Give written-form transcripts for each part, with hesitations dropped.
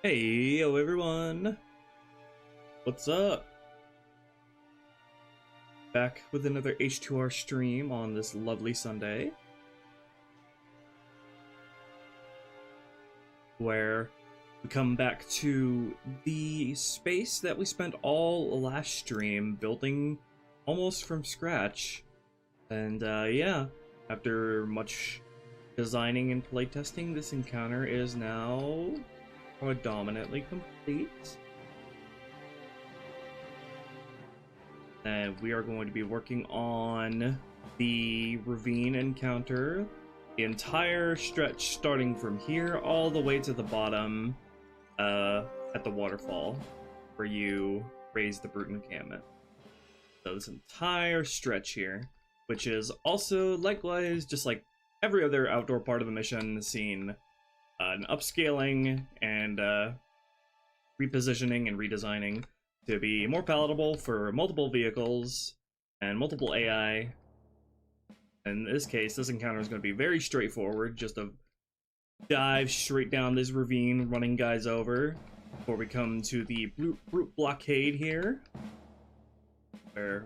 Hey, yo everyone! What's up? Back with another H2R stream on this lovely Sunday, where we come back to the space that we spent all last stream building almost from scratch. And yeah, after much designing and playtesting, this encounter is now predominantly complete. And we are going to be working on the ravine encounter, the entire stretch starting from here all the way to the bottom at the waterfall where you raise the brute encampment. So this entire stretch here, which is also likewise just like every other outdoor part of the mission, seen an upscaling and repositioning and redesigning to be more palatable for multiple vehicles and multiple AI. In this case, this encounter is going to be very straightforward, just a dive straight down this ravine, running guys over, before we come to the brute blockade here, where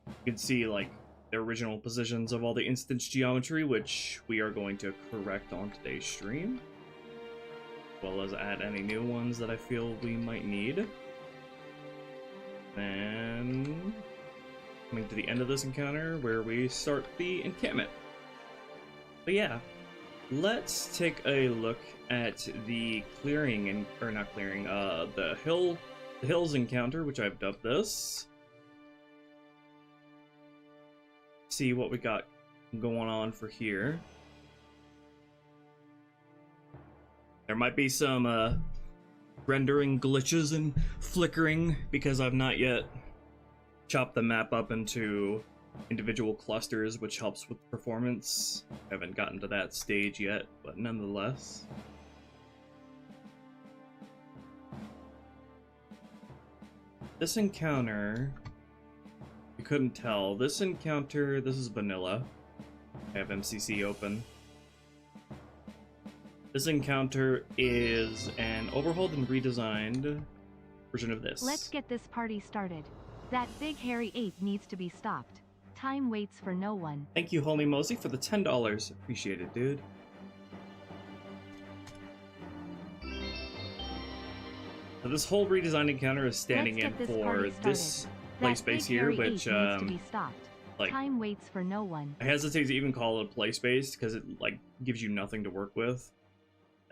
you can see like the original positions of all the instance geometry, which we are going to correct on today's stream, as well as add any new ones that I feel we might need. Then coming to the end of this encounter where we start the encampment. But yeah, let's take a look at the clearing and not clearing, the hills encounter, which I've dubbed this. See what we got going on for here. There might be some rendering glitches and flickering because I've not yet chopped the map up into individual clusters, which helps with performance. I haven't gotten to that stage yet, but nonetheless. This encounter, you couldn't tell. This encounter, this is vanilla. I have MCC open. This encounter is an overhauled and redesigned version of this. Let's get this party started. That big hairy ape needs to be stopped. Time waits for no one. Thank you, Homie Mosey, for the $10. Appreciate it, dude. So this whole redesigned encounter is standing in for this play space here, which like, time waits for no one. I hesitate to even call it a play space because it like gives you nothing to work with.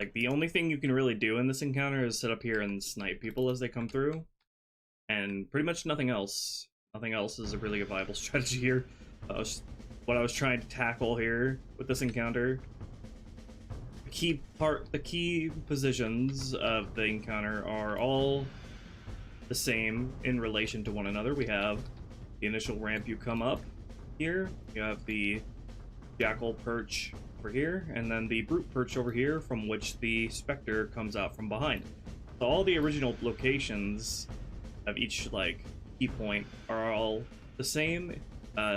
Like, the only thing you can really do in this encounter is sit up here and snipe people as they come through. And pretty much nothing else. Nothing else is really a viable strategy here. What I was trying to tackle here with this encounter. The key positions of the encounter are all the same in relation to one another. We have the initial ramp you come up here. You have the jackal perch over here, and then the brute perch over here, from which the specter comes out from behind. So all the original locations of each like key point are all the same,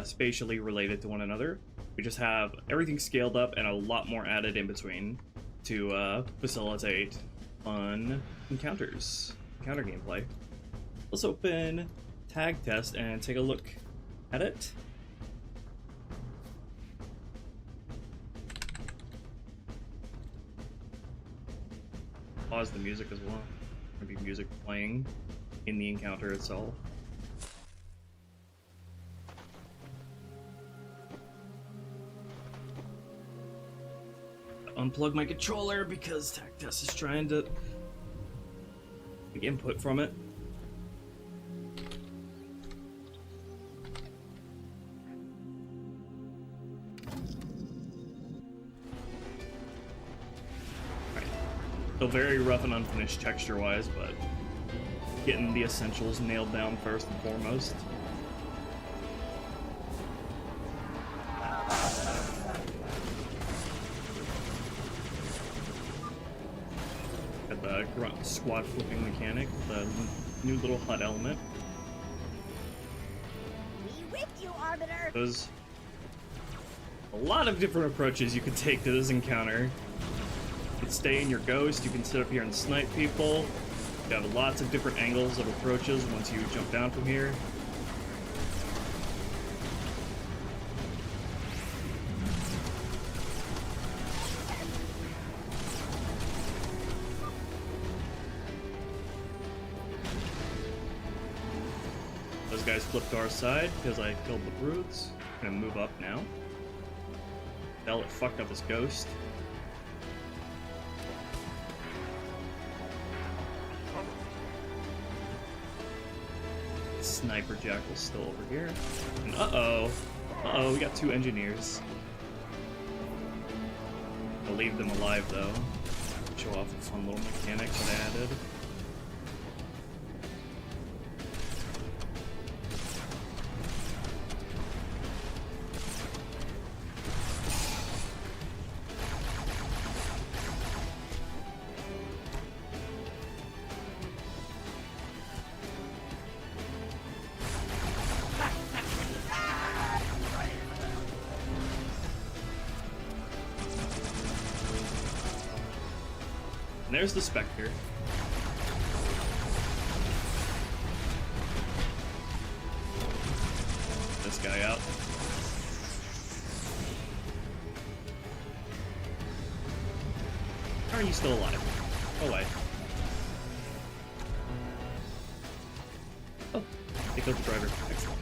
spatially related to one another. We just have everything scaled up and a lot more added in between to facilitate fun encounter gameplay. Let's open tag test and take a look at it. Pause the music as well. There'll be music playing in the encounter itself. Unplug my controller because tag test is trying to get input from it. Still very rough and unfinished texture-wise, but getting the essentials nailed down first and foremost. Got the grunt squad flipping mechanic, the new little HUD element. Be with you, Arbiter. There's a lot of different approaches you could take to this encounter. can stay in your ghost, you can sit up here and snipe people. You have lots of different angles of approaches once you jump down from here. Those guys flipped to our side because I killed the brutes. I'm gonna move up now. It fucked up his ghost. Sniper Jackal's still over here. And we got two engineers. I'll leave them alive though. Show off a fun little mechanic that I added. And there's the Spectre. This guy out. How are you still alive? Go away. Oh, they killed the driver. Excellent.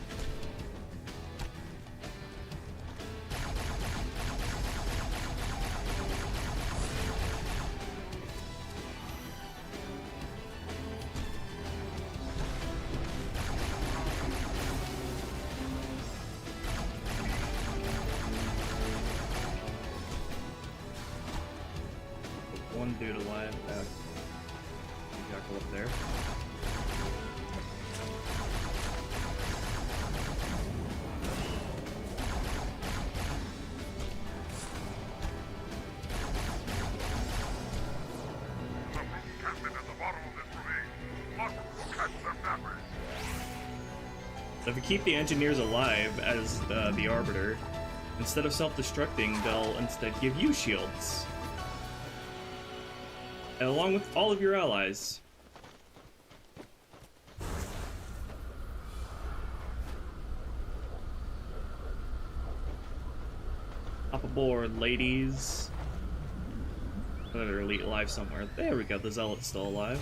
One dude alive. Jackal up there. So if we keep the engineers alive as the Arbiter, instead of self-destructing, they'll instead give you shields. Along with all of your allies. Hop aboard, ladies. Another elite alive somewhere. There we go, the Zealot's still alive.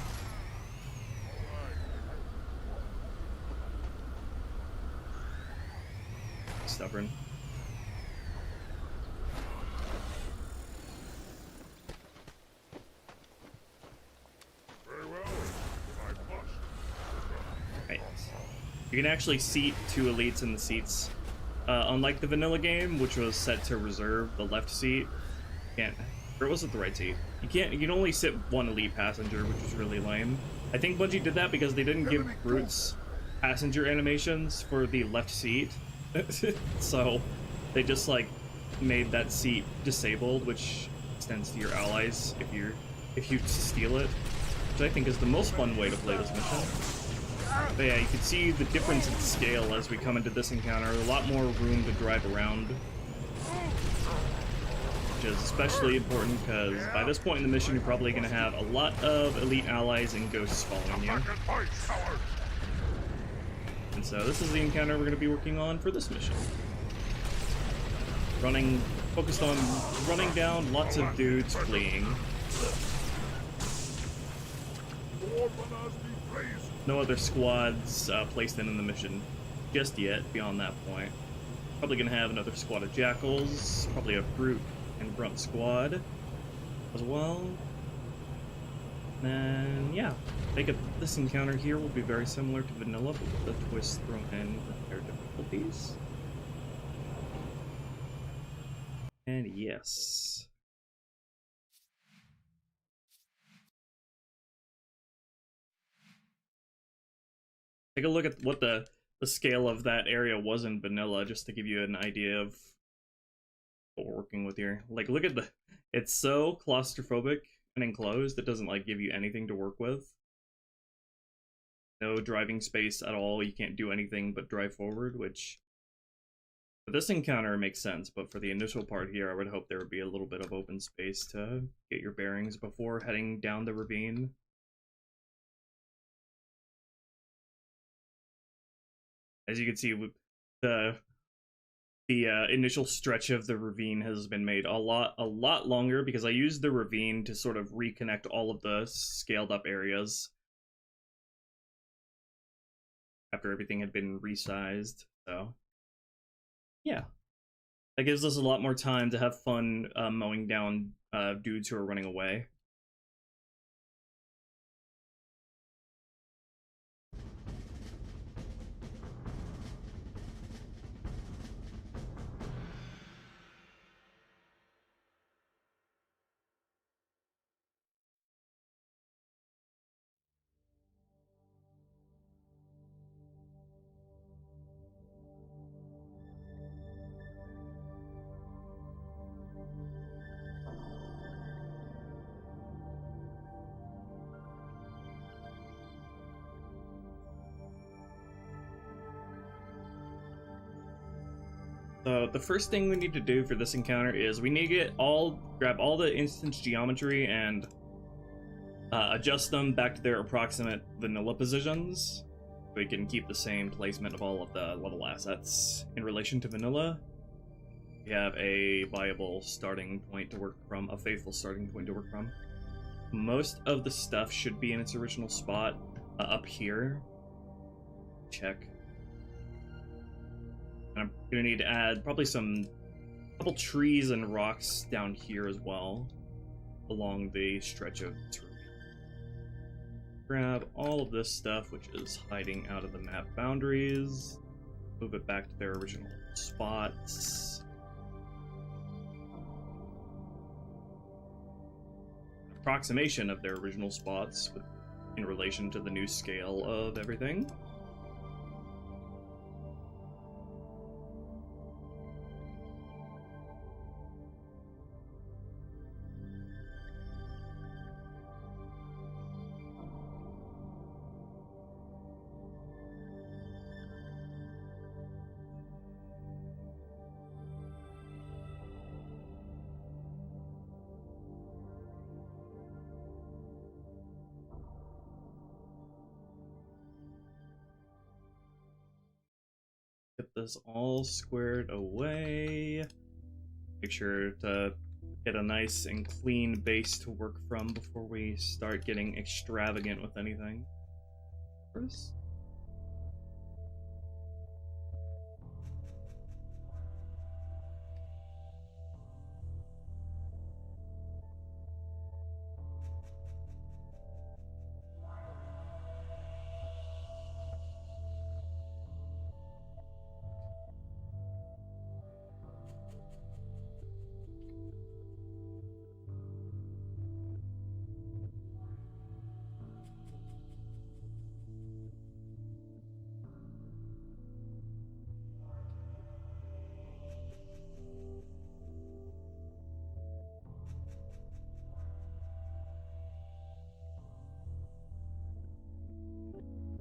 Stubborn. You can actually seat two elites in the seats. Unlike the vanilla game, which was set to reserve the left seat, or was it the right seat? You can only sit one elite passenger, which is really lame. I think Bungie did that because they didn't give brutes passenger animations for the left seat. So they just like made that seat disabled, which extends to your allies if you steal it, which I think is the most fun way to play this mission. But yeah, you can see the difference in scale as we come into this encounter. A lot more room to drive around, which is especially important because by this point in the mission, you're probably going to have a lot of elite allies and ghosts following you. And so this is the encounter we're going to be working on for this mission. Focused on running down lots of dudes fleeing. No other squads placed in the mission just yet beyond that point. Probably gonna have another squad of jackals, probably a brute and grunt squad as well. And yeah, I think this encounter here will be very similar to vanilla, but with a twist thrown in with their difficulties. And yes. Take a look at what the scale of that area was in vanilla, just to give you an idea of what we're working with here. Like, look at it's so claustrophobic and enclosed, it doesn't like give you anything to work with. No driving space at all, you can't do anything but drive forward, which For this encounter, it makes sense, but for the initial part here, I would hope there would be a little bit of open space to get your bearings before heading down the ravine. As you can see, the initial stretch of the ravine has been made a lot longer because I used the ravine to sort of reconnect all of the scaled up areas after everything had been resized. So yeah, that gives us a lot more time to have fun mowing down dudes who are running away. So the first thing we need to do for this encounter is we need to grab all the instance geometry and adjust them back to their approximate vanilla positions. We can keep the same placement of all of the level assets in relation to vanilla. We have a viable starting point to work from, a faithful starting point to work from. Most of the stuff should be in its original spot up here. Check. And I'm gonna need to add probably couple trees and rocks down here as well, along the stretch of this ravine. Grab all of this stuff which is hiding out of the map boundaries, move it back to their original spots. Approximation of their original spots in relation to the new scale of everything. Get this all squared away. Make sure to get a nice and clean base to work from before we start getting extravagant with anything. First.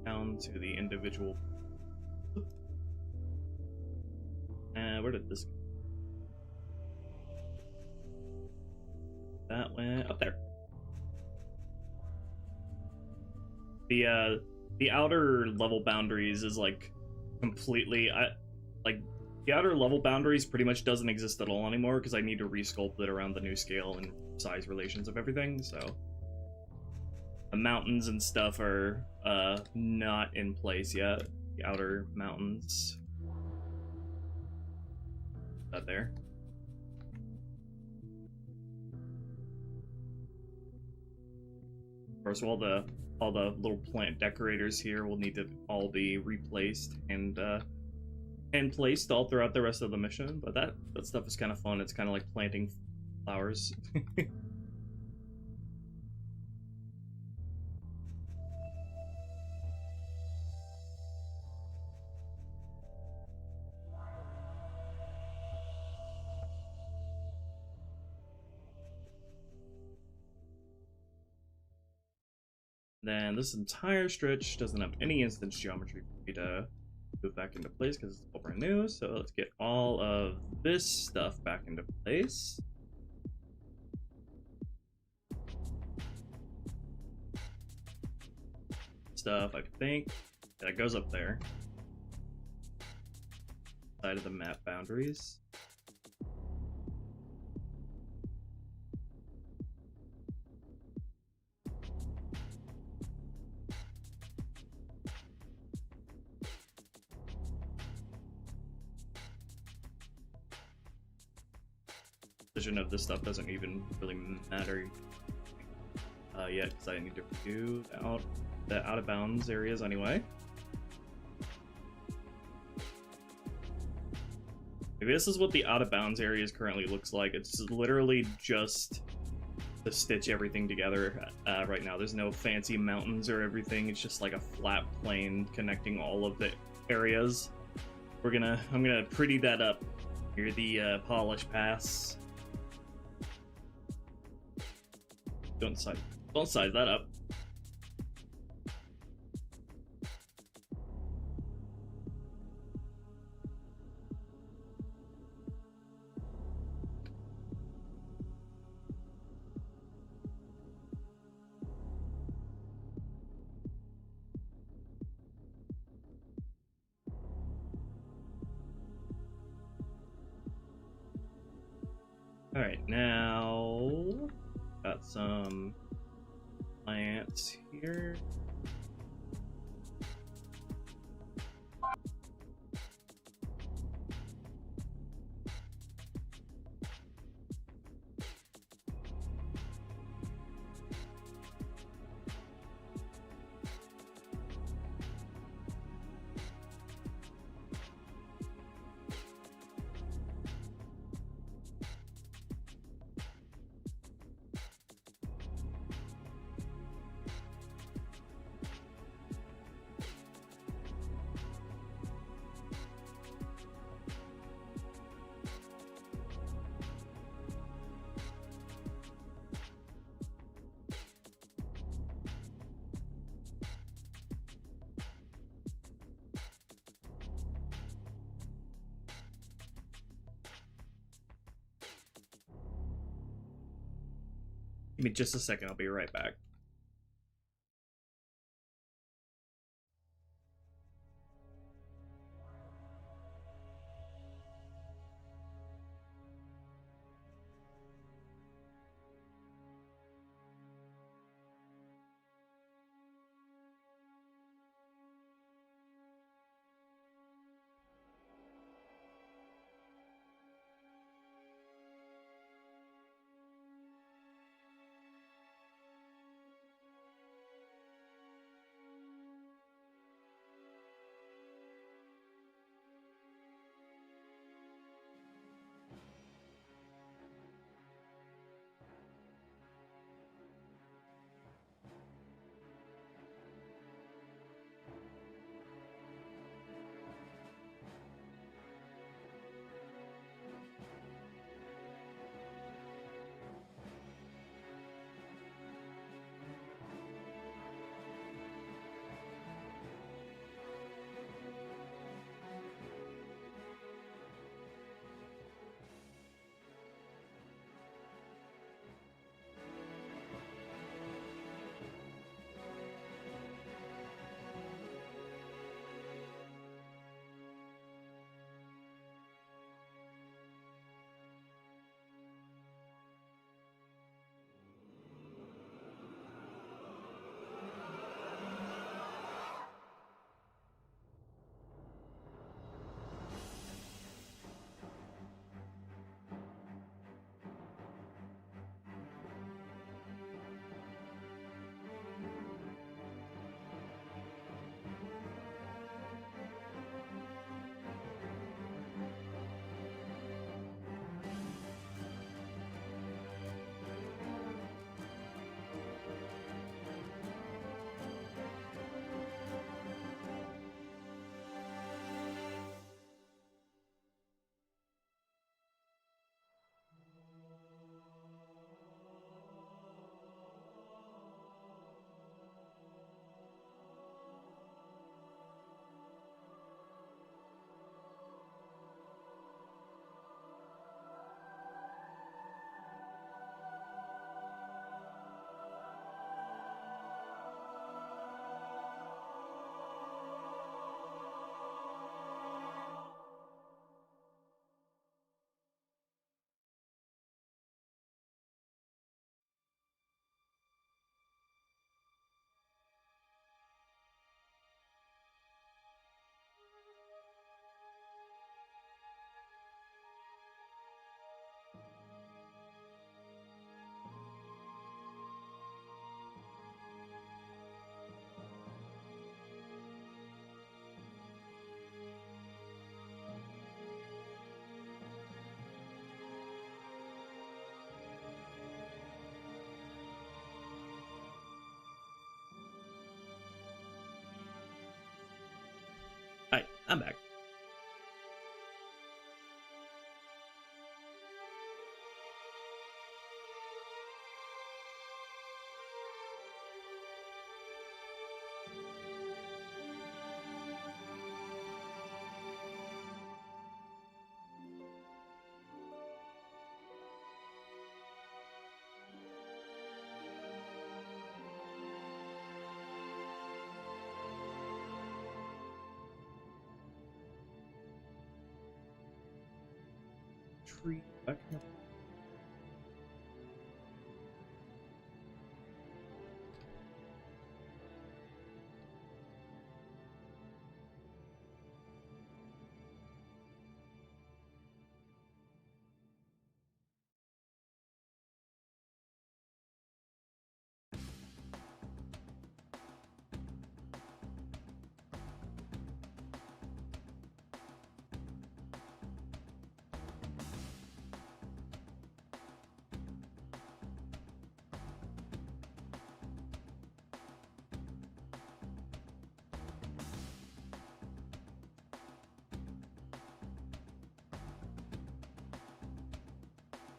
Down to the individual. Where did this go? That went up there. The outer level boundaries is like completely the outer level boundaries pretty much doesn't exist at all anymore because I need to resculpt it around the new scale and size relations of everything. So the mountains and stuff are not in place yet. The outer mountains. That there. Of course, all the little plant decorators here will need to all be replaced and placed all throughout the rest of the mission. But that stuff is kind of fun. It's kind of like planting flowers. Then this entire stretch doesn't have any instance geometry for me to Move back into place because it's all brand new. So let's get all of this stuff back into place. Stuff, I think that goes up there. Side of the map boundaries. Position of this stuff doesn't even really matter yet because I need to review the out of bounds areas anyway. Maybe this is what the out of bounds areas currently looks like. It's literally just to stitch everything together right now. There's no fancy mountains or everything. It's just like a flat plane connecting all of the areas. I'm gonna pretty that up near the polish pass. Don't size that up. All right, now got some plants here. Give me just a second, I'll be right back. I'm back. Tree back here.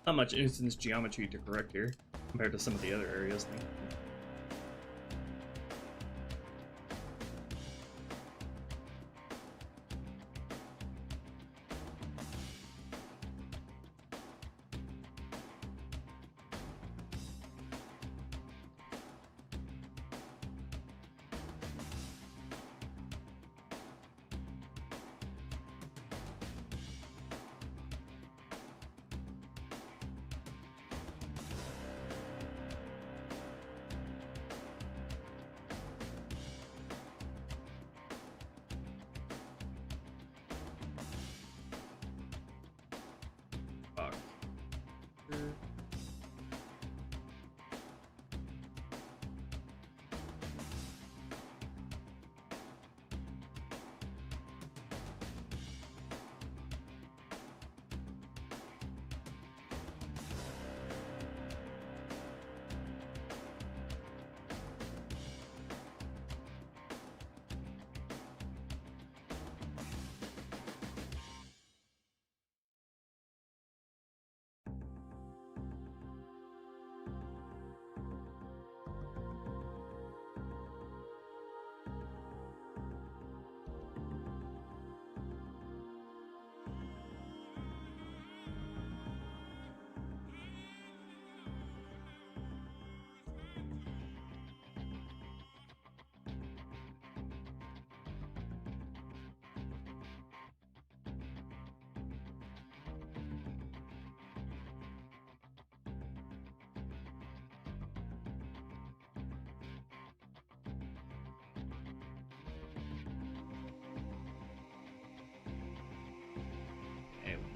Not much instance geometry to correct here compared to some of the other areas.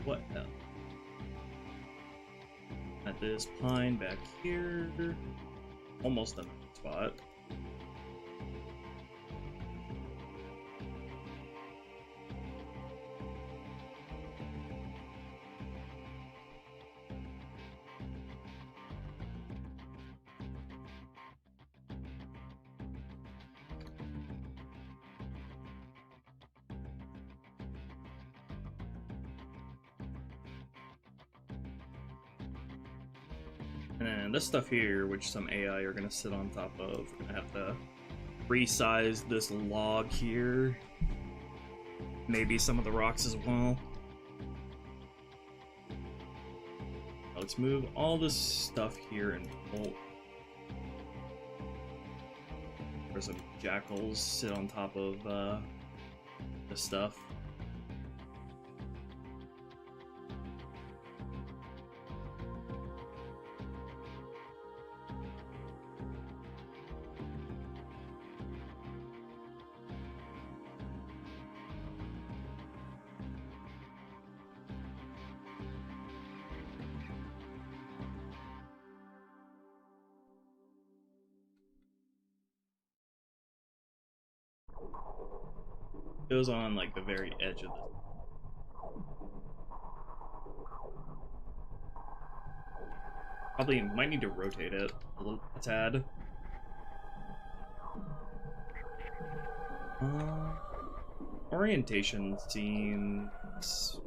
What else? At this pine back here. Almost a spot. And this stuff here, which some AI are going to sit on top of, we're going to have to resize this log here. Maybe some of the rocks as well. Let's move all this stuff here and pull. Where some jackals sit on top of this stuff. Goes on like the very edge of the. Probably might need to rotate it a tad. Orientation seems...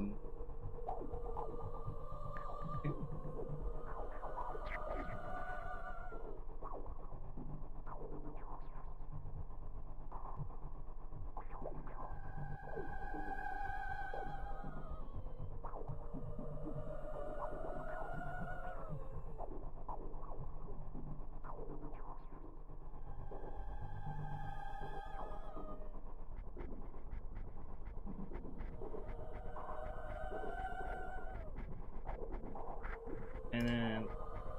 And then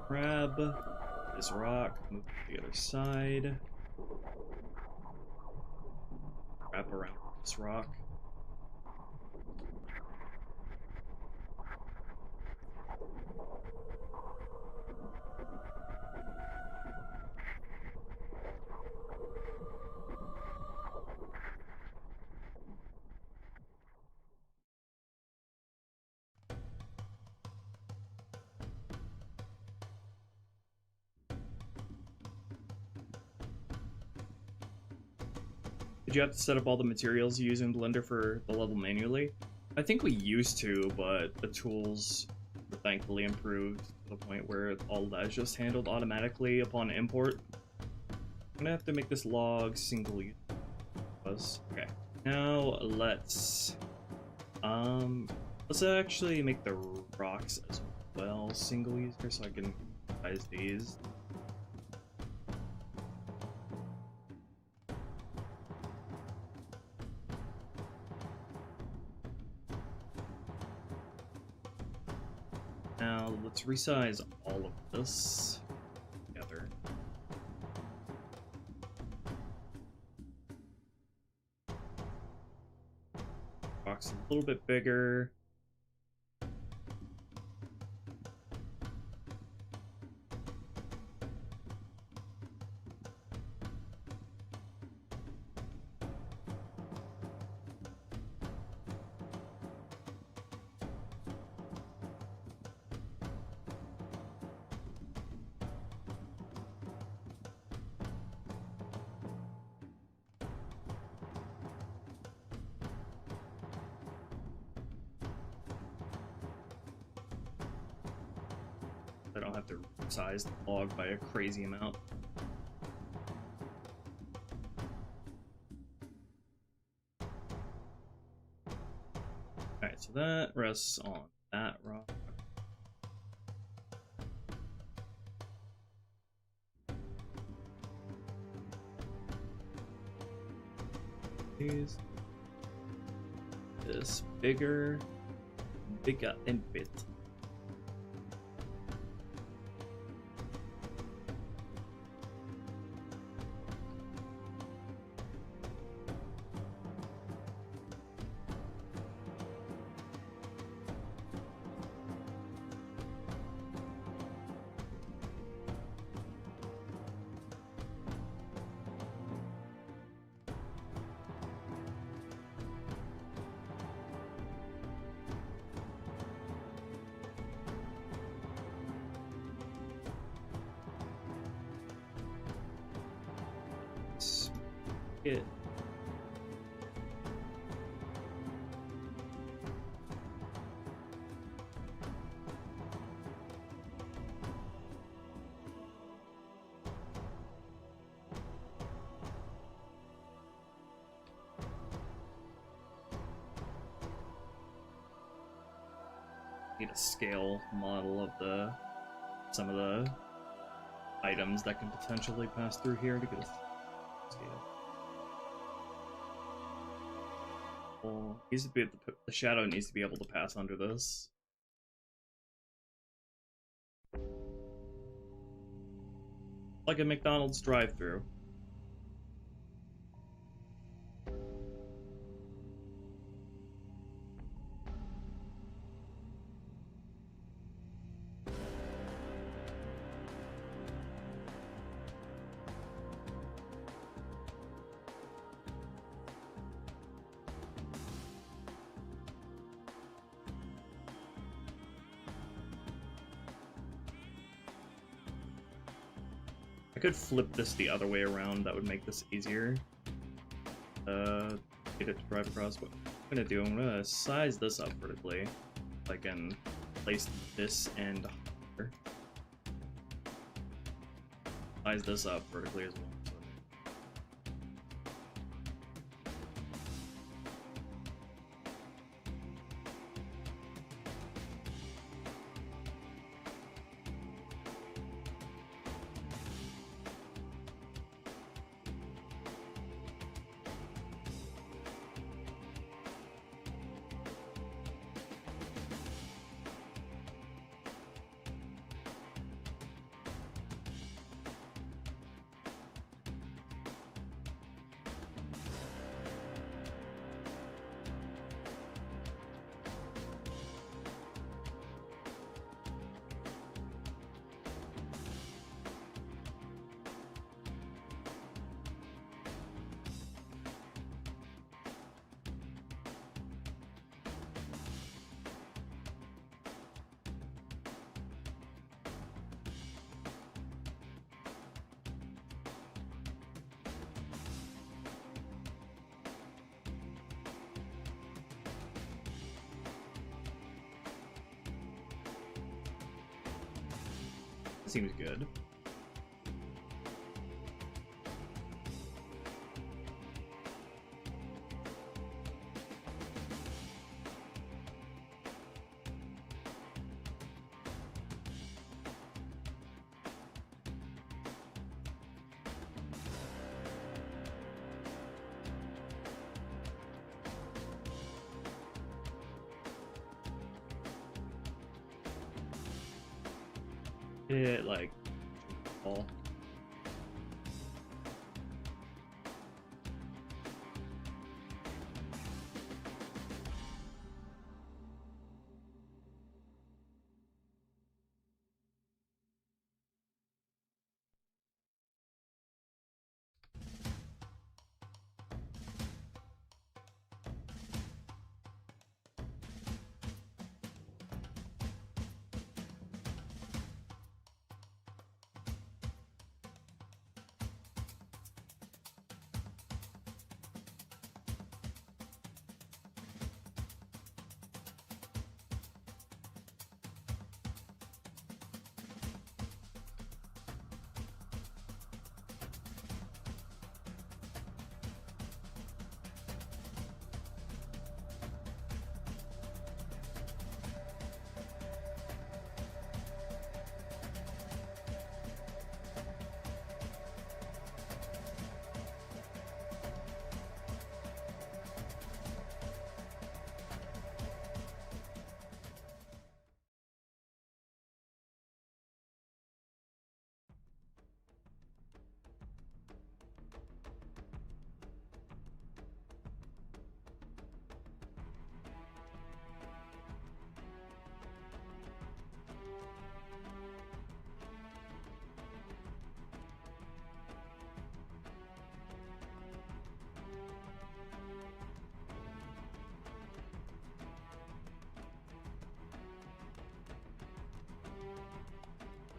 grab this rock, move to the other side. Wrap around this rock. Did you have to set up all the materials you use in Blender for the level manually? I think we used to, but the tools were thankfully improved to the point where all of that is just handled automatically upon import. I'm gonna have to make this log single use. Okay, now let's actually make the rocks as well single user so I can size these. Now let's resize all of this together. Box a little bit bigger. I don't have to size the log by a crazy amount. Alright, so that rests on that rock. Is this bigger and bit. It. Need a scale model of some of the items that can potentially pass through here to get a scale. Needs to be the shadow needs to be able to pass under this. Like a McDonald's drive-thru. I could flip this the other way around, that would make this easier. get it to drive across. What I'm gonna do, I'm gonna size this up vertically. So I can place this end here. Size this up vertically as well. Seems good. It like fall.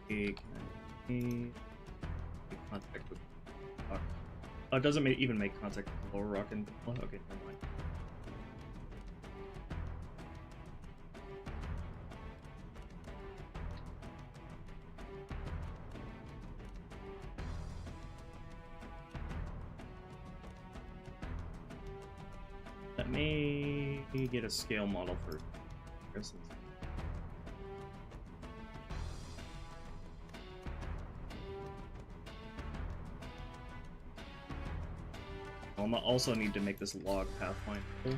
Make contact with rock. Oh, it doesn't even make contact with the lower rock and okay, never mind. Let me get a scale model for this. I also need to make this log pathfinder so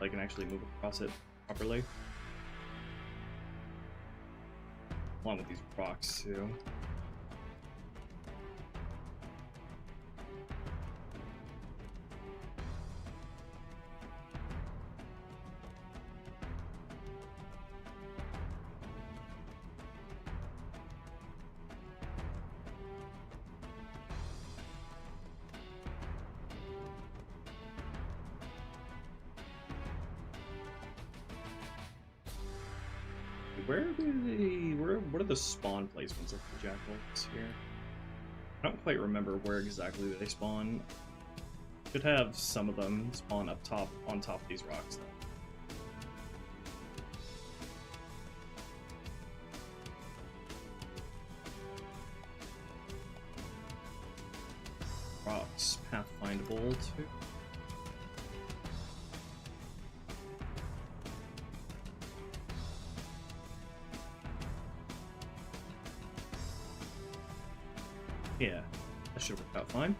I can actually move across it properly. Along with these rocks too. What are the spawn placements of the jackals here? I don't quite remember where exactly they spawn. Should have some of them spawn up top on top of these rocks though. Rocks pathfindable too. Yeah, that should work out fine.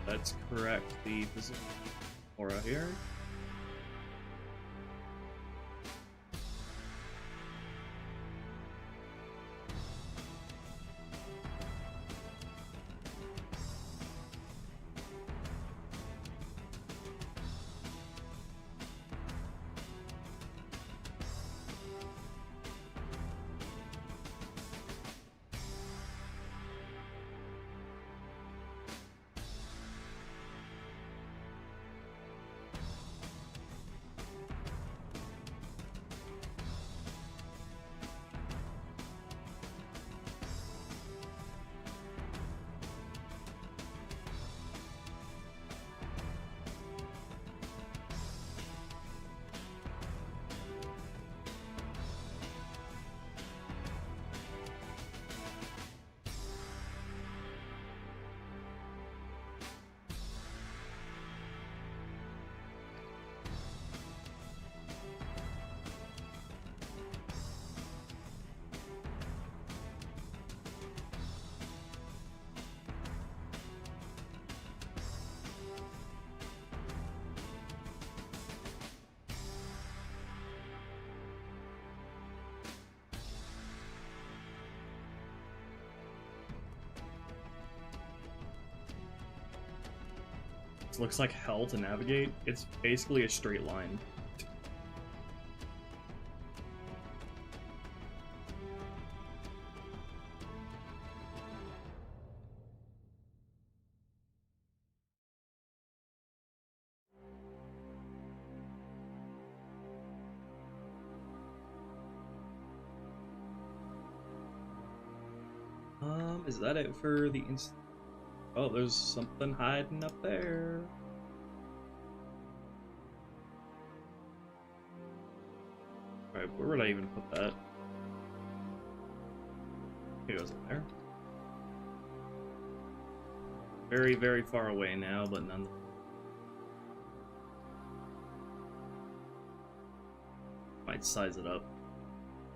Let's correct the position aura here. Looks like hell to navigate. It's basically a straight line. Is that it for the inst? Oh, there's something hiding up there. Alright, where would I even put that? It goes in there. Very, very far away now, but none. Might size it up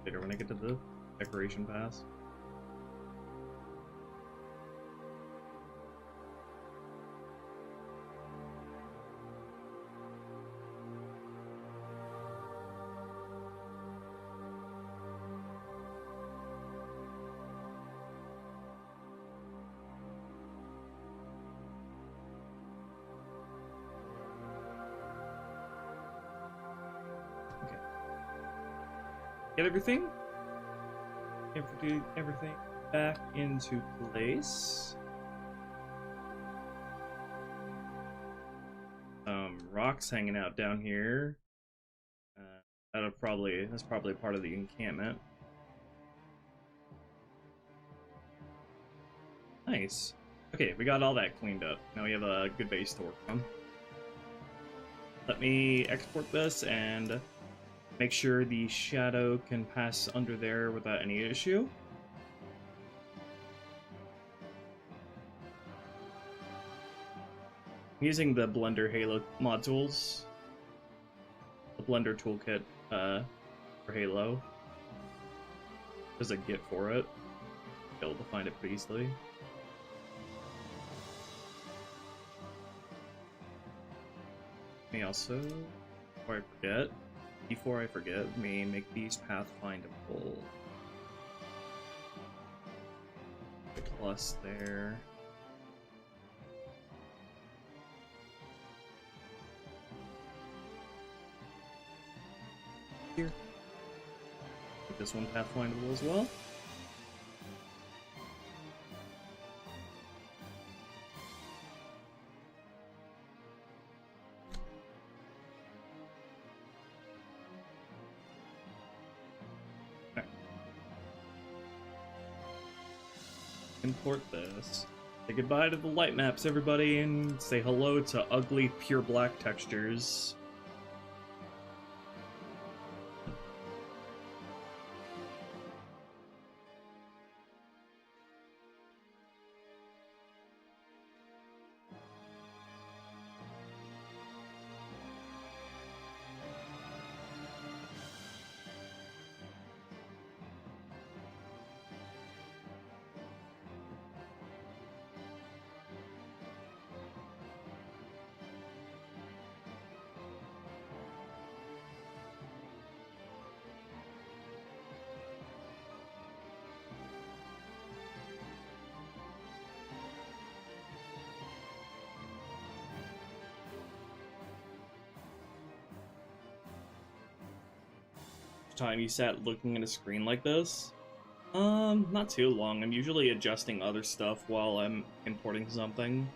later when I get to the decoration pass. Get everything? Everything back into place. Rocks hanging out down here. That's probably part of the encampment. Nice. Okay, we got all that cleaned up. Now we have a good base to work from. Let me export this and make sure the shadow can pass under there without any issue. I'm using the Blender Halo mod tools. The Blender toolkit for Halo. There's a Git for it. Be able to find it pretty easily. Let me also, before I forget, let me make these pathfindable. Plus there. Here. Make this one pathfindable as well. import this. Say goodbye to the light maps, everybody, and say hello to ugly, pure black textures. Time you sat looking at a screen like this? Not too long. I'm usually adjusting other stuff while I'm importing something.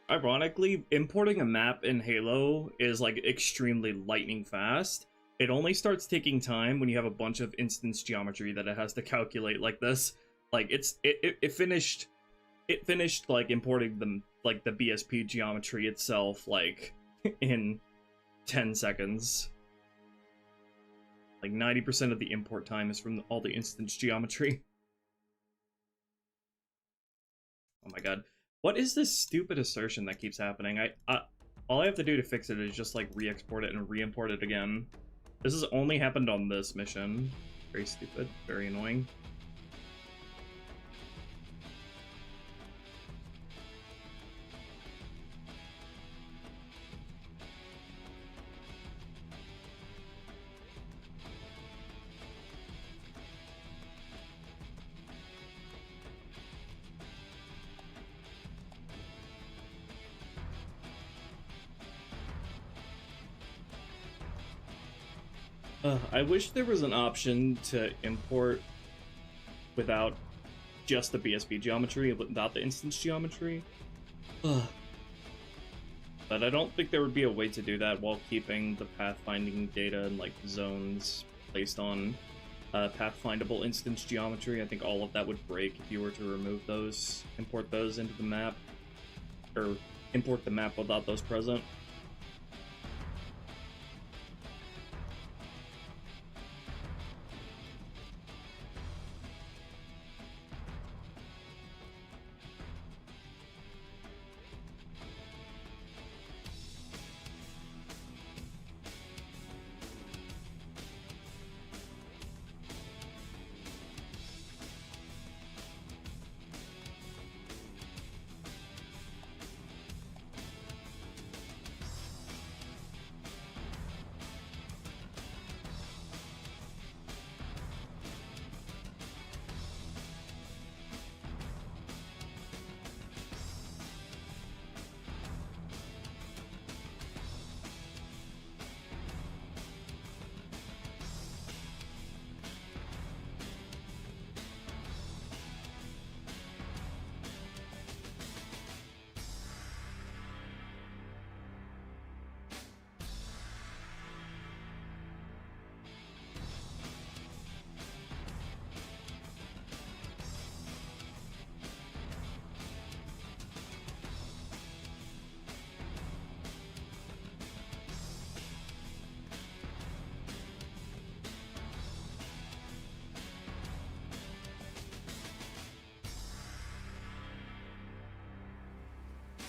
Ironically, importing a map in Halo is like extremely lightning fast. It only starts taking time when you have a bunch of instance geometry that it has to calculate like this. Like it finished like importing the BSP geometry itself like in 10 seconds. Like 90% of the import time is from all the instance geometry. Oh my god. What is this stupid assertion that keeps happening? All I have to do to fix it is just like re-export it and re-import it again. This has only happened on this mission. Very stupid, very annoying. I wish there was an option to import without just the BSP geometry, without the instance geometry. But I don't think there would be a way to do that while keeping the pathfinding data and like zones placed on pathfindable instance geometry. I think all of that would break if you were to remove those, import those into the map, or import the map without those present.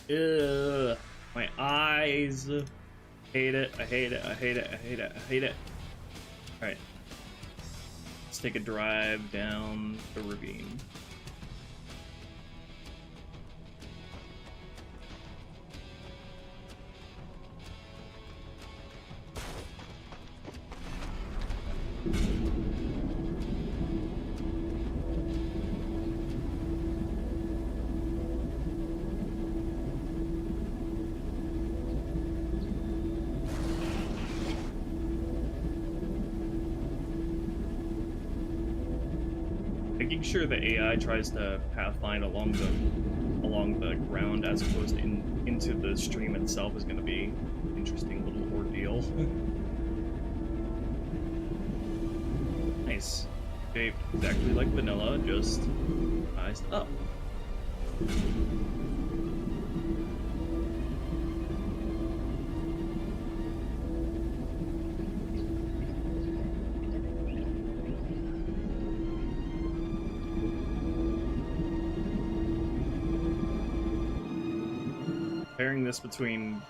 Ugh, my eyes. Hate it, I hate it, I hate it, I hate it, I hate it. Alright. Let's take a drive down the ravine. making sure the AI tries to pathfind along the ground as opposed to into the stream itself is going to be an interesting little ordeal. Nice. Shaped exactly like vanilla, just sized up. Pairing this between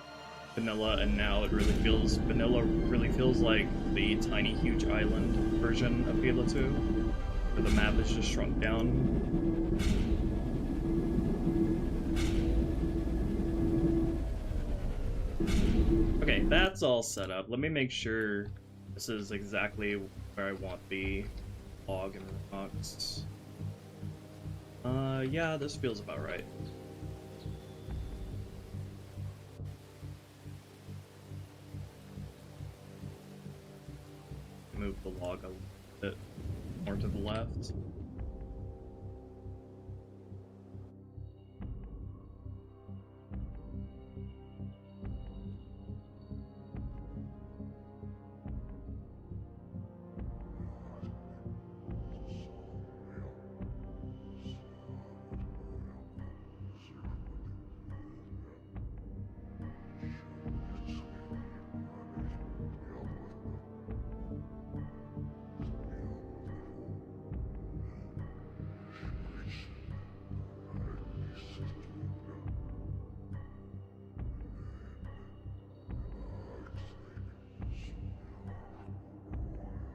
vanilla and now, vanilla really feels like the tiny huge island version of Beetle 2, where the map is just shrunk down. Okay, that's all set up. Let me make sure this is exactly where I want the log and rocks. Yeah, this feels about right. Move the log a little bit more to the left.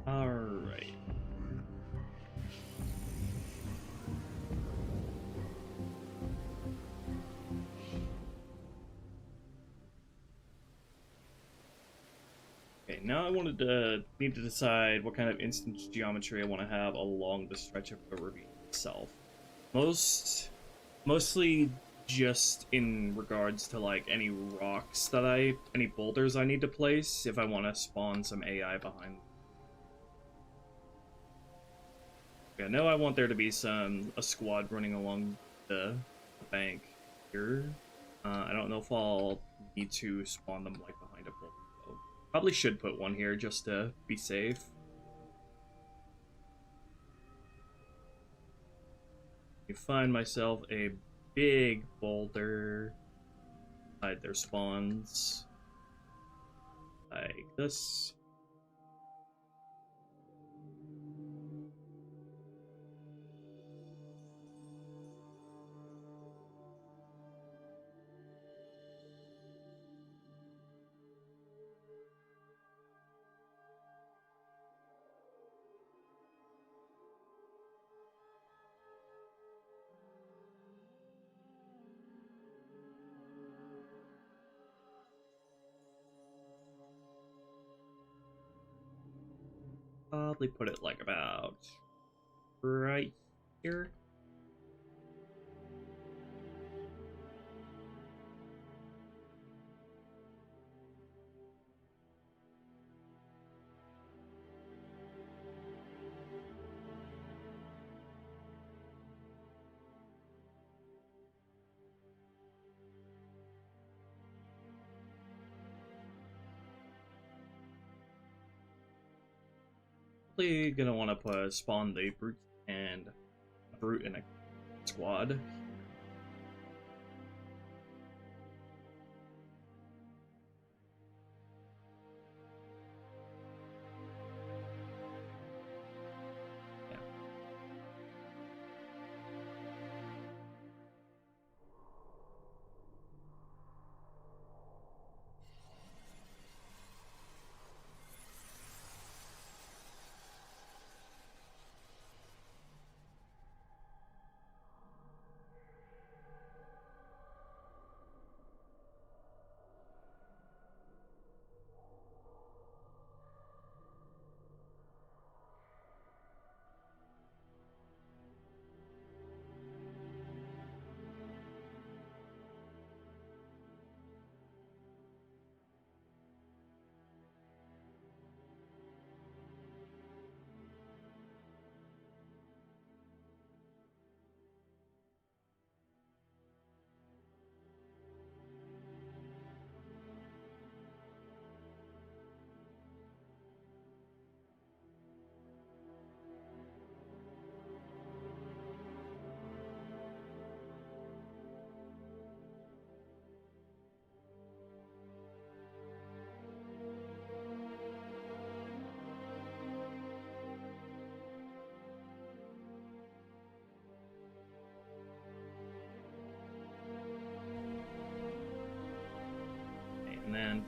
Alright. Okay, now I need to decide what kind of instance geometry I want to have along the stretch of the ravine itself. Mostly just in regards to like any rocks any boulders I need to place if I want to spawn some AI behind them. I know I want there to be a squad running along the bank here. I don't know if I'll need to spawn them like behind a boulder though. Probably should put one here just to be safe. You find myself a big boulder beside their spawns. Like this. Probably put it like about right here. Probably gonna want to spawn the brute and a brute in a squad. Yeah.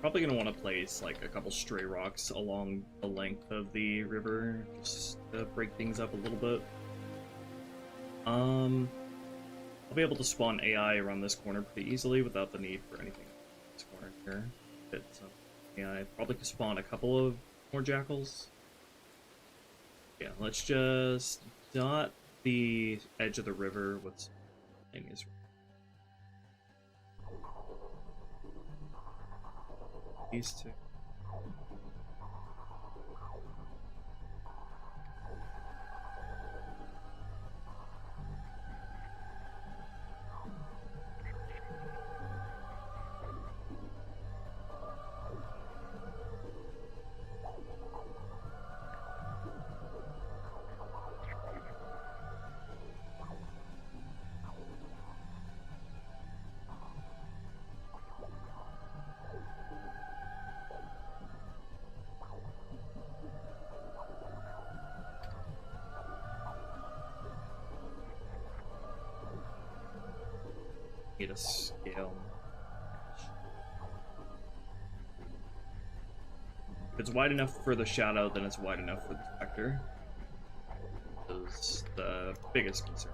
Probably gonna want to place like a couple stray rocks along the length of the river, just to break things up a little bit. I'll be able to spawn AI around this corner pretty easily without the need for anything in this corner here. But AI probably could spawn a couple of more jackals. Yeah, let's just dot the edge of the river with some things. These two. Need a scale. If it's wide enough for the shadow, then it's wide enough for the specter. Is the biggest concern.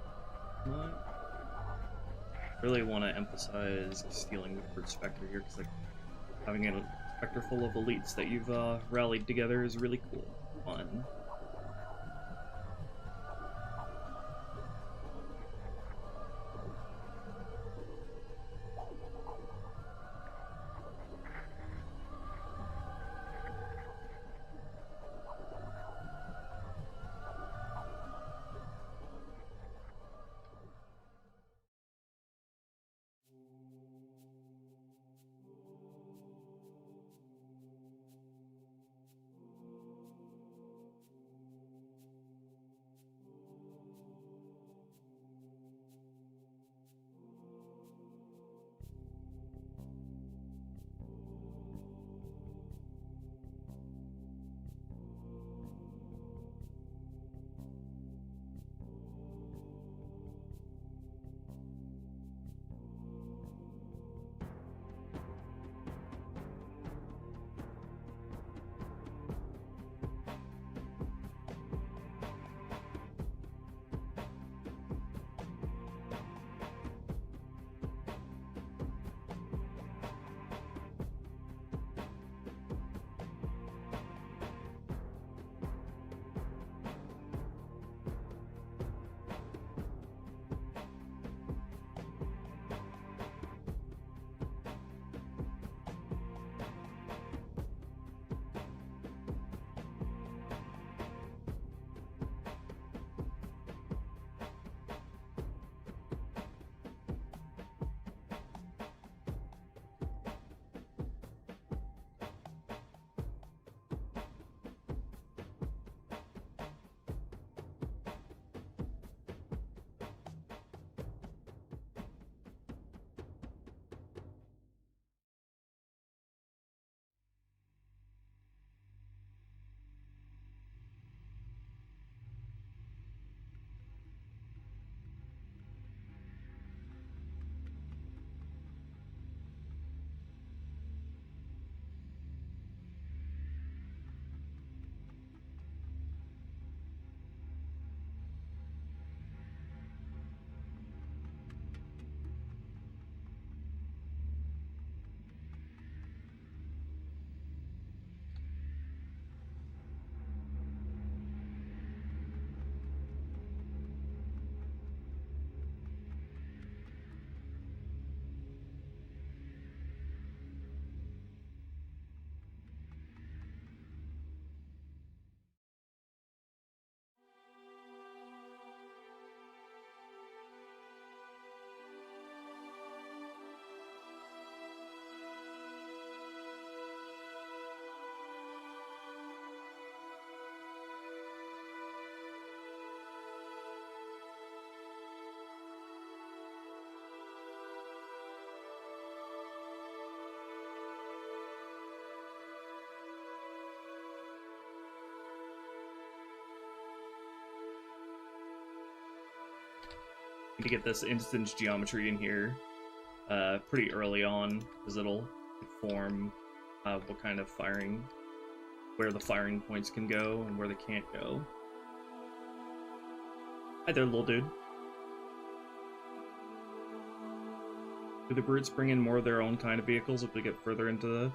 I really want to emphasize stealing the word specter here, because like having a specter full of elites that you've rallied together is really cool, fun. To get this instance geometry in here pretty early on, because it'll form what kind of firing, where the firing points can go and where they can't go. Hi there, little dude. Do the brutes bring in more of their own kind of vehicles if we get further into the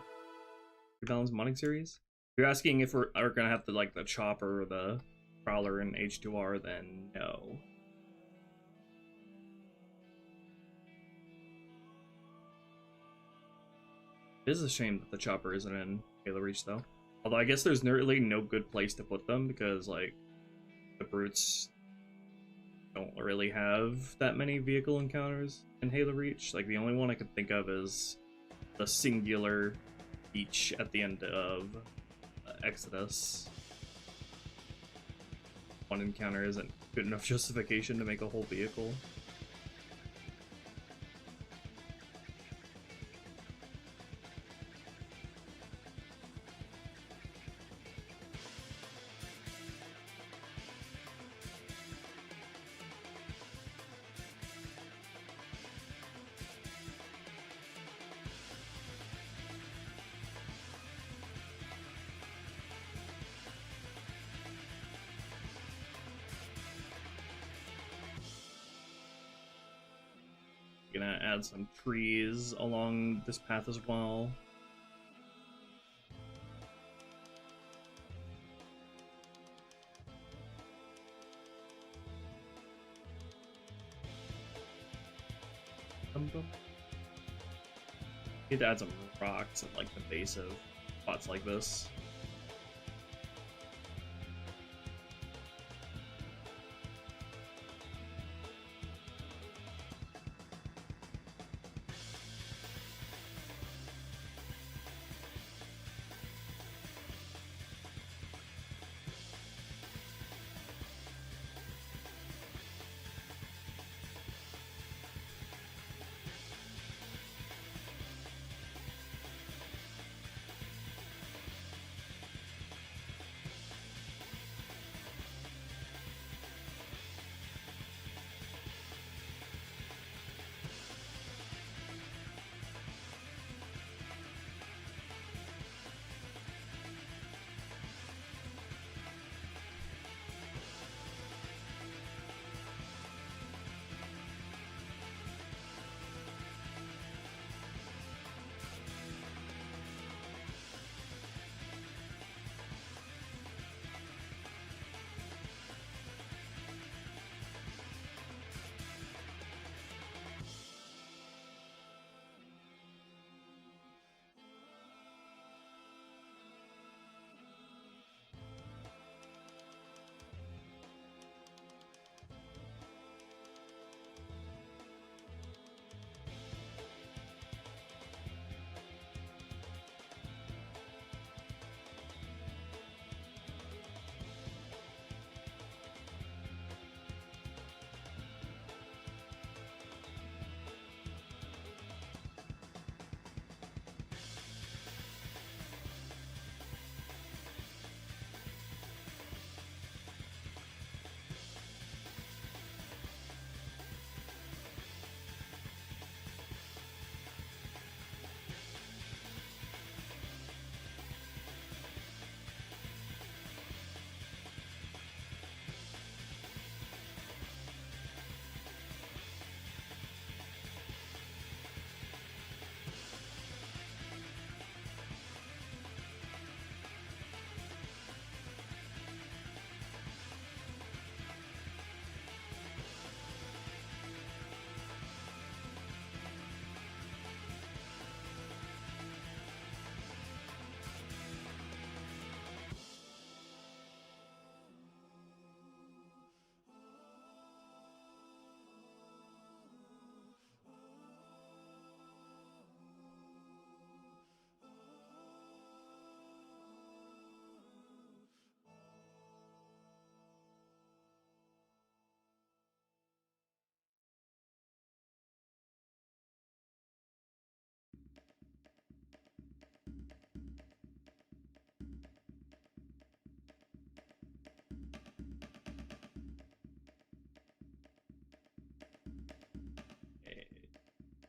Rebalance modding series? If you're asking if we're gonna have to like the chopper or the crawler in H2R, then no. It is a shame that the chopper isn't in Halo Reach though. Although I guess there's really no good place to put them because like the brutes don't really have that many vehicle encounters in Halo Reach. Like the only one I can think of is the singular beach at the end of Exodus. One encounter isn't good enough justification to make a whole vehicle. Gonna add some trees along this path as well. Need to add some rocks at like the base of spots like this.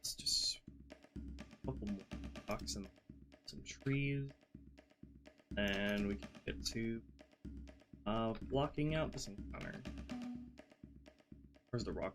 Let's just a couple more rocks and some trees, and we can get to blocking out this encounter. Where's the rock?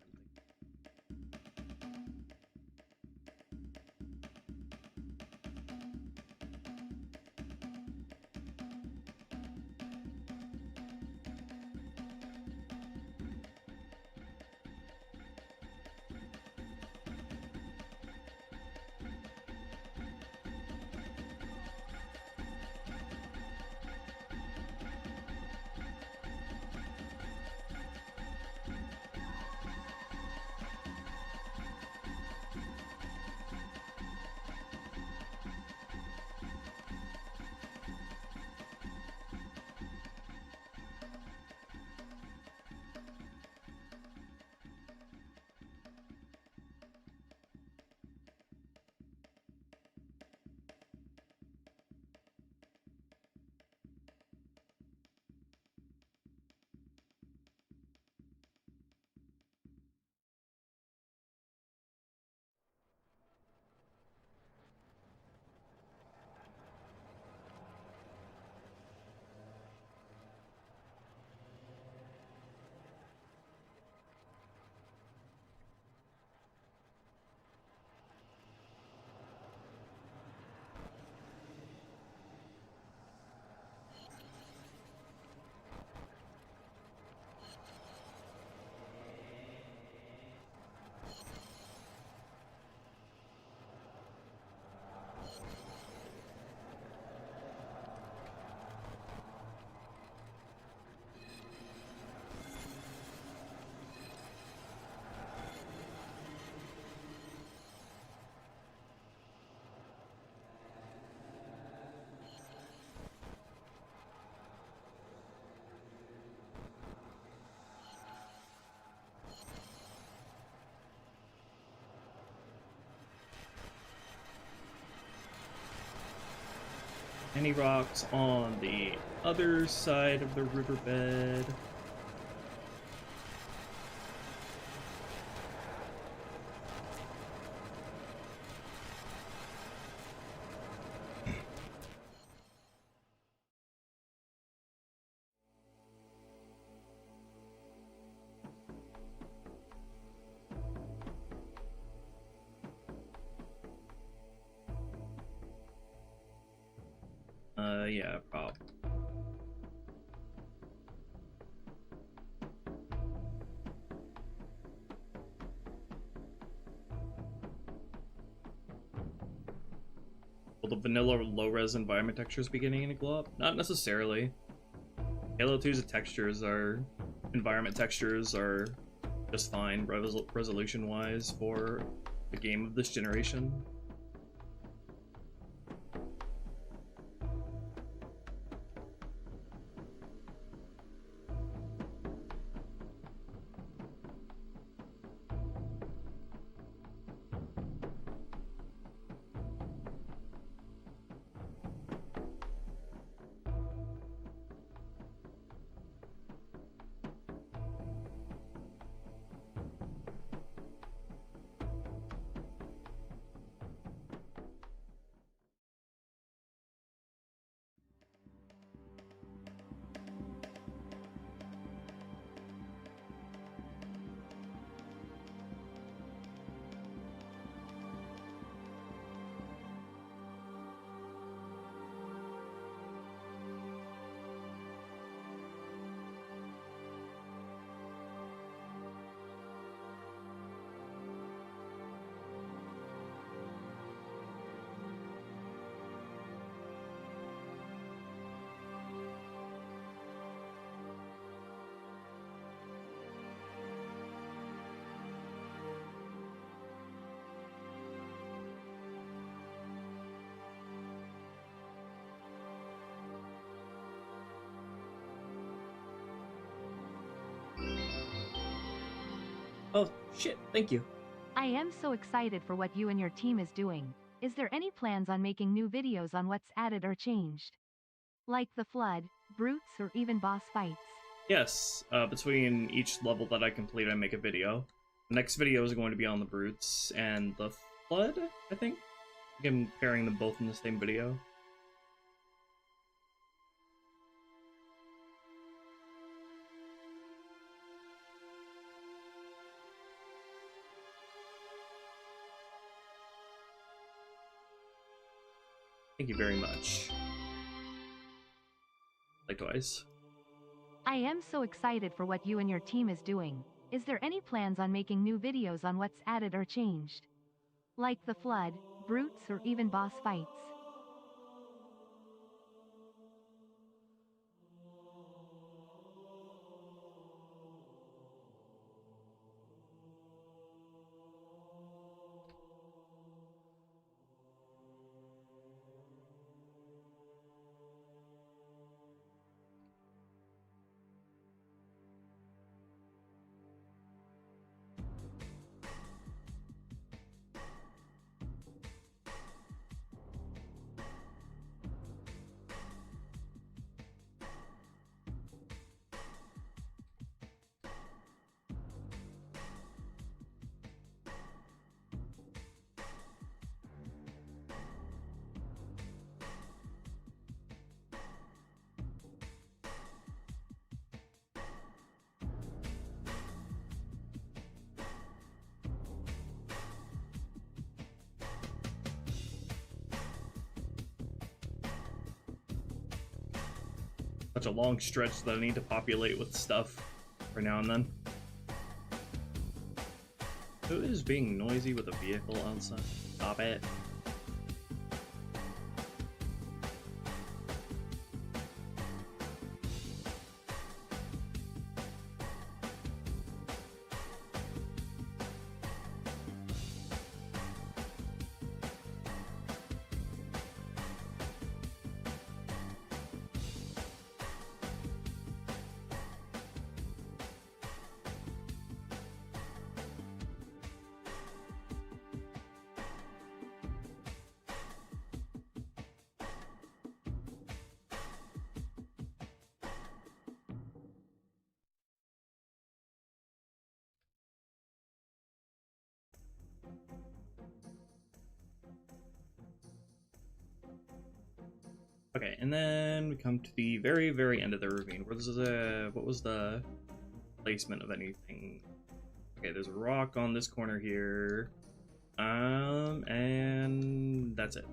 Any rocks on the other side of the riverbed? Yeah, probably. Will the vanilla low-res environment textures be getting any glow up? Not necessarily. Halo 2's textures are... environment textures are just fine resolution-wise for a game of this generation. Oh, shit, thank you. I am so excited for what you and your team is doing. Is there any plans on making new videos on what's added or changed? Like the flood, brutes, or even boss fights? Yes, between each level that I complete, I make a video. The next video is going to be on the brutes and the flood, I think. think I'm pairing them both in the same video. Thank you very much. Likewise. I am so excited for what you and your team is doing. Is there any plans on making new videos on what's added or changed? Like the flood, brutes, or even boss fights? Such a long stretch that I need to populate with stuff every now and then. Who is being noisy with a vehicle outside? Stop it. Okay, and then we come to the very, very end of the ravine. What was the placement of anything? Okay, there's a rock on this corner here. And that's it.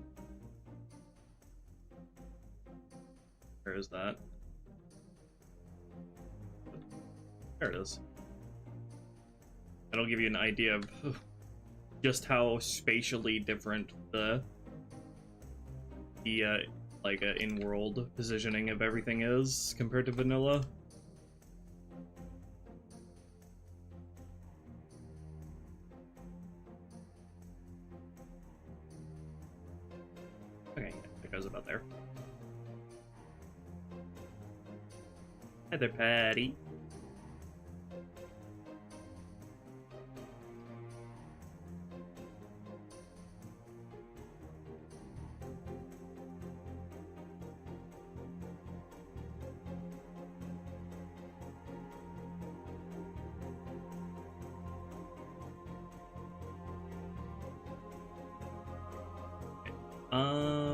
Where is that? There it is. That'll give you an idea of just how spatially different the in-world positioning of everything is compared to vanilla. Okay, it goes about there. Hi there, Patty.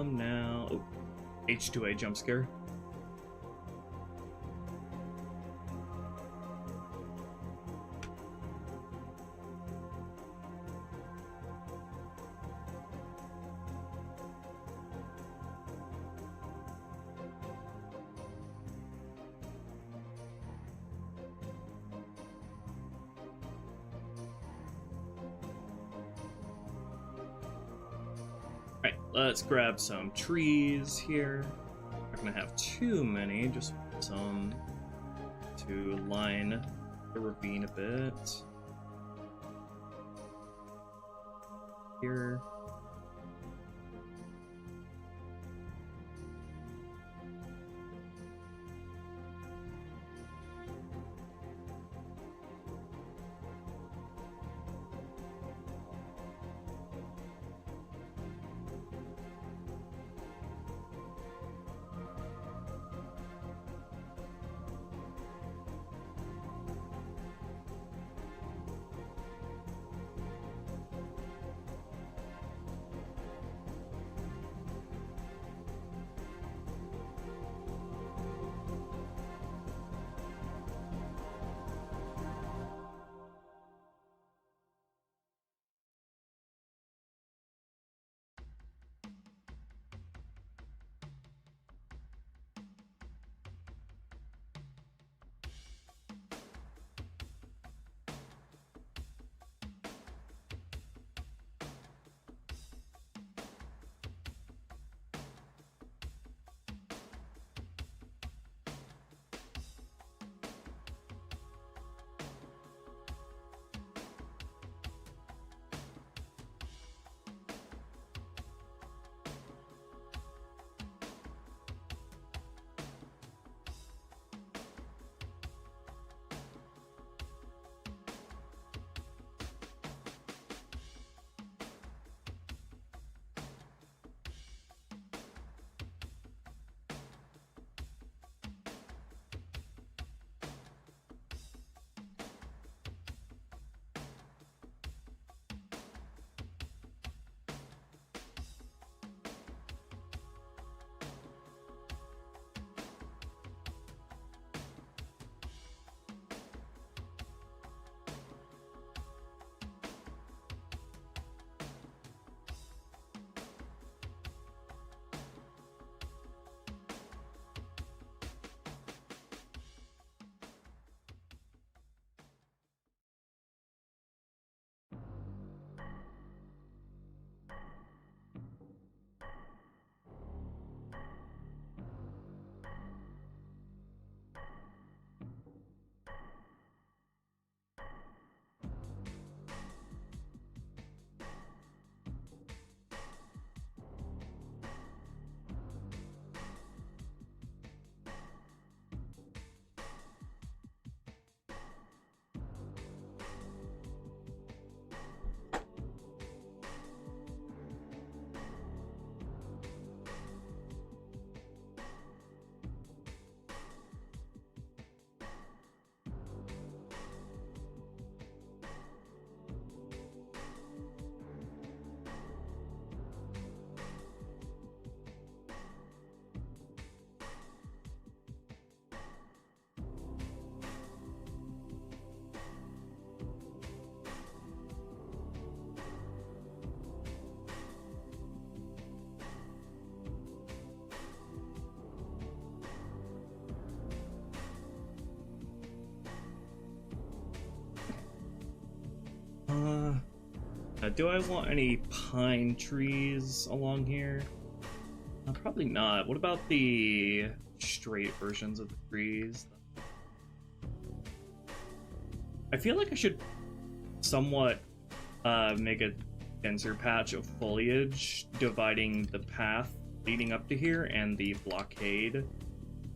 Now... Oh, H2A jump scare. Let's grab some trees here. Not gonna have too many, just some to line the ravine a bit. Here. Do I want any pine trees along here? Probably not. What about the straight versions of the trees? I feel like I should somewhat make a denser patch of foliage dividing the path leading up to here and the blockade,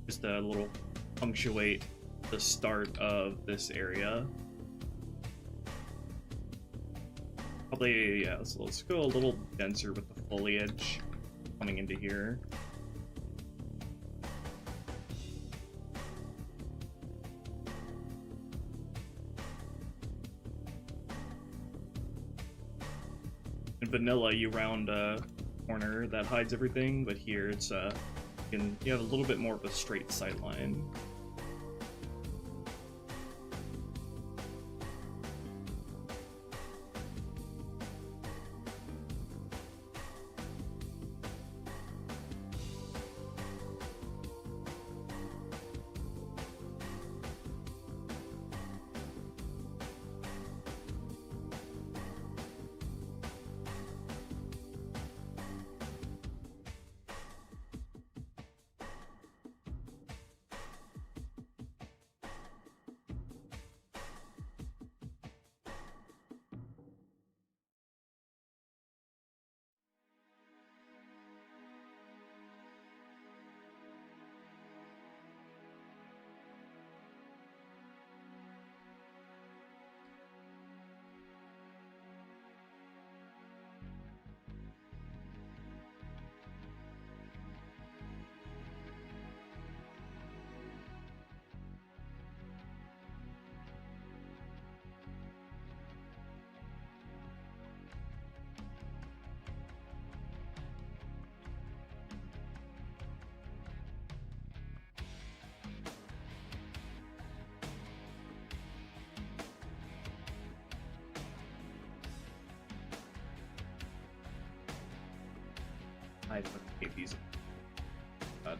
just a little punctuate the start of this area. Probably, yeah, let's go a little denser with the foliage coming into here. In vanilla, you round a corner that hides everything, but here it's you have a little bit more of a straight sight line. I fucking hate these. God.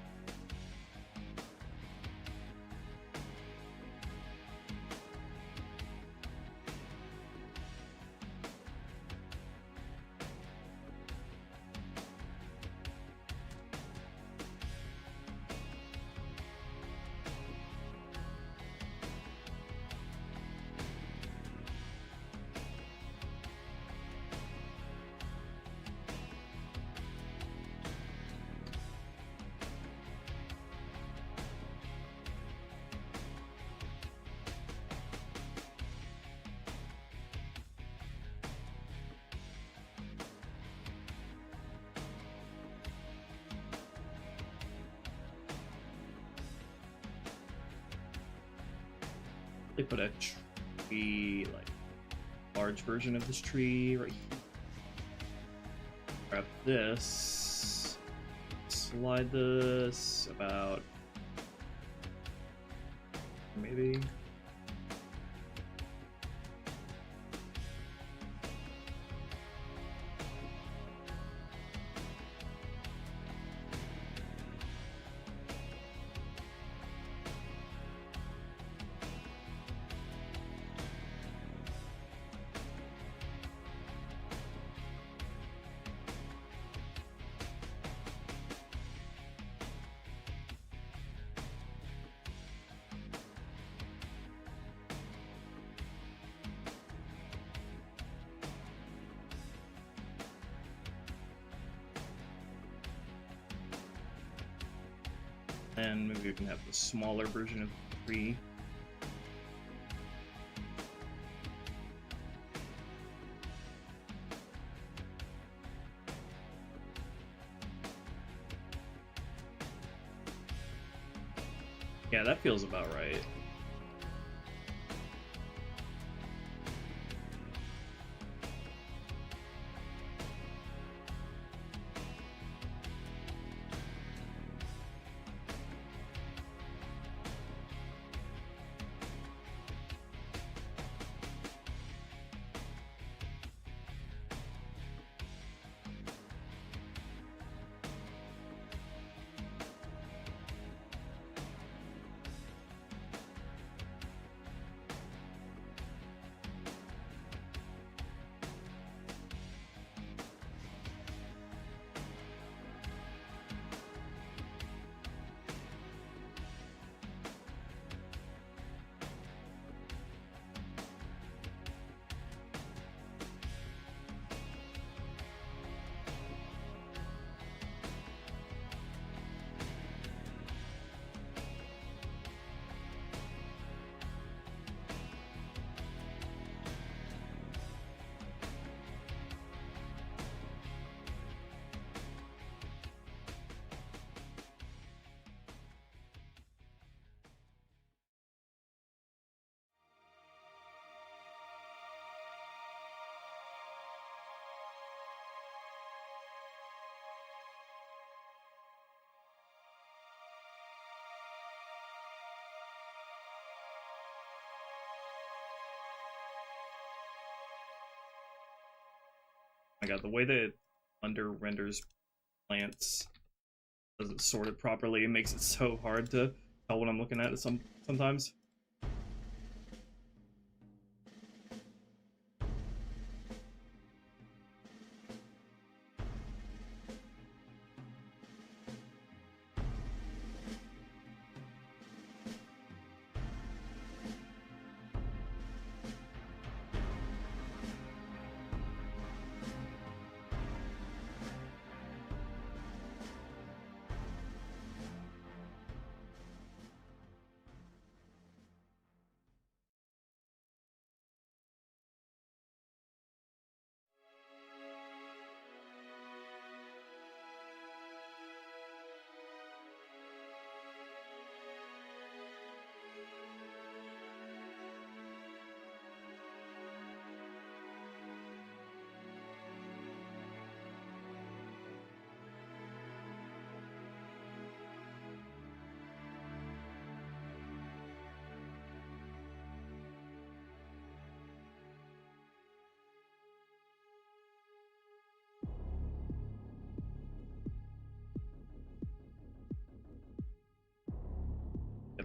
They put a tree, like, large version of this tree right here. Grab this, slide this about, maybe. And maybe we can have the smaller version of the tree. Yeah, that feels about right. my god, the way that Under renders plants doesn't sort it properly. It makes it so hard to tell what I'm looking at sometimes.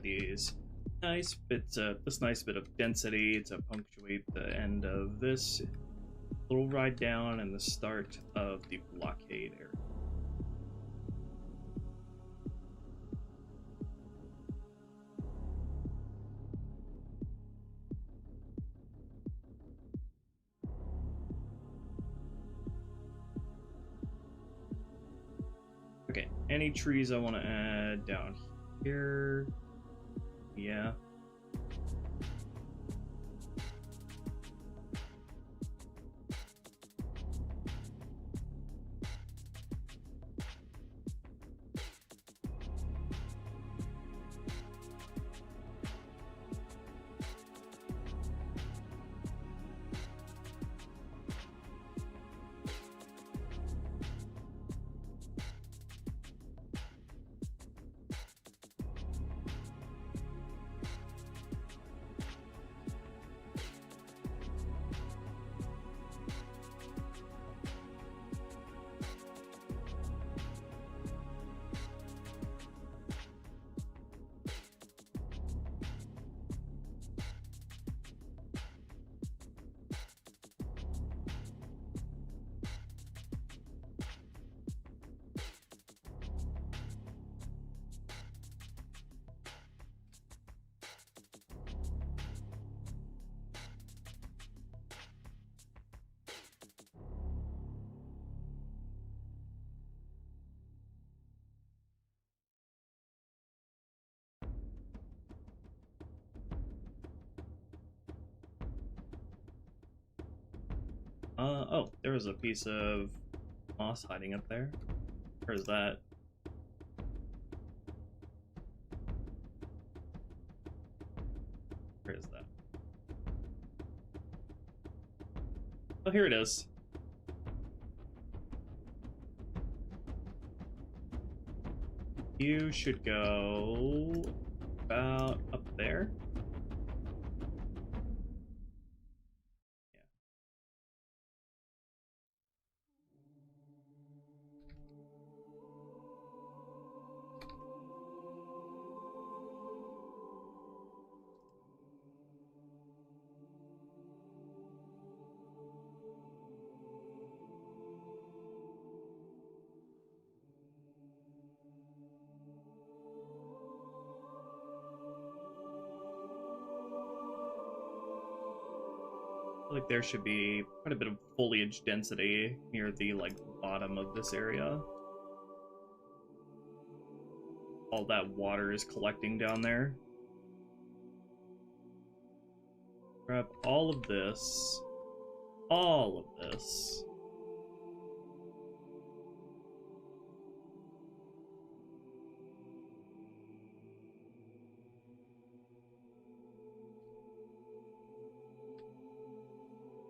These nice bits this nice bit of density to punctuate the end of this little ride down and the start of the blockade area. Okay, any trees I want to add down here? Yeah. Oh, there was a piece of moss hiding up there. Where's that? Where is that? Oh, here it is. You should go about up there. Like there should be quite a bit of foliage density near the bottom of this area. All that water is collecting down there. Grab all of this. All of this.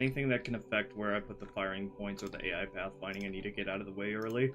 Anything that can affect where I put the firing points or the AI pathfinding, I need to get out of the way early.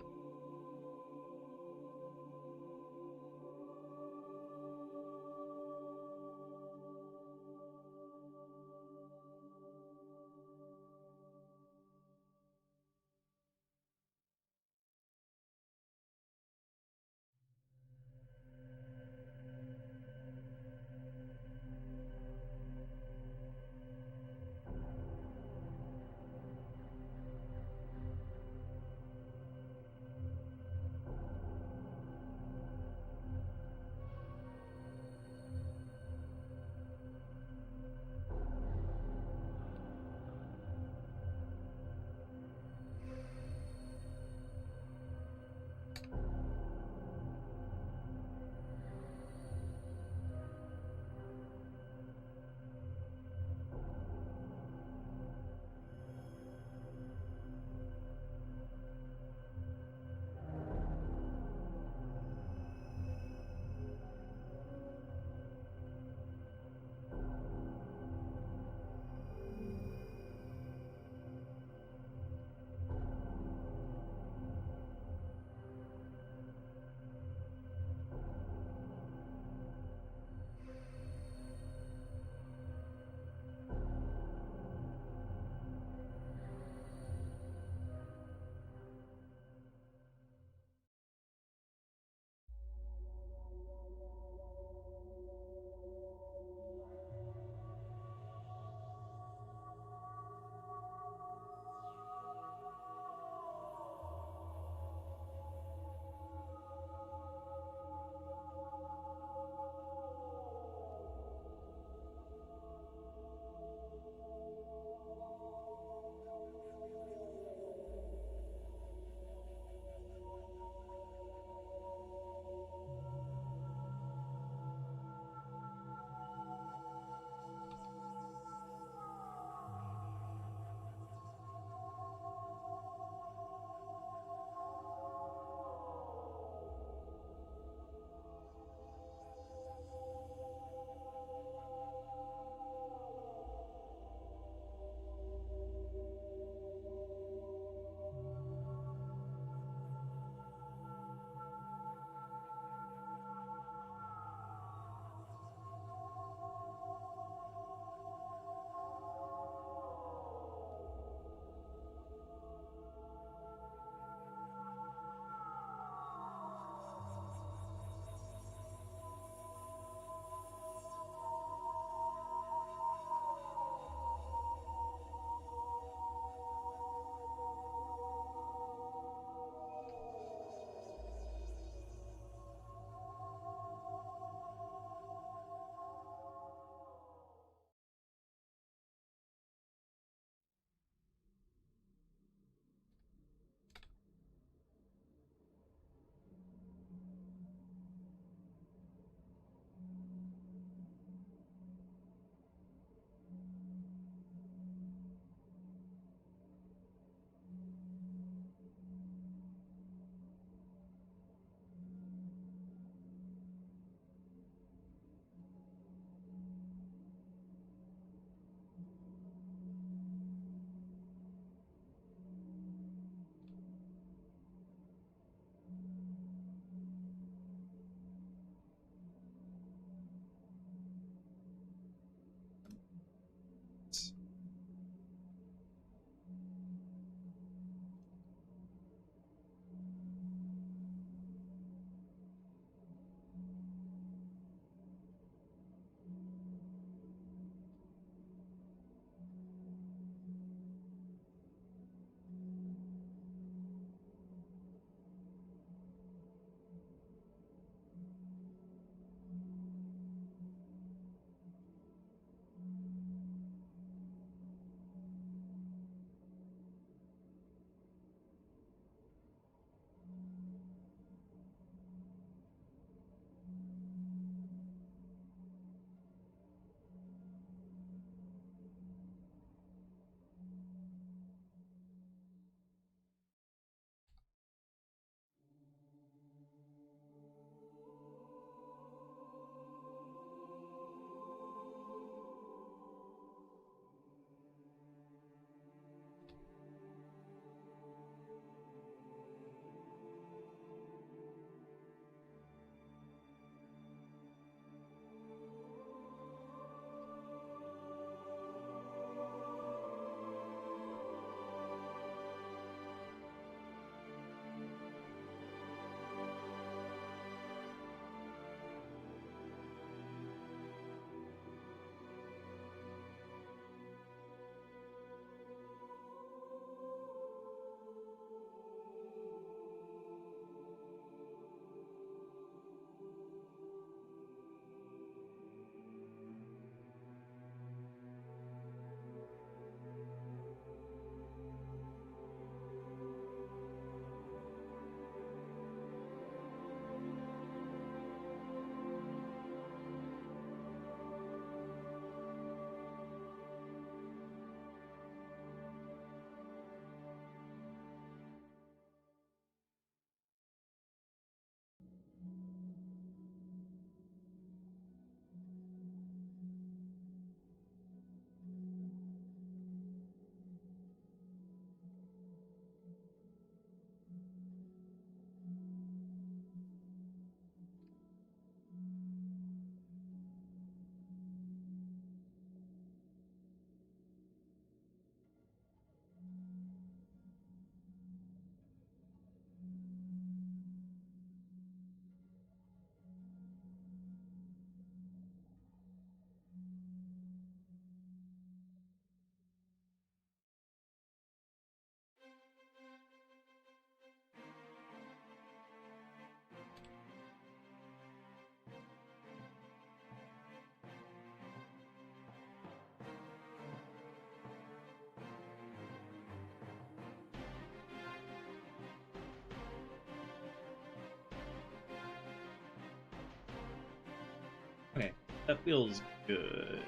that feels good.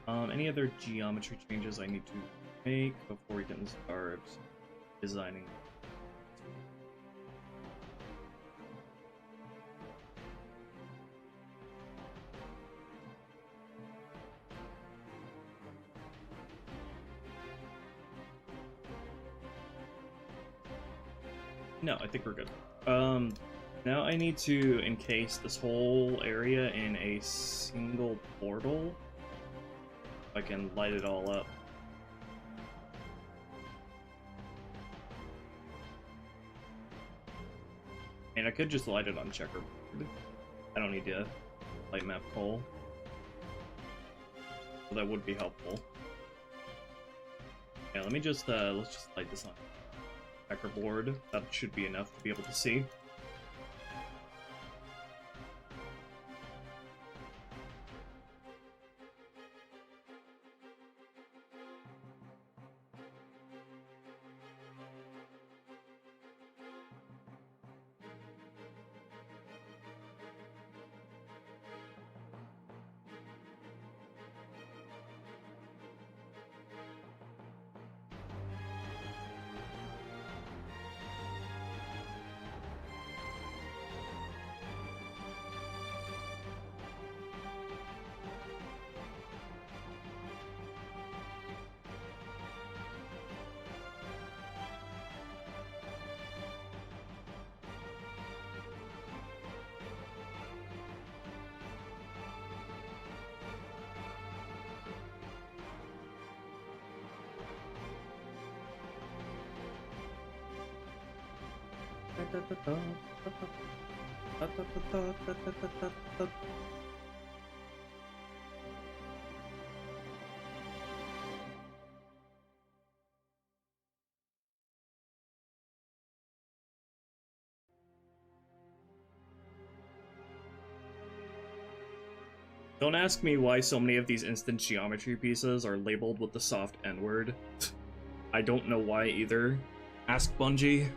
Any other geometry changes I need to make before we can start designing? No, I think we're good. Now I need to encase this whole area in a single portal. I can light it all up. And I could just light it on checkerboard. I don't need to light map coal. So that would be helpful. Yeah, let me just let's just light this on checkerboard. That should be enough to be able to see. Don't ask me why so many of these instant geometry pieces are labeled with the soft N-word. I don't know why either. Ask Bungie.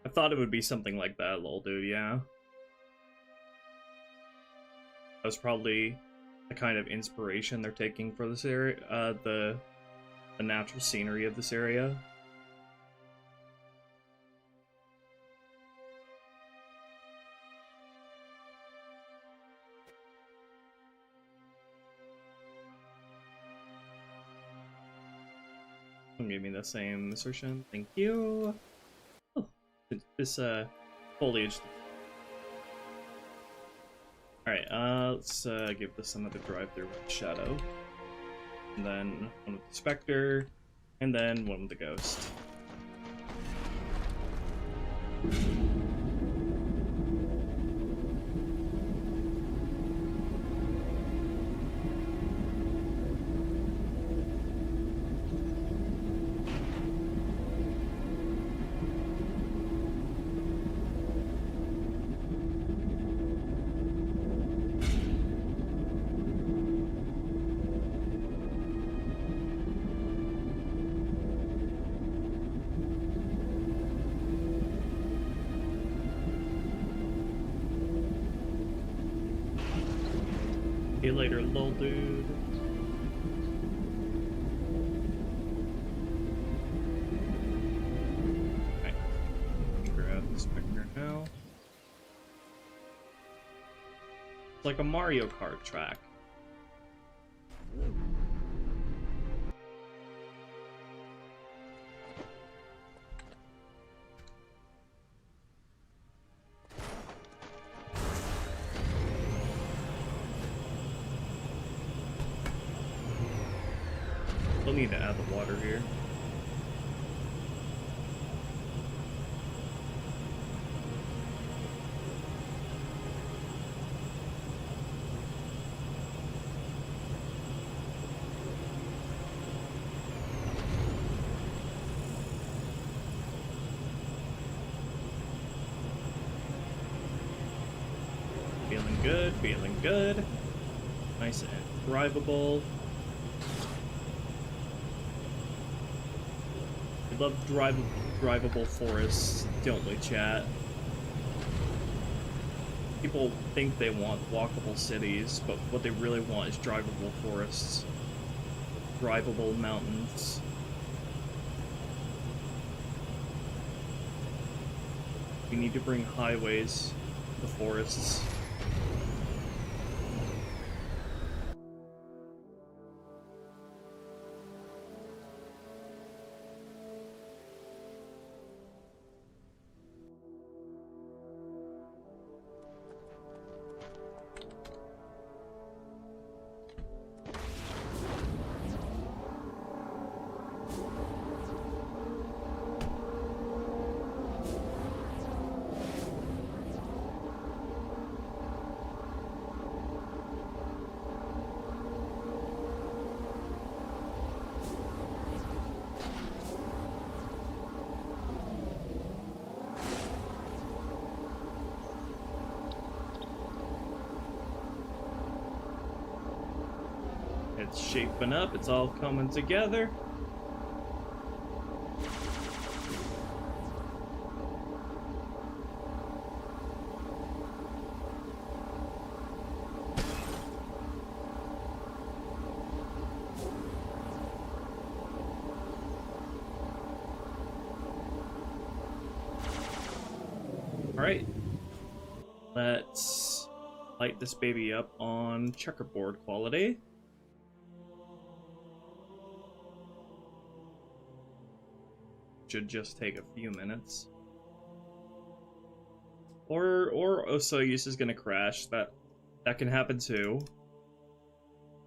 I thought it would be something like that, lol, dude, yeah. That was probably the kind of inspiration they're taking for this area, the natural scenery of this area. Give me the same assertion, thank you. This foliage. Alright, let's give this another drive through with Shadow. And then one with the Spectre, and then one with the Ghost. See you later, lol dude. Alright. Grab the Spectre now. It's like a Mario Kart track. Still need to add the water here. good, feeling good. Nice and drivable. We love drivable forests, don't we, chat? People think they want walkable cities, but what they really want is drivable forests. Drivable mountains. We need to bring highways to the forests. It's shaping up, it's all coming together. Alright, let's light this baby up on checkerboard quality. Should just take a few minutes. Or Osoyus is gonna crash. That can happen too.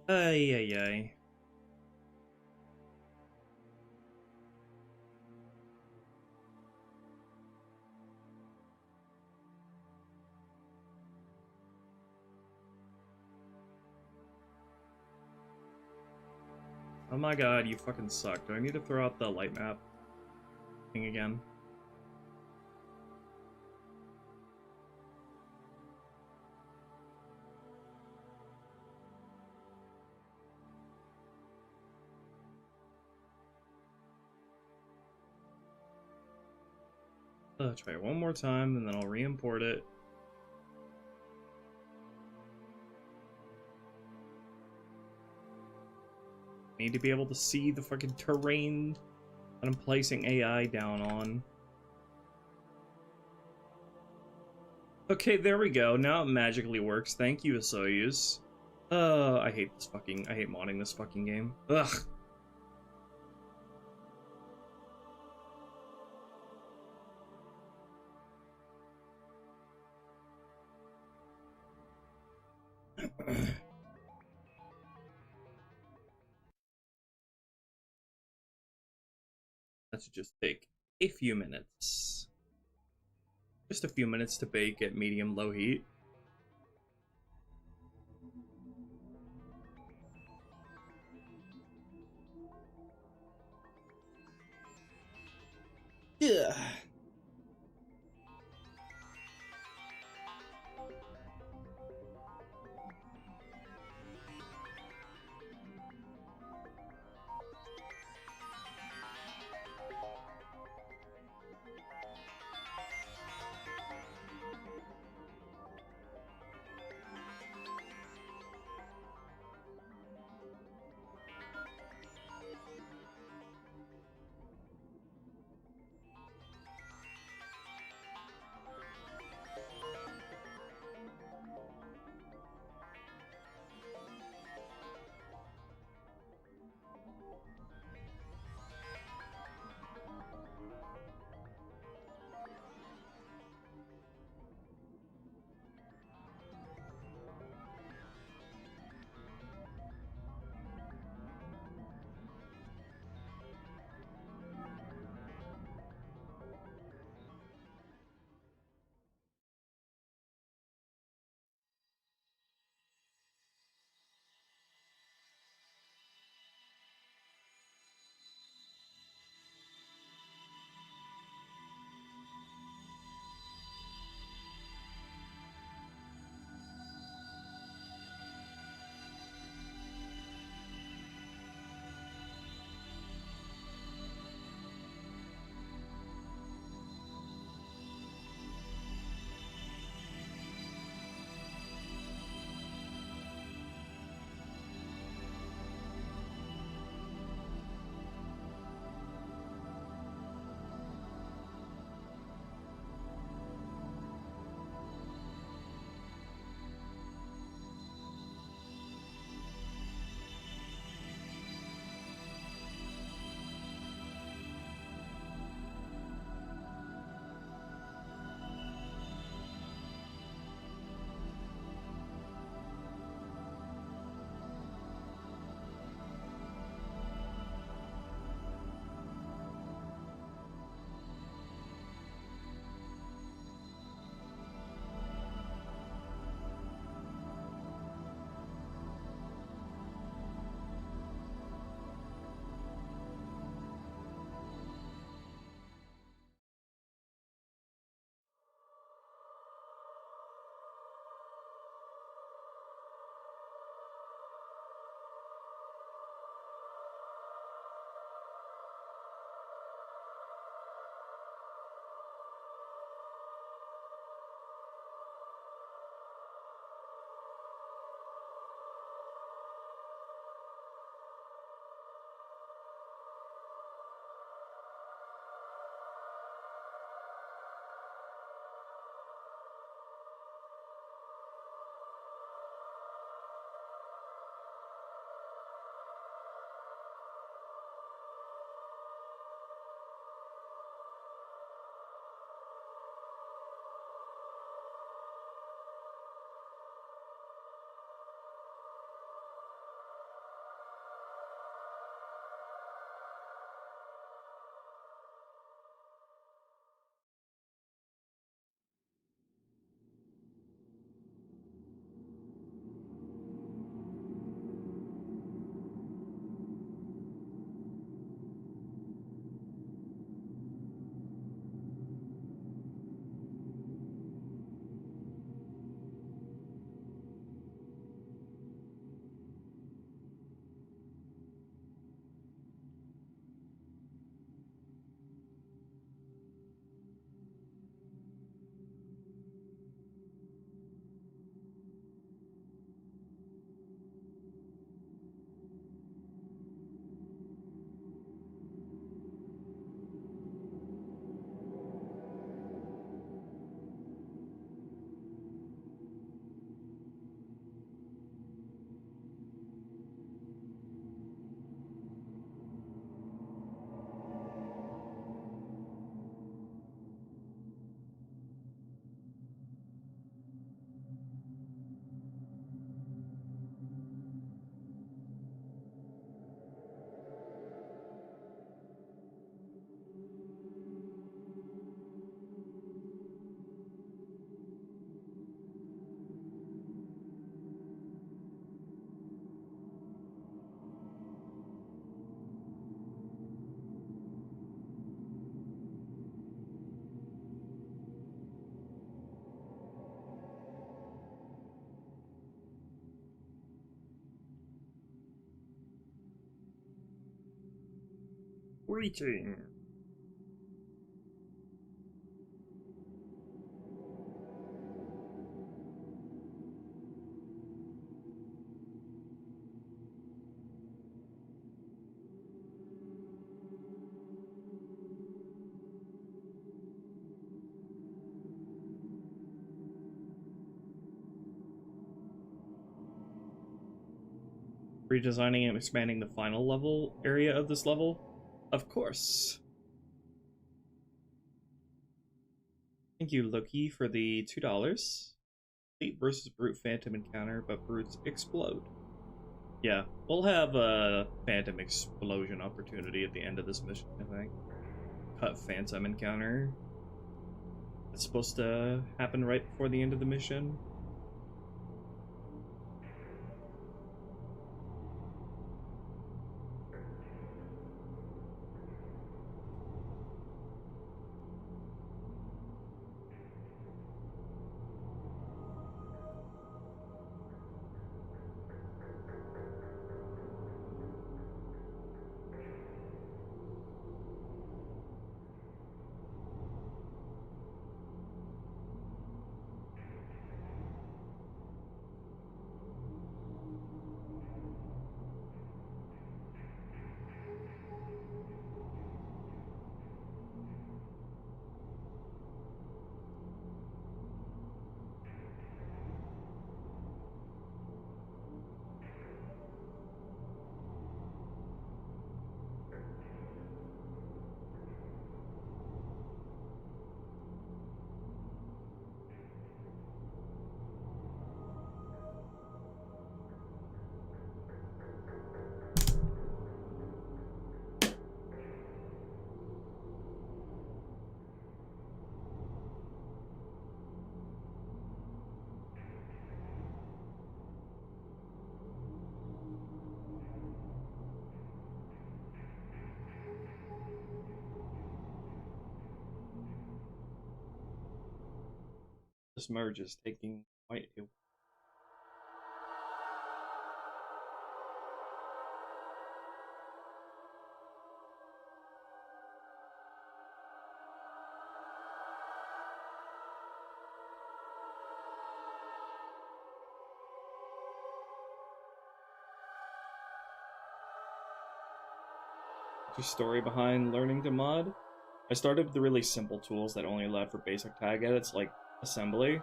Ay ay ay. Oh my god, you fucking suck. Do I need to throw out the light map thing again? I'll try it one more time and then I'll re-import it. Need to be able to see the fucking terrain that I'm placing AI down on. Okay, there we go. Now it magically works. Thank you, Asoyus. I hate modding this fucking game. Ugh. That should just take a few minutes. Just a few minutes to bake at medium-low heat. Yeah. Greeting. Redesigning and expanding the final level area of this level? Of course. Thank you, Loki, for the $2. Complete versus Brute Phantom encounter, but Brutes explode. Yeah, we'll have a Phantom explosion opportunity at the end of this mission, I think. Cut Phantom encounter. It's supposed to happen right before the end of the mission. This merge is taking quite a... Story behind learning to mod. I started with the really simple tools that only allowed for basic tag edits, like assembly.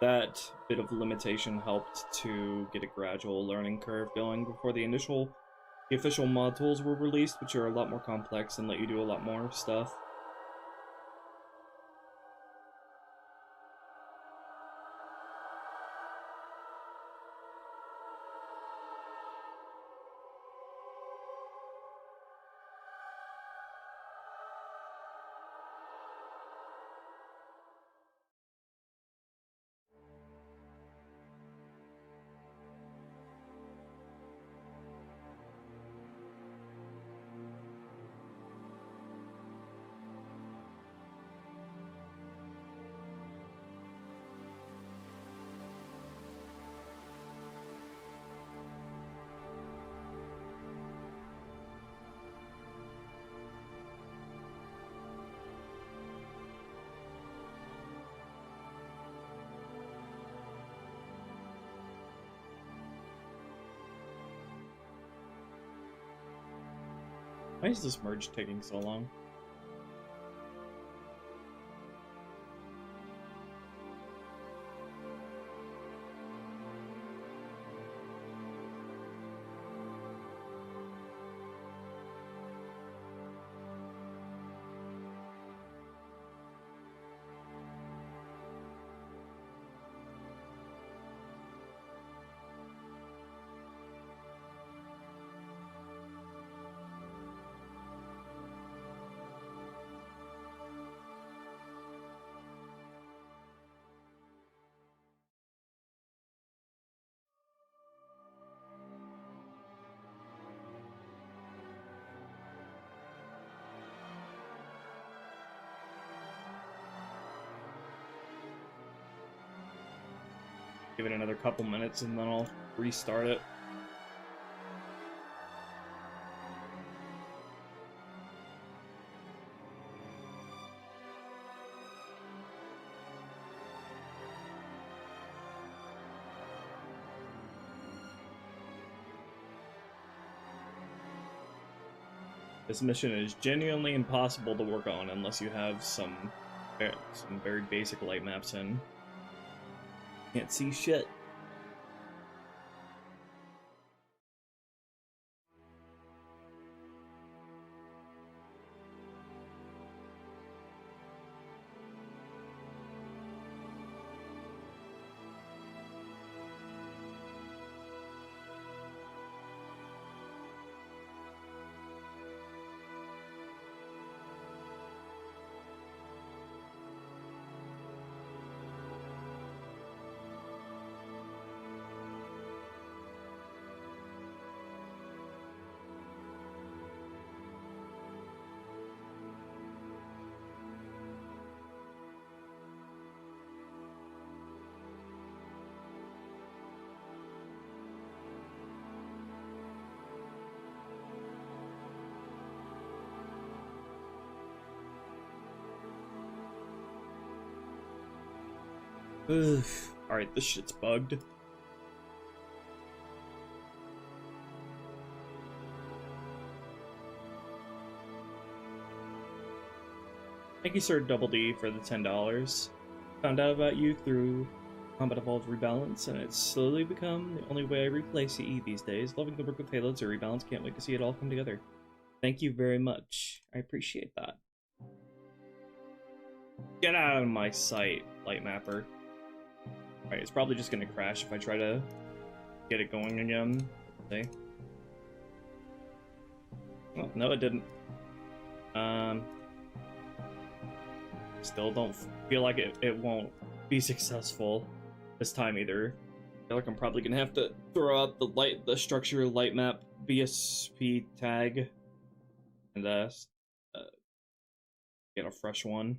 That bit of limitation helped to get a gradual learning curve going before the official mod tools were released, which are a lot more complex and let you do a lot more stuff. Why is this merge taking so long? Give it another couple minutes and then I'll restart it. This mission is genuinely impossible to work on unless you have some very basic light maps in. Can't see shit. Alright, this shit's bugged. Thank you, Sir Double D, for the $10. Found out about you through Combat Evolved Rebalance, and it's slowly become the only way I replay CE these days. Loving the work with payloads or Rebalance, can't wait to see it all come together. Thank you very much. I appreciate that. Get out of my sight, Light Mapper. Alright, it's probably just gonna crash if I try to get it going again. Okay. Oh, no, it didn't. Still don't feel like it won't be successful this time either. I feel like I'm probably gonna have to throw out the structure light map BSP tag and get a fresh one.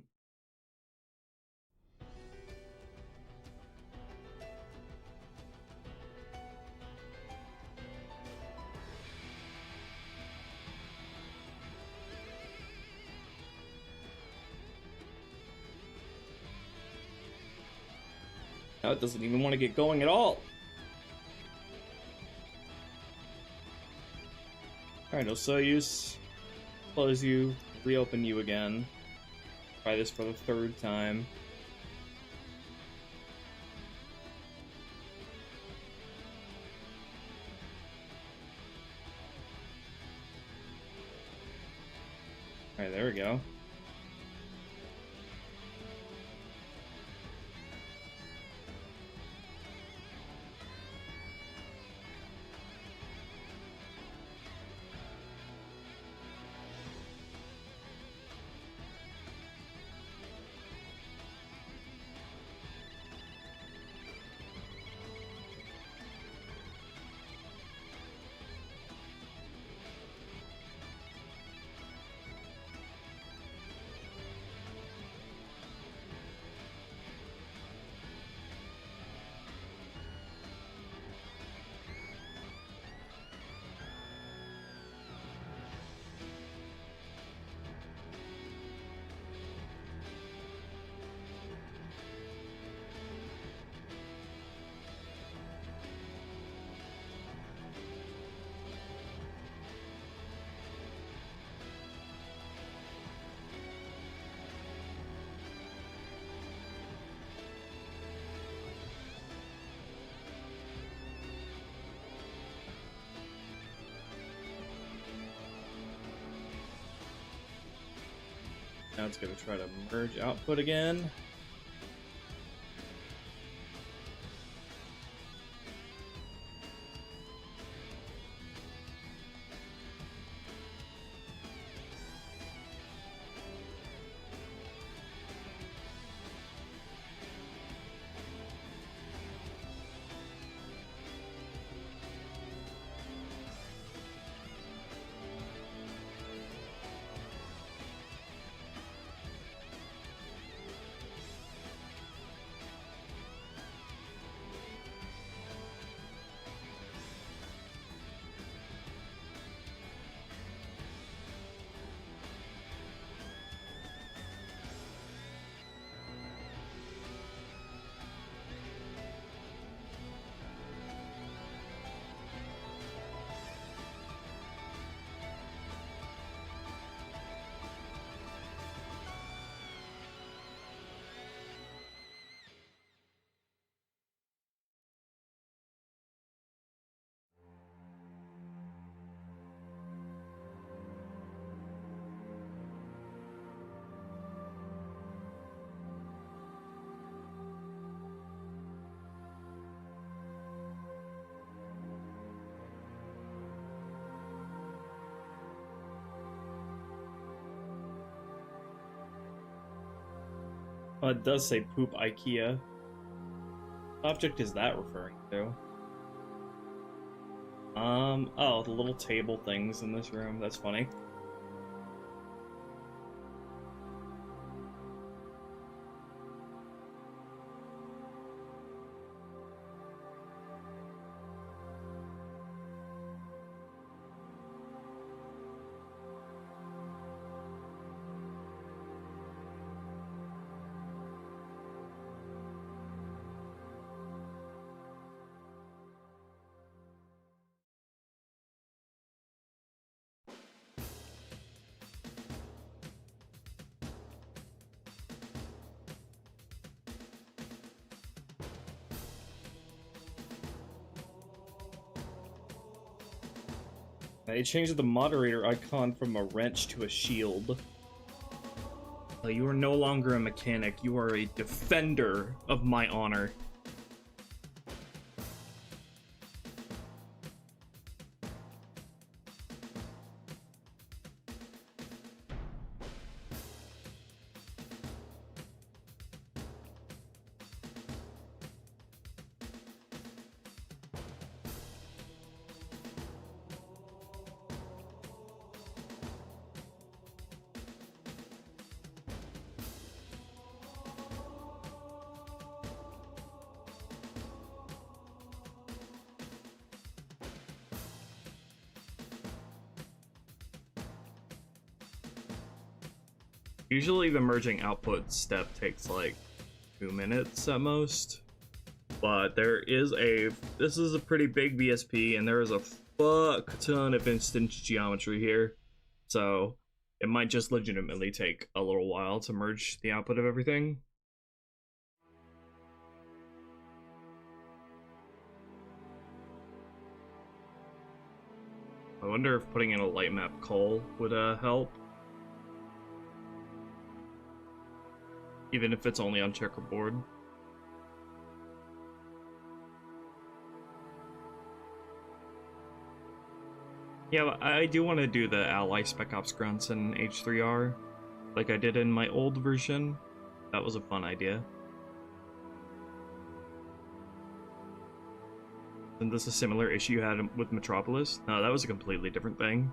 Now it doesn't even want to get going at all. Alright, Osoyus. Close you. Reopen you again. Try this for the third time. Alright, there we go. Now it's going to try to merge output again. It does say poop IKEA. What object is that referring to? Oh, the little table things in this room. That's funny. They changed the moderator icon from a wrench to a shield. You are no longer a mechanic, you are a defender of my honor. Usually the merging output step takes like 2 minutes at most, but this is a pretty big VSP and there is a fuck ton of instance geometry here, so it might just legitimately take a little while to merge the output of everything. I wonder if putting in a light map call would help. Even if it's only on checkerboard. Yeah, I do want to do the ally Spec Ops grunts in H3R, like I did in my old version. That was a fun idea. Isn't this a similar issue you had with Metropolis? No, that was a completely different thing.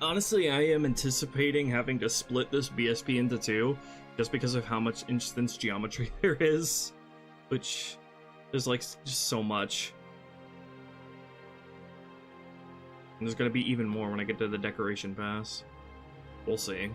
Honestly, I am anticipating having to split this BSP into two, just because of how much instance geometry there is, which is like just so much. And there's gonna be even more when I get to the decoration pass. We'll see.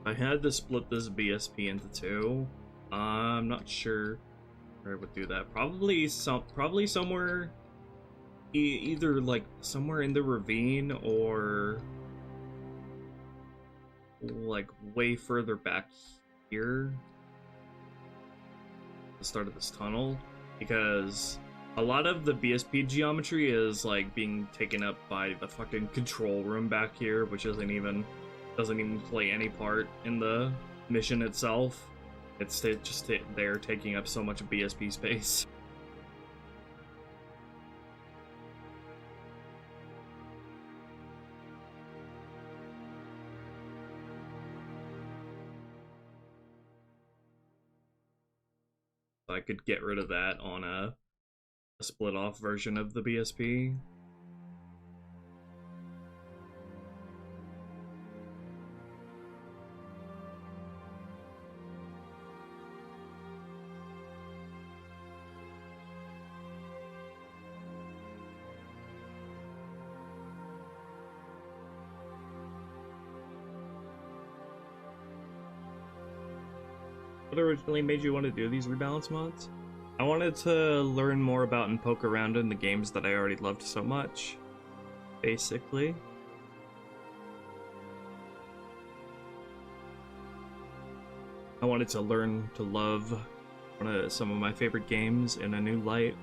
I had to split this BSP into two. I'm not sure where I would do that. Probably somewhere, either like somewhere in the ravine or like way further back here, the start of this tunnel, because a lot of the BSP geometry is like being taken up by the fucking control room back here, which doesn't even play any part in the mission itself. It's just there taking up so much BSP space. I could get rid of that on a split off version of the BSP. What originally made you want to do these rebalance mods? I wanted to learn more about and poke around in the games that I already loved so much, basically. I wanted to learn to love some of my favorite games in a new light.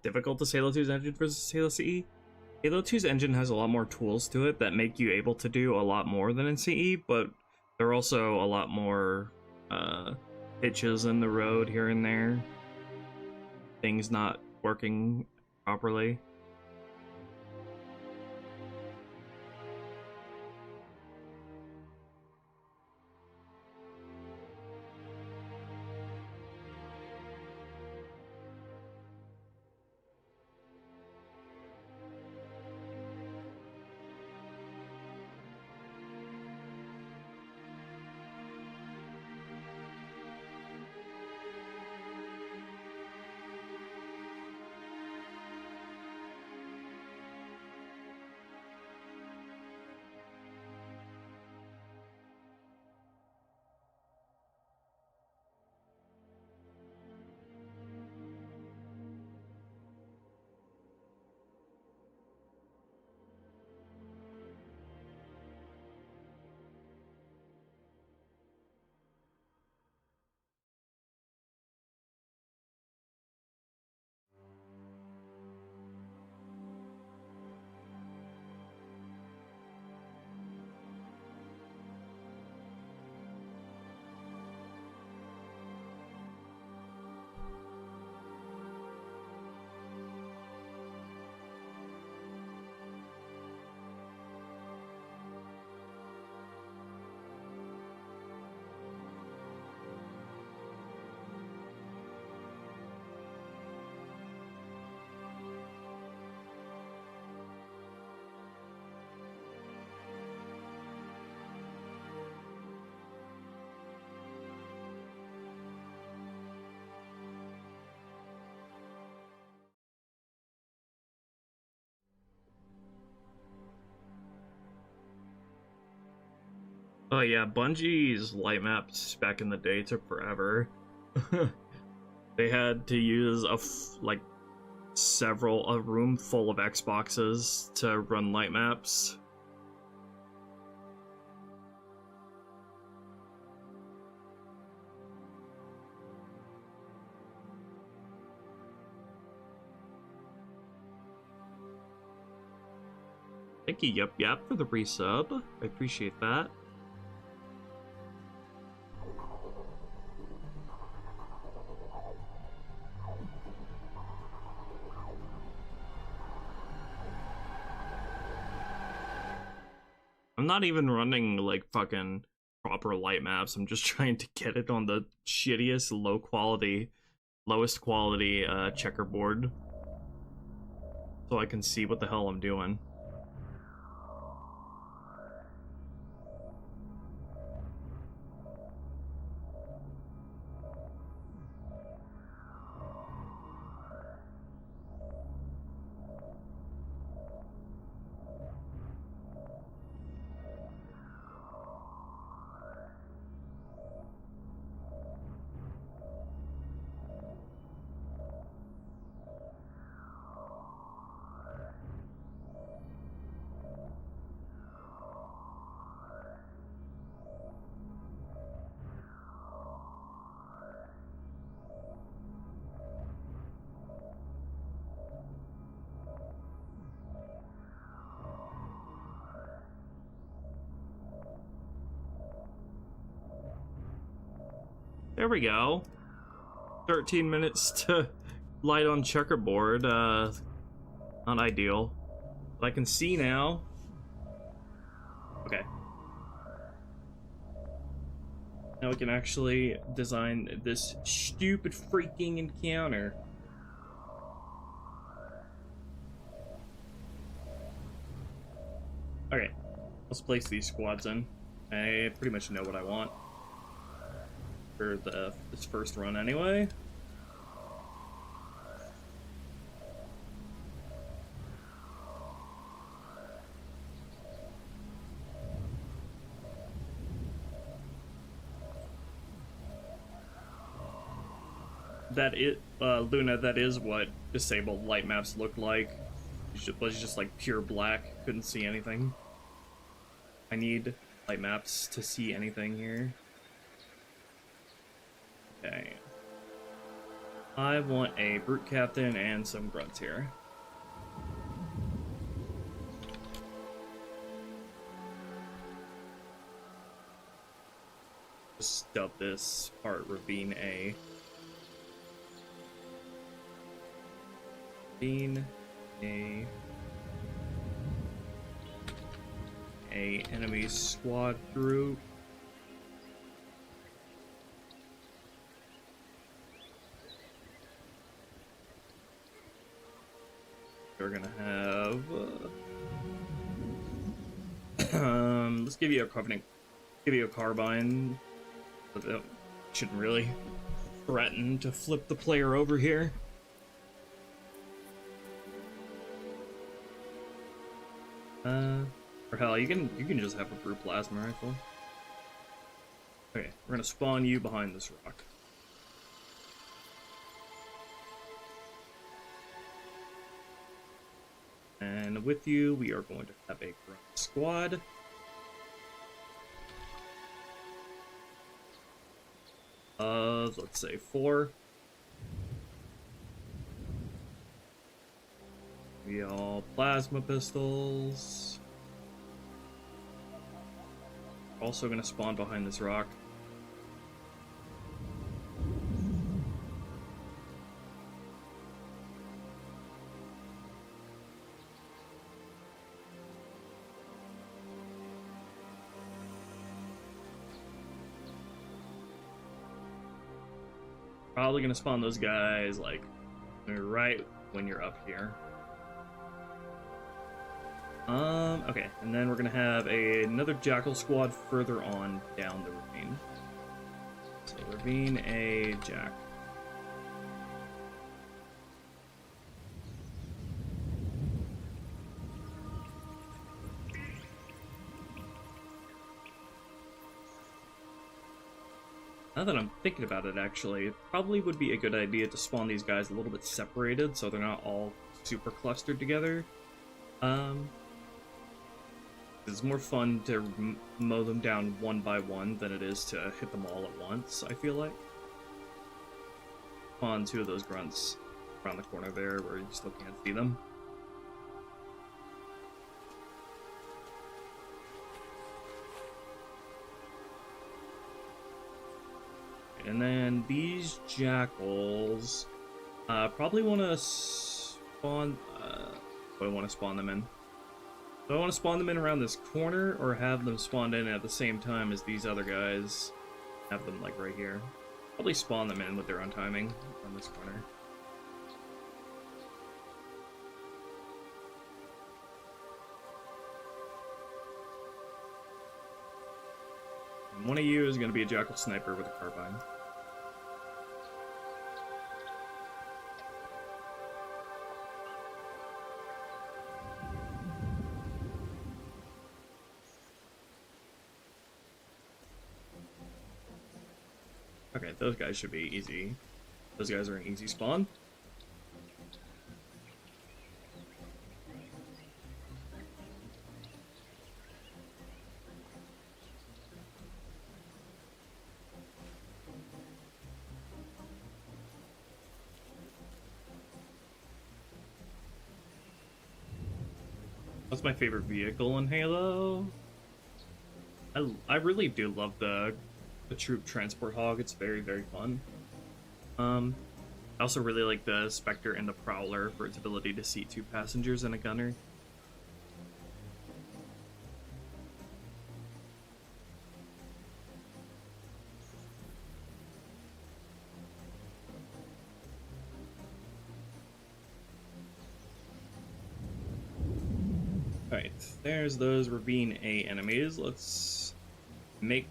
Difficult is Halo 2's engine versus Halo CE? Halo 2's engine has a lot more tools to it that make you able to do a lot more than in CE, but there are also a lot more hitches in the road here and there. Things not working properly. Oh yeah, Bungie's light maps back in the day took forever. They had to use a room full of Xboxes to run light maps. Thank you, Yep, for the resub. I appreciate that. I'm not even running like fucking proper light maps. I'm just trying to get it on the shittiest lowest quality checkerboard so I can see what the hell I'm doing. There we go. 13 minutes to light on checkerboard. Not ideal. But I can see now. Okay. Now we can actually design this stupid freaking encounter. Okay, let's place these squads in. I pretty much know what I want for this first run anyway. Luna, that is what disabled light maps looked like. It was just like pure black, couldn't see anything. I need light maps to see anything here. Okay. I want a brute captain and some grunts here. Just dub this part Ravine A. Ravine A. Enemy squad group. We're gonna have let's give you a covenant, give you a carbine. That shouldn't really threaten to flip the player over here. Or hell, you can just have a brute plasma rifle. Okay, we're gonna spawn you behind this rock. And with you, we are going to have a grunt squad. Let's say 4. We all plasma pistols. Also gonna spawn behind this rock. Probably gonna spawn those guys like right when you're up here. Okay, and then we're gonna have another Jackal squad further on down the ravine. So Ravine A Jack. Now that I'm thinking about it, actually, it probably would be a good idea to spawn these guys a little bit separated so they're not all super clustered together. It's more fun to mow them down one by one than it is to hit them all at once, I feel like. Spawn 2 of those grunts around the corner there where you still can't see them. And then these jackals probably want to spawn. Do I want to spawn them in? Do I want to spawn them in around this corner, or have them spawned in at the same time as these other guys? Have them like right here. Probably spawn them in with their own timing on this corner. And one of you is going to be a jackal sniper with a carbine. Okay, those guys should be easy. Those guys are an easy spawn. What's my favorite vehicle in Halo? I really do love the a troop transport hog. It's very, very fun. I also really like the Spectre and the Prowler for its ability to seat 2 passengers and a gunner. Alright, there's those Ravine A enemies. Let's make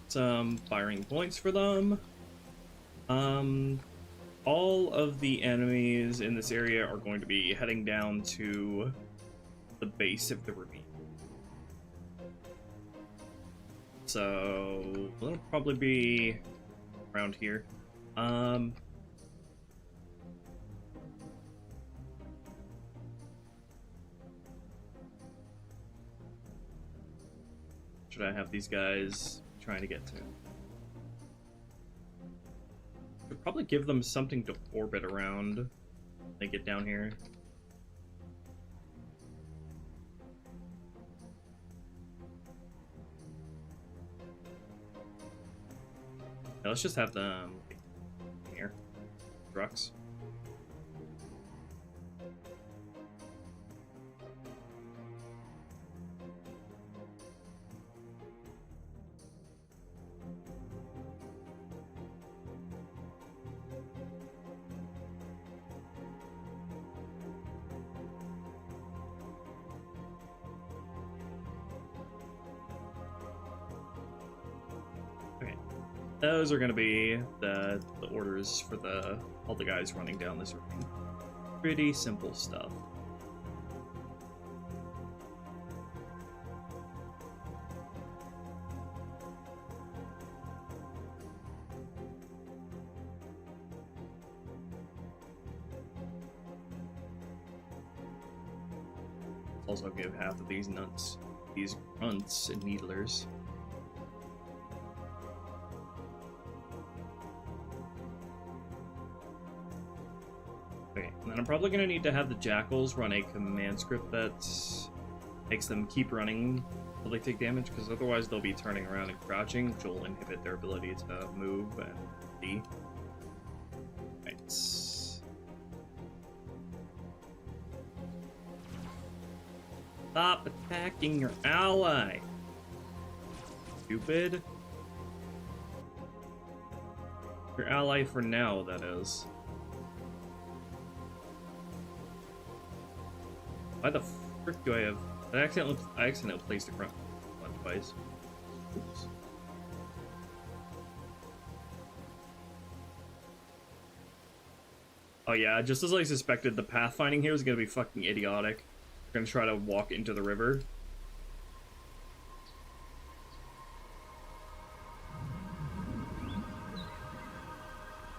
some firing points for them. All of the enemies in this area are going to be heading down to the base of the ravine. So it'll probably be around here. Should I have these guys trying to get to? Should probably give them something to orbit around when they get down here. Now let's just have them here. Trucks. Those are going to be the orders for all the guys running down this ravine. Pretty simple stuff. Let's also give half of these grunts and needlers. And I'm probably going to need to have the Jackals run a command script that makes them keep running until they take damage, because otherwise they'll be turning around and crouching, which will inhibit their ability to move and see. Right. Stop attacking your ally! Stupid. Your ally for now, that is. Why the frick do I have... I accidentally placed a front device. Oops. Oh yeah, just as I suspected, the pathfinding here is gonna be fucking idiotic. We're gonna try to walk into the river.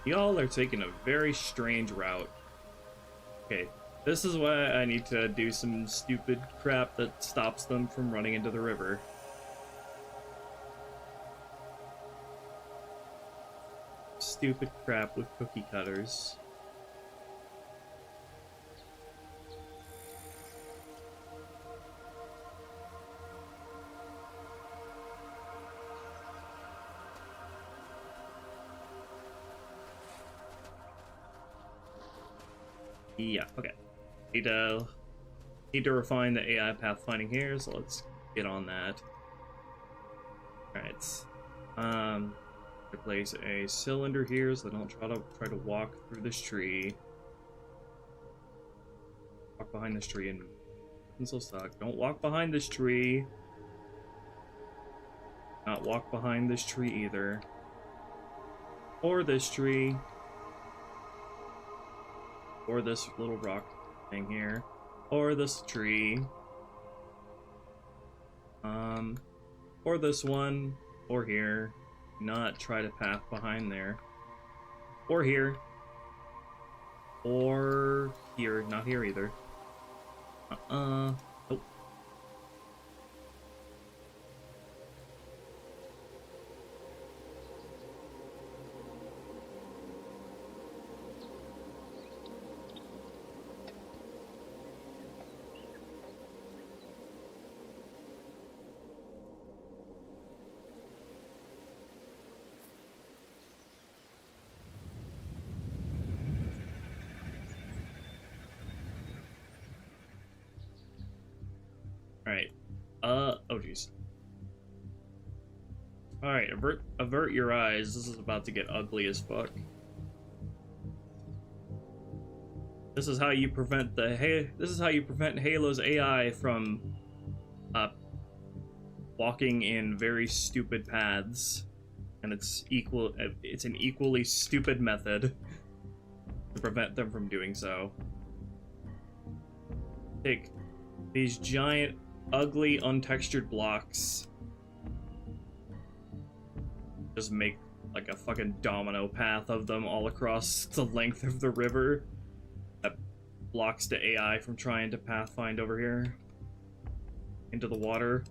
Y'all are taking a very strange route. Okay. This is why I need to do some stupid crap that stops them from running into the river. Stupid crap with cookie cutters. Yeah, okay. Need to refine the AI pathfinding here, so let's get on that. Alright. Replace a cylinder here so they don't try to walk through this tree. Walk behind this tree and pencil stock. Don't walk behind this tree. Not walk behind this tree either. Or this tree. Or this little rock thing here, or this tree, or this one, or here. Not try to path behind there, or here, or here. Not here either. Nope. Alright. Oh jeez. Alright, avert your eyes. This is about to get ugly as fuck. This is how you prevent Halo's AI from walking in very stupid paths. And it's an equally stupid method to prevent them from doing so. Take these giant, ugly, untextured blocks. Just make like a fucking domino path of them all across the length of the river. That blocks the AI from trying to pathfind over here into the water.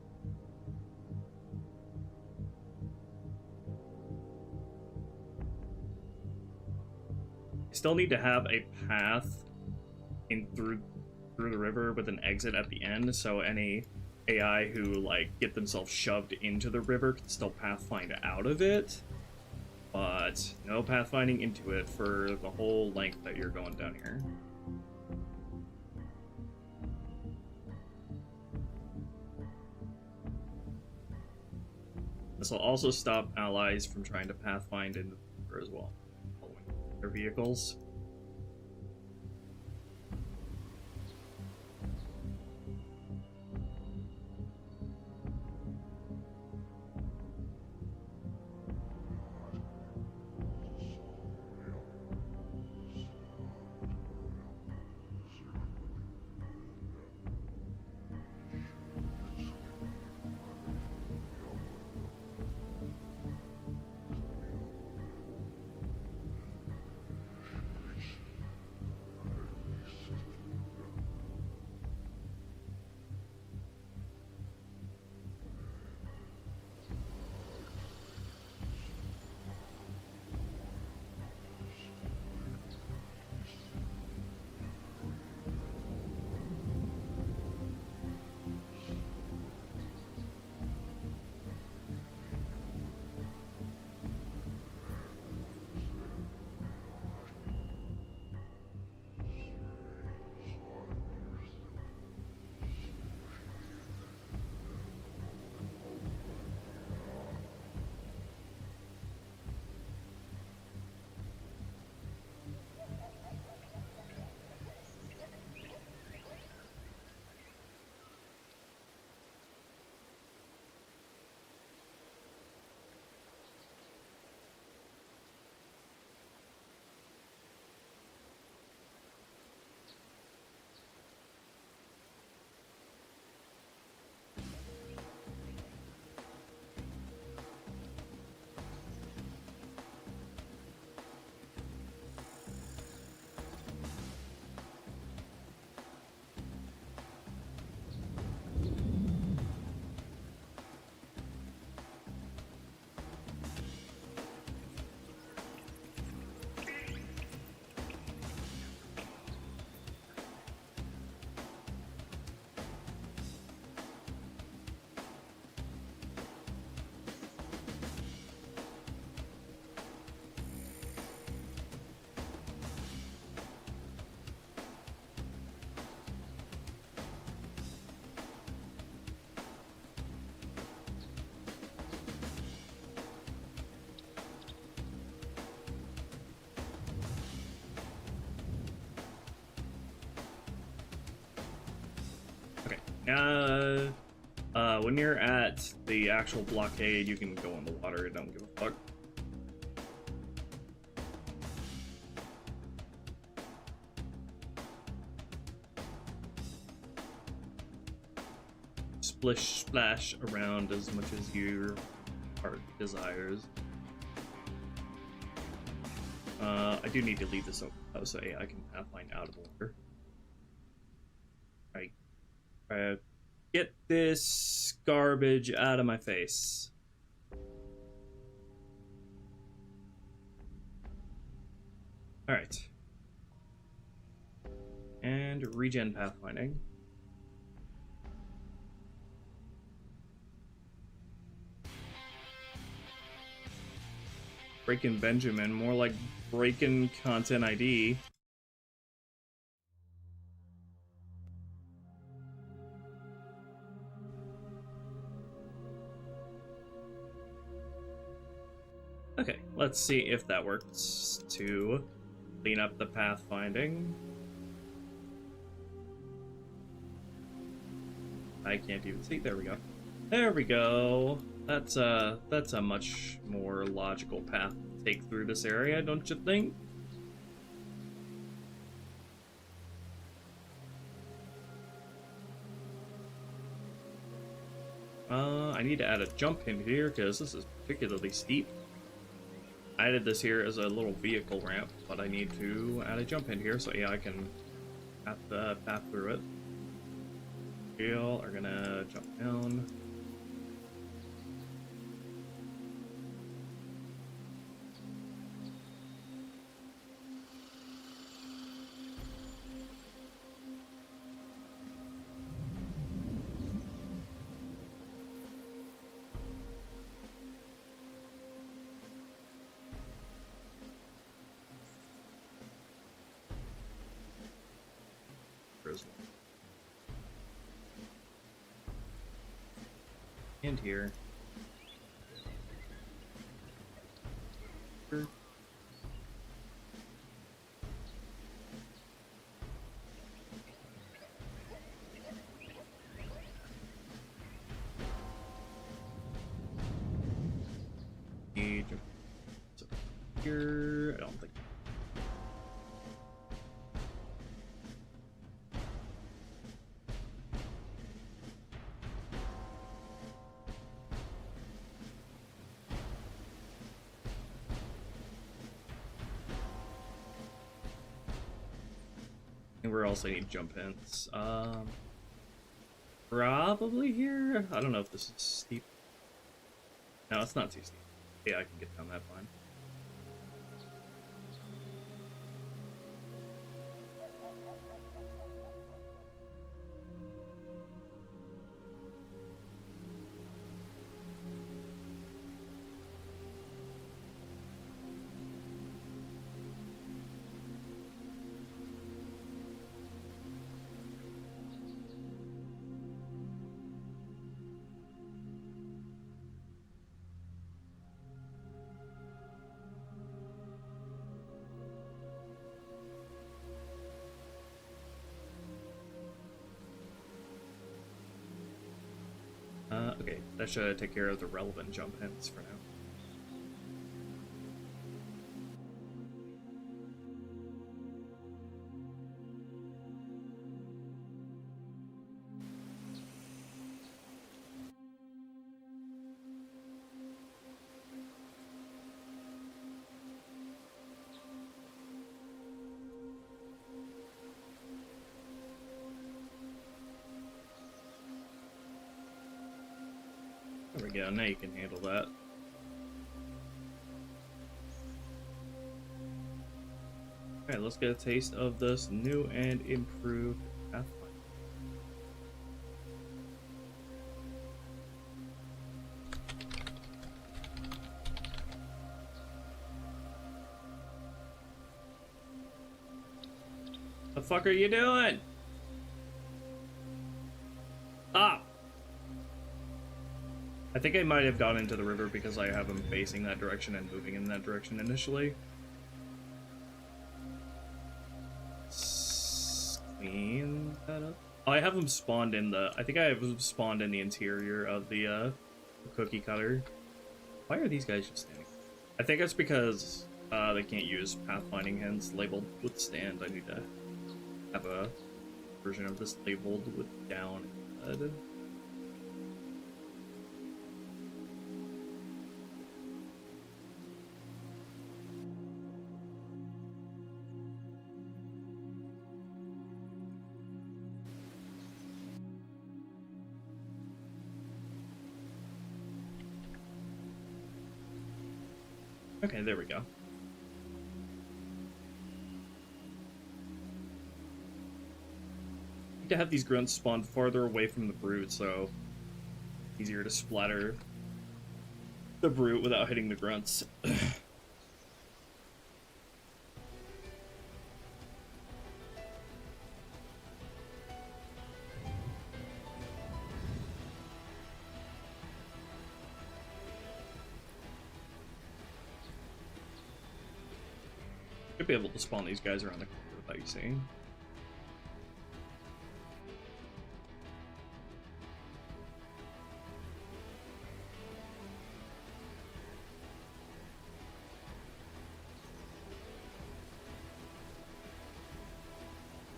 Still need to have a path in through the river with an exit at the end, so any AI who like get themselves shoved into the river can still pathfind out of it, but no pathfinding into it for the whole length that you're going down here. This will also stop allies from trying to pathfind into the river as well. Their vehicles. When you're at the actual blockade, you can go in the water. Don't give a fuck. Splish splash around as much as your heart desires. I do need to leave this open though, so yeah, I can pathfind out of the water. Alright. Get this garbage out of my face. Alright. And regen pathfinding. Breaking Benjamin, more like breaking content ID. Okay, let's see if that works to clean up the pathfinding. I can't even see. There we go. There we go. That's a much more logical path to take through this area, don't you think? I need to add a jump in here because this is particularly steep. I added this here as a little vehicle ramp, but I need to add a jump in here so yeah, I can path through it. We all are gonna jump down. And here. Here, I don't think. And we're also need jump ins. Probably here. I don't know if this is steep. No, it's not too steep. Yeah, I can get down that fine. Okay, that should take care of the relevant jump hints for now. There we go, now you can handle that. Alright, let's get a taste of this new and improved Pathfinder. The fuck are you doing? Stop! I think I might have gone into the river because I have him facing that direction and moving in that direction initially. Clean that up. Oh, I have him spawned in the... I think I have him spawned in the interior of the cookie cutter. Why are these guys just standing? I think it's because they can't use pathfinding hints labeled with stand. I need to have a version of this labeled with down instead. Okay, there we go. I need to have these grunts spawn farther away from the brute, so it's easier to splatter the brute without hitting the grunts. be able to spawn these guys around the corner without you seeing.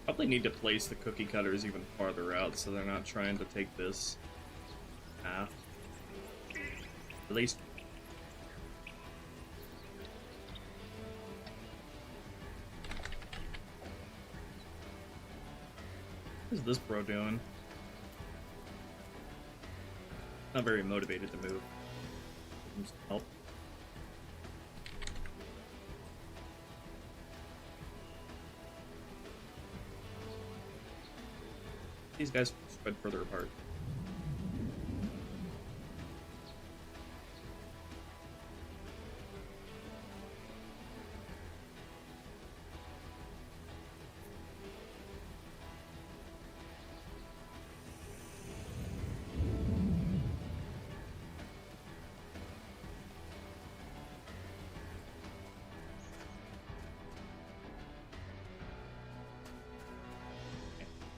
Probably need to place the cookie cutters even farther out so they're not trying to take this path. At least. What is this bro doing? Not very motivated to move. Needs some help. These guys spread further apart.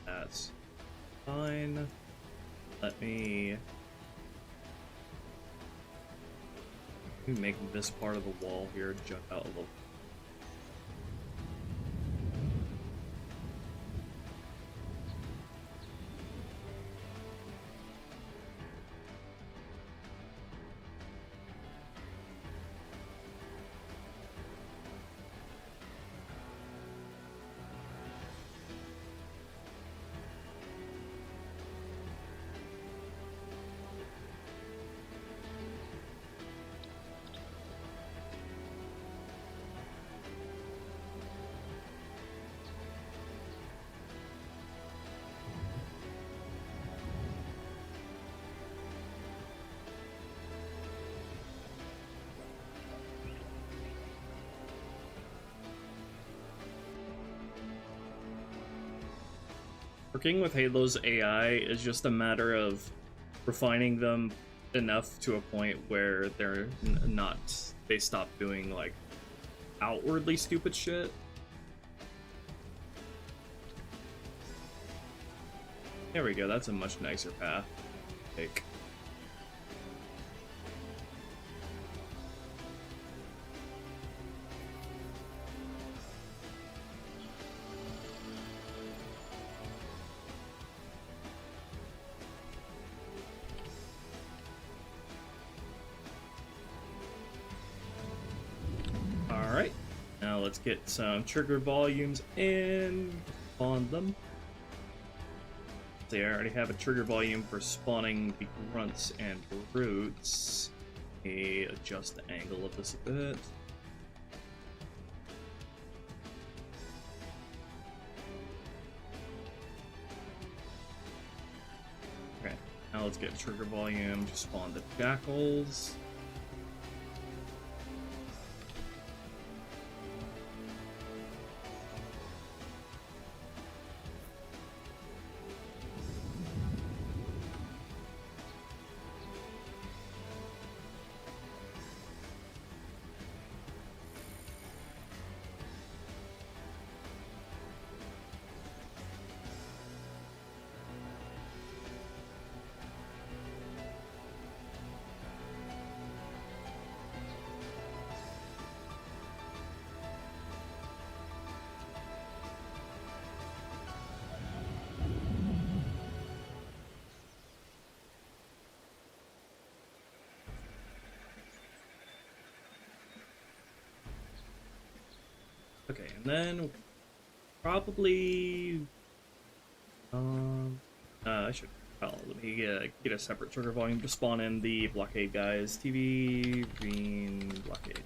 That's fine. Let me make this part of the wall here jut out a little. Working with Halo's AI is just a matter of refining them enough to a point where they're they stop doing like outwardly stupid shit. There we go, that's a much nicer path to take. Let's get some trigger volumes and spawn them. See, I already have a trigger volume for spawning the grunts and brutes. Let me adjust the angle of this a bit. Okay, now let's get trigger volume to spawn the jackals. Okay, and then probably I should let me get a separate trigger volume to spawn in the blockade guys. TV green blockade.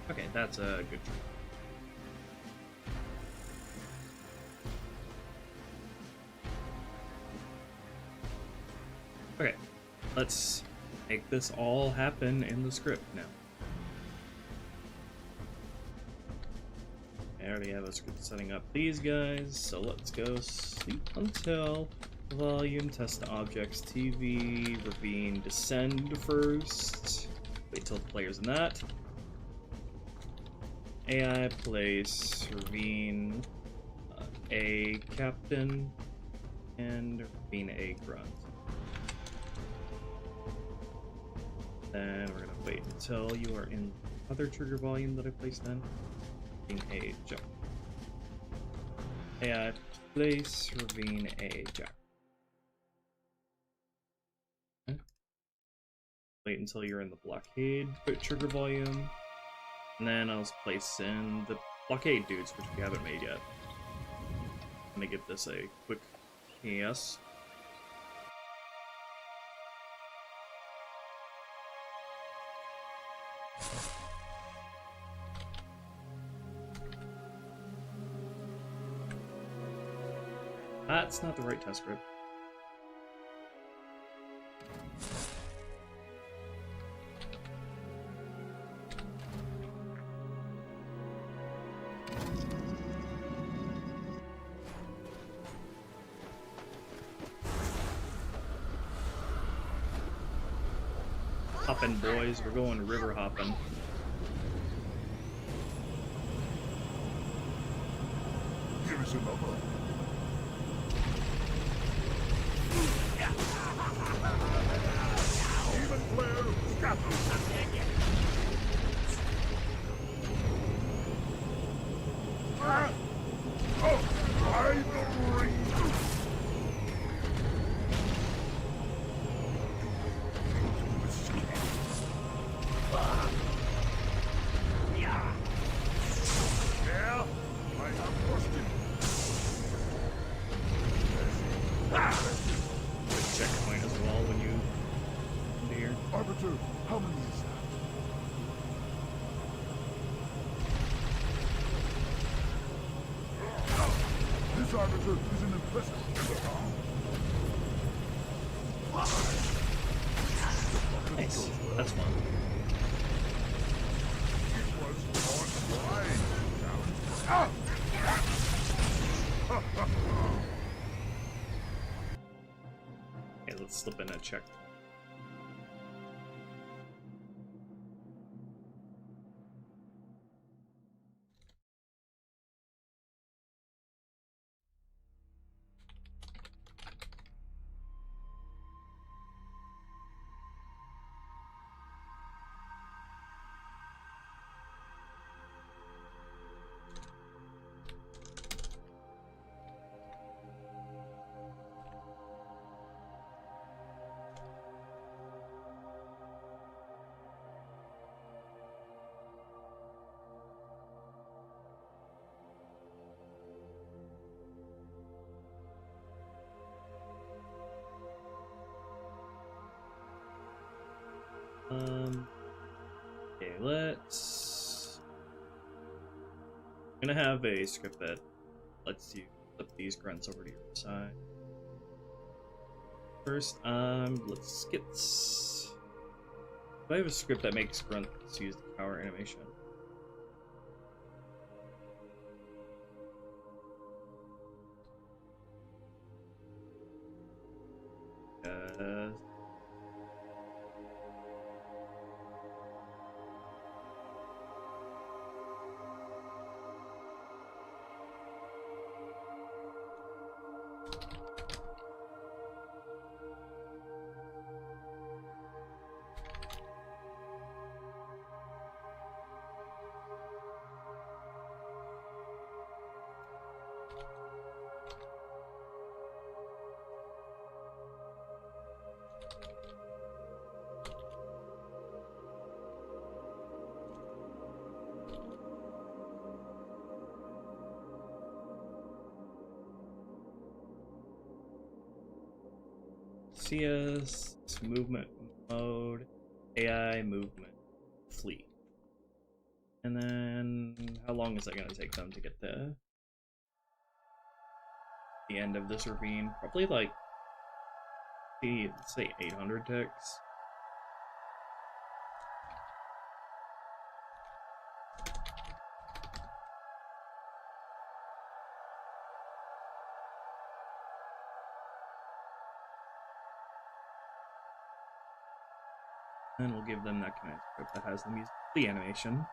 Okay, that's a good trigger. let's make this all happen in the script now. I already have a script setting up these guys, so let's go sleep until volume, test objects, TV, ravine, descend first. Wait till the player's in that. AI, place, ravine, A, captain, and ravine A, grunt. Then we're gonna wait until you are in the other trigger volume that I placed in. Ravine A, jump. AI, place, ravine A, jump. Okay. Wait until you're in the blockade trigger volume. And then I'll place in the blockade dudes, which we haven't made yet. I'm gonna give this a quick yes. That's not the right test script. Hopping, boys, we're going river hopping. Give us another. Even player, scatter. Oh, by the ring. Checkpoint as well when you come here. Arbiter, how many is that? This arbiter is an impressive. Nice. That's fun. It was online. Ah! Okay, let's slip in a check. Okay, let's... I'm gonna have a script that lets you flip these grunts over to your side. First, let's get... Do I have a script that makes grunts use the power animation? CS, movement mode, AI, movement, flee. And then, how long is that going to take them to get to the end of this ravine? Probably like let's say 800 ticks. And we'll give them that command script that has the animation.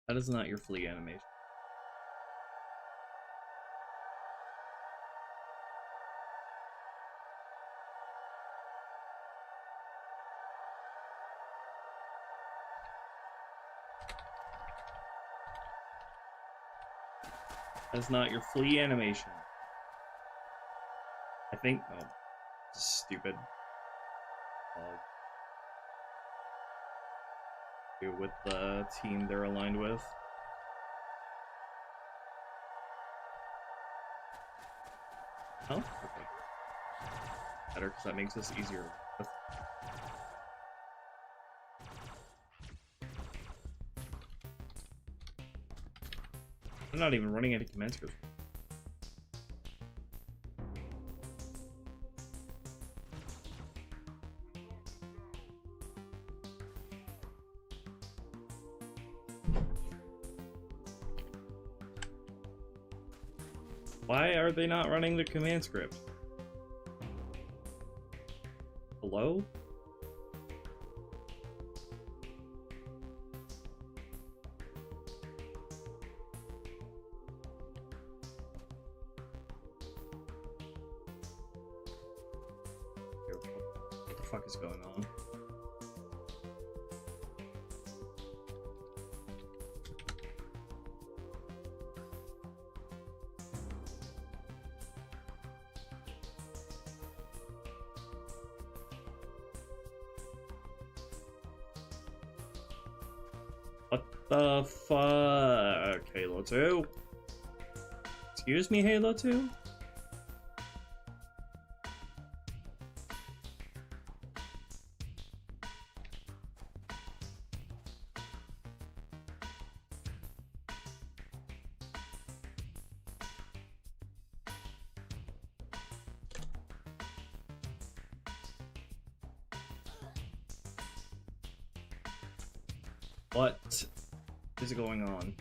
That is not your flea animation. That's not your flea animation. I think. Oh, stupid. Do with the team they're aligned with. Oh, okay. Better, because that makes this easier. I'm not even running any command script. Why are they not running the command script? Hello? What the fuck is going on? What the fuck, Halo 2? Excuse me, Halo 2? What is going on?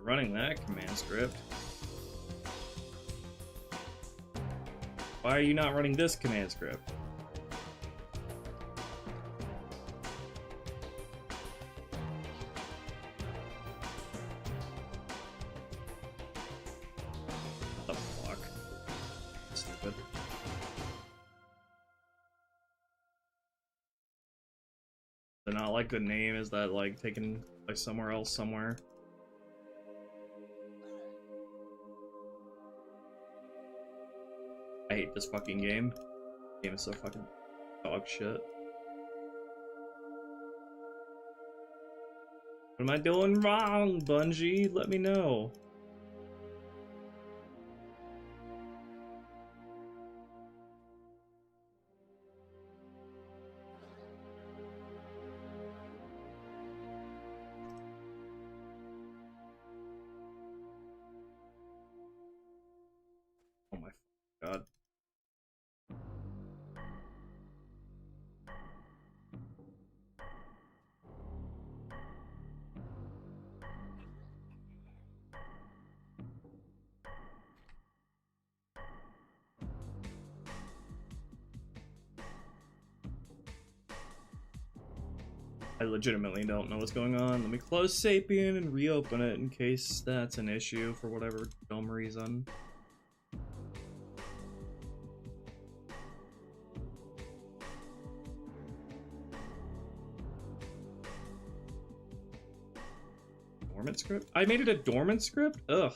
Running that command script. Why are you not running this command script? What the fuck? Stupid. They're not like the name, is that like taken like somewhere else somewhere? I hate this fucking game. This game is so fucking dog shit. What am I doing wrong, Bungie? Let me know. Oh my god. I legitimately don't know what's going on. Let me close Sapien and reopen it in case that's an issue for whatever dumb reason. dormant script? I made it a dormant script? Ugh.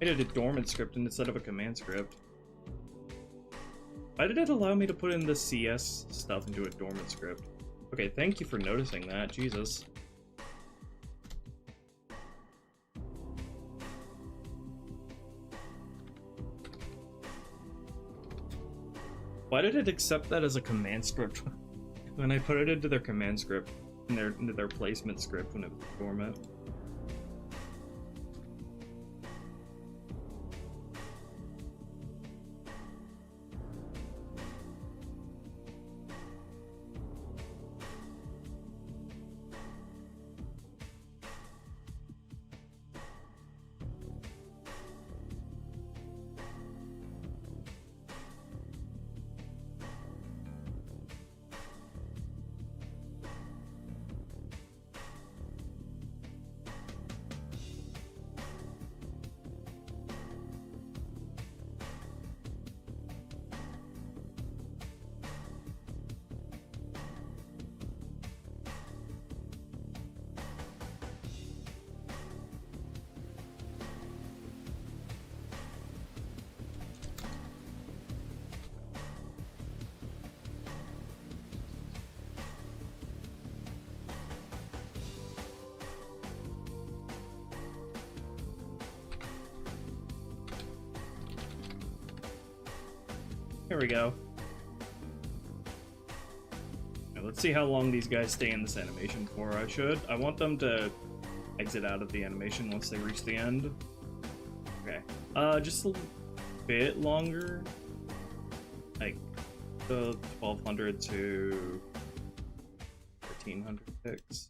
Made it a dormant script instead of a command script. Why did it allow me to put in the CS stuff into a dormant script? Okay, thank you for noticing that. Jesus. Why did it accept that as a command script when I put it into their command script, into their placement script when it was dormant? Here we go. Now, let's see how long these guys stay in this animation for. I want them to exit out of the animation once they reach the end. Okay. Just a bit longer. Like, the 1200 to 1300 ticks.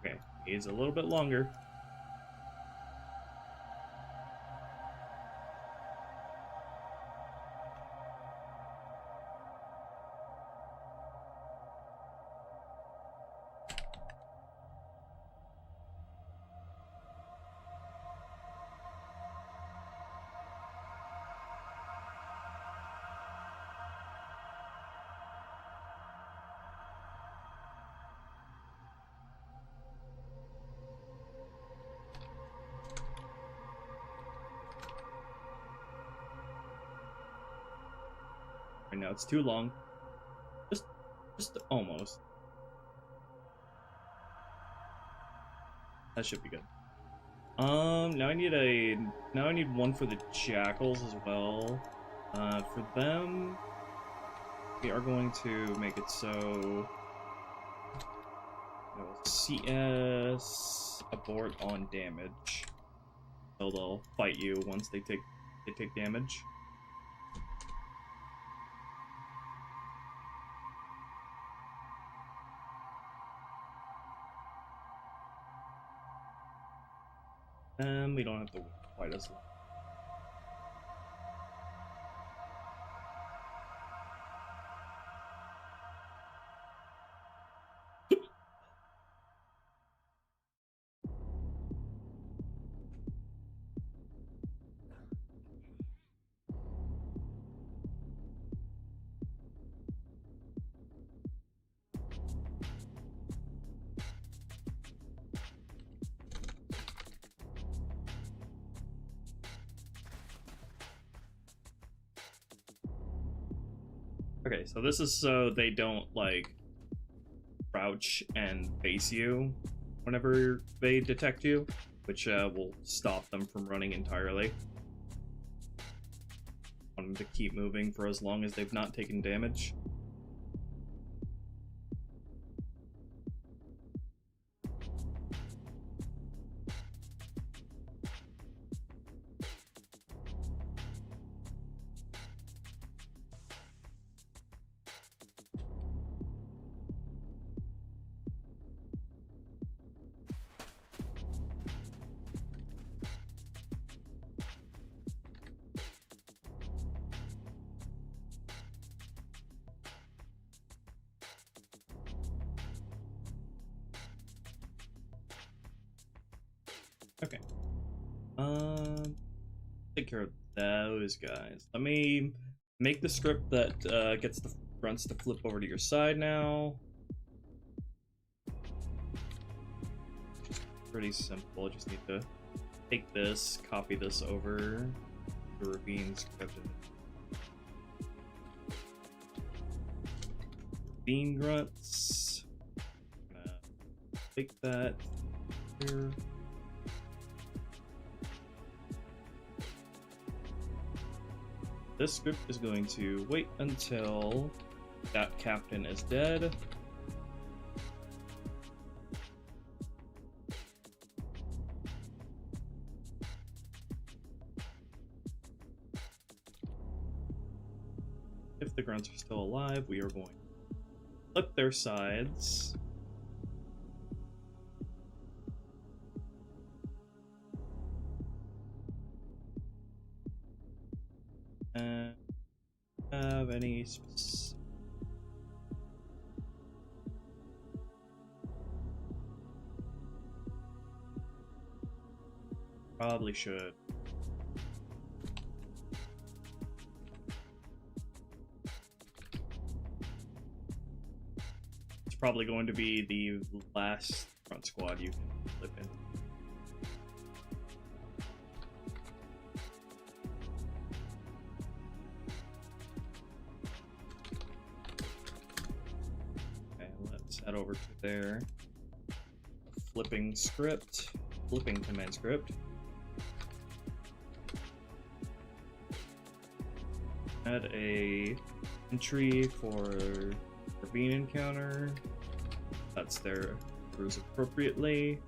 Okay, he's a little bit longer. Right now it's too long. Just almost. That should be good. Now I need one for the jackals as well. For them, we are going to make it so CS abort on damage. So they'll fight you once they take damage. We don't have to wait quite as long. Okay, so this is so they don't, like, crouch and face you whenever they detect you, which will stop them from running entirely. I want them to keep moving for as long as they've not taken damage. Take care of those guys. Let me make the script that gets the grunts to flip over to your side now. Pretty simple. Just need to take this, copy this over the Ravine script. Ravine grunts. I'm gonna take that here. This script is going to wait until that captain is dead. If the grunts are still alive, we are going to flip their sides. And have any probably should. It's probably going to be the last front squad you can flip in. Head over to their flipping command script. Add a entry for Ravine encounter. That's their crews appropriately.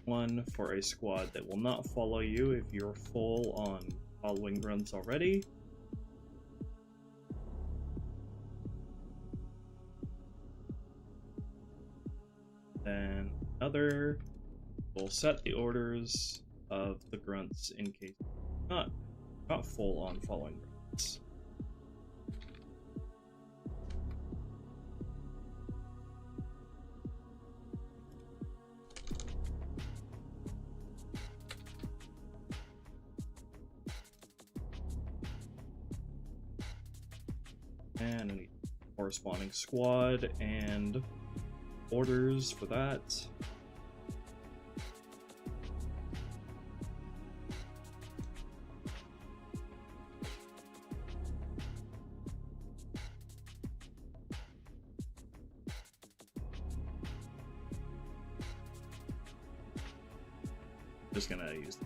One for a squad that will not follow you if you're full on following grunts already. Then another will set the orders of the grunts in case not full on following grunts. And a corresponding squad and orders for that. Just gonna use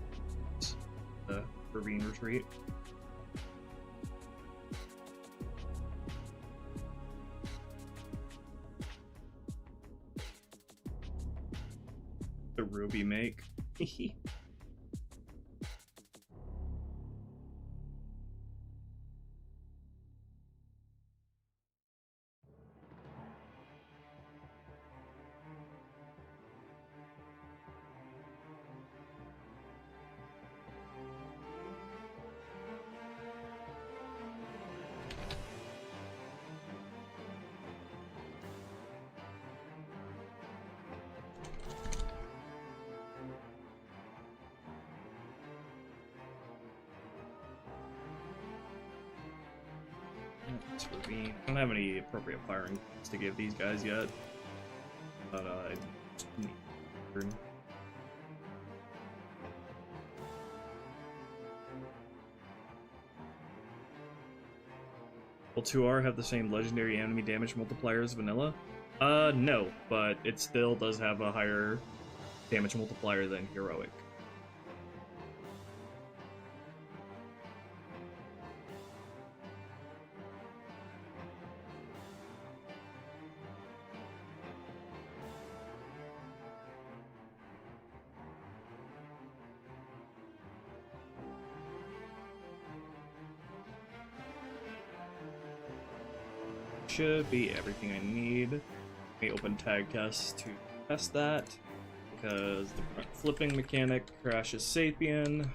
the Ravine retreat. The Ruby make. I don't have any appropriate firing points to give these guys yet, but I need. Will 2R have the same legendary enemy damage multiplier as vanilla? No, but it still does have a higher damage multiplier than heroic. Should be everything I need. Let me open tag tests to test that, because the front flipping mechanic crashes Sapien.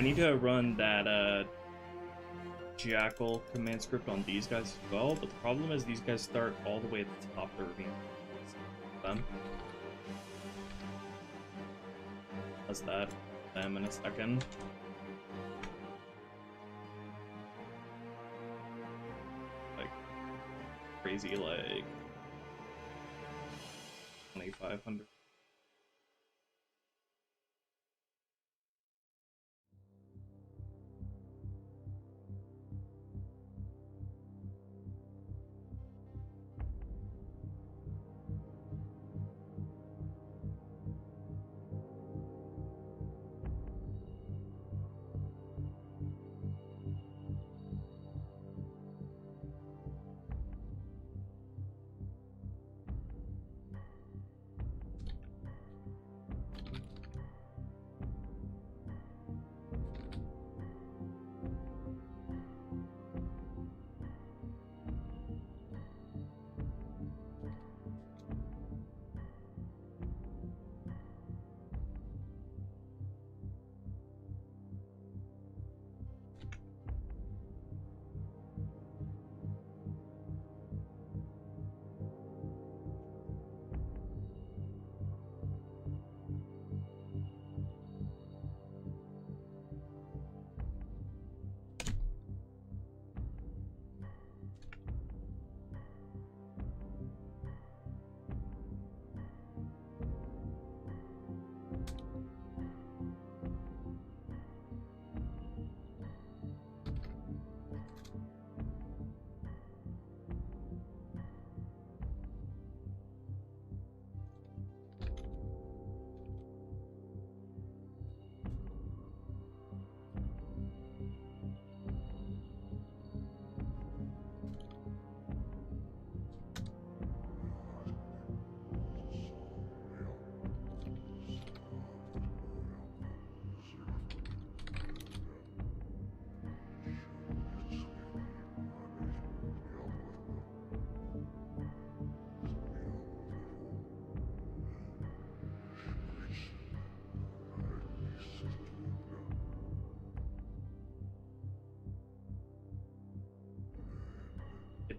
I need to run that Jackal command script on these guys as well, but the problem is these guys start all the way at the top of the ravine. Them. Does that them in a second. Like crazy, like 2,500.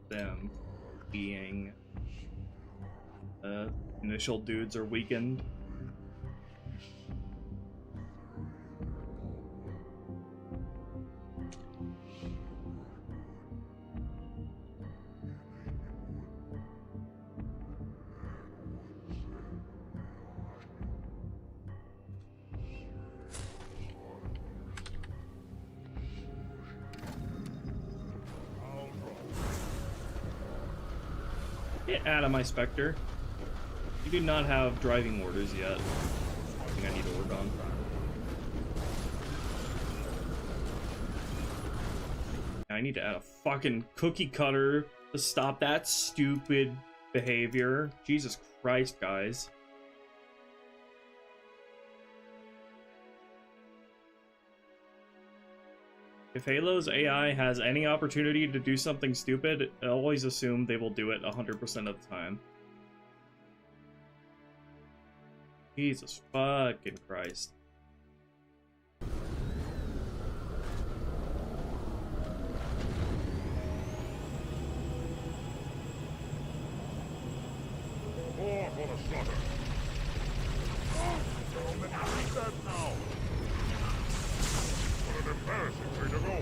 Them being initial dudes are weakened. Get out of my Spectre. You do not have driving orders yet. I think I need to work on. I need to add a fucking cookie cutter to stop that stupid behavior. Jesus Christ, guys. If Halo's AI has any opportunity to do something stupid, I always assume they will do it 100% of the time. Jesus fucking Christ. More for the slaughter. So many dead now. What an embarrassing way to go.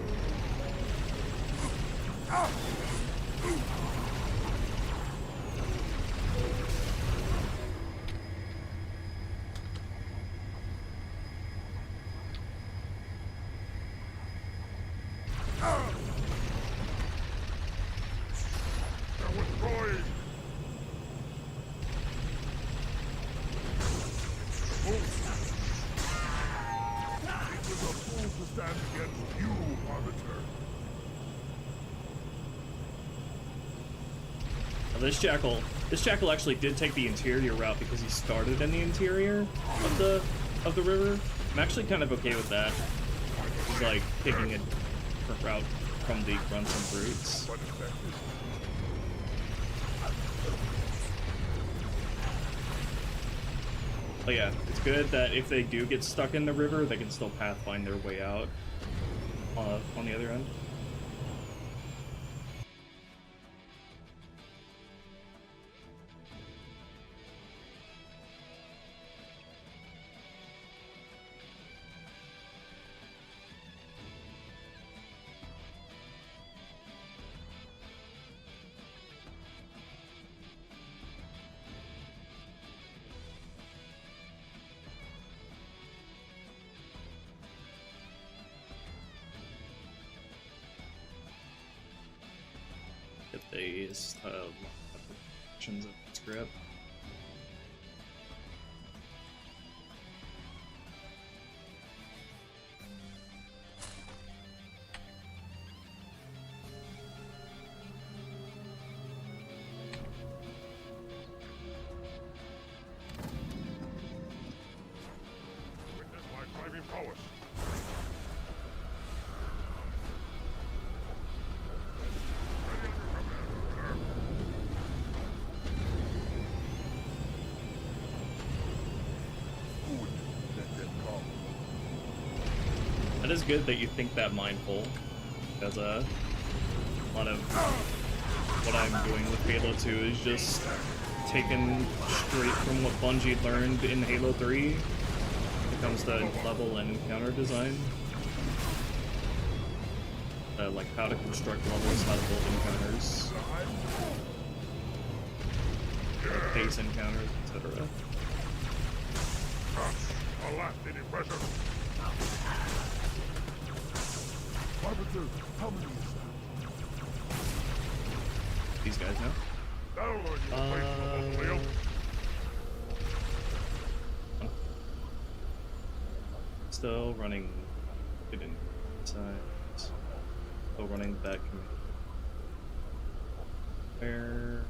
They're withdrawing. It was a fool to stand against you, Arbiter. Now this jackal actually did take the interior route because he started in the interior of the river. I'm actually kind of okay with that. He's like taking a different route from the grunts and brutes. But yeah, it's good that if they do get stuck in the river, they can still pathfind their way out on the other end. These options of script. Witness my driving prowess. It is good that you think that mindful, because a lot of what I'm doing with Halo 2 is just taken straight from what Bungie learned in Halo 3 when it comes to level and encounter design. Like how to construct levels, how to build encounters, pace encounters, etc. A lasting impression. Arbiter, how many is that? These guys now? That'll learn you to face the whole deal. Still running it inside. Still running back. Where?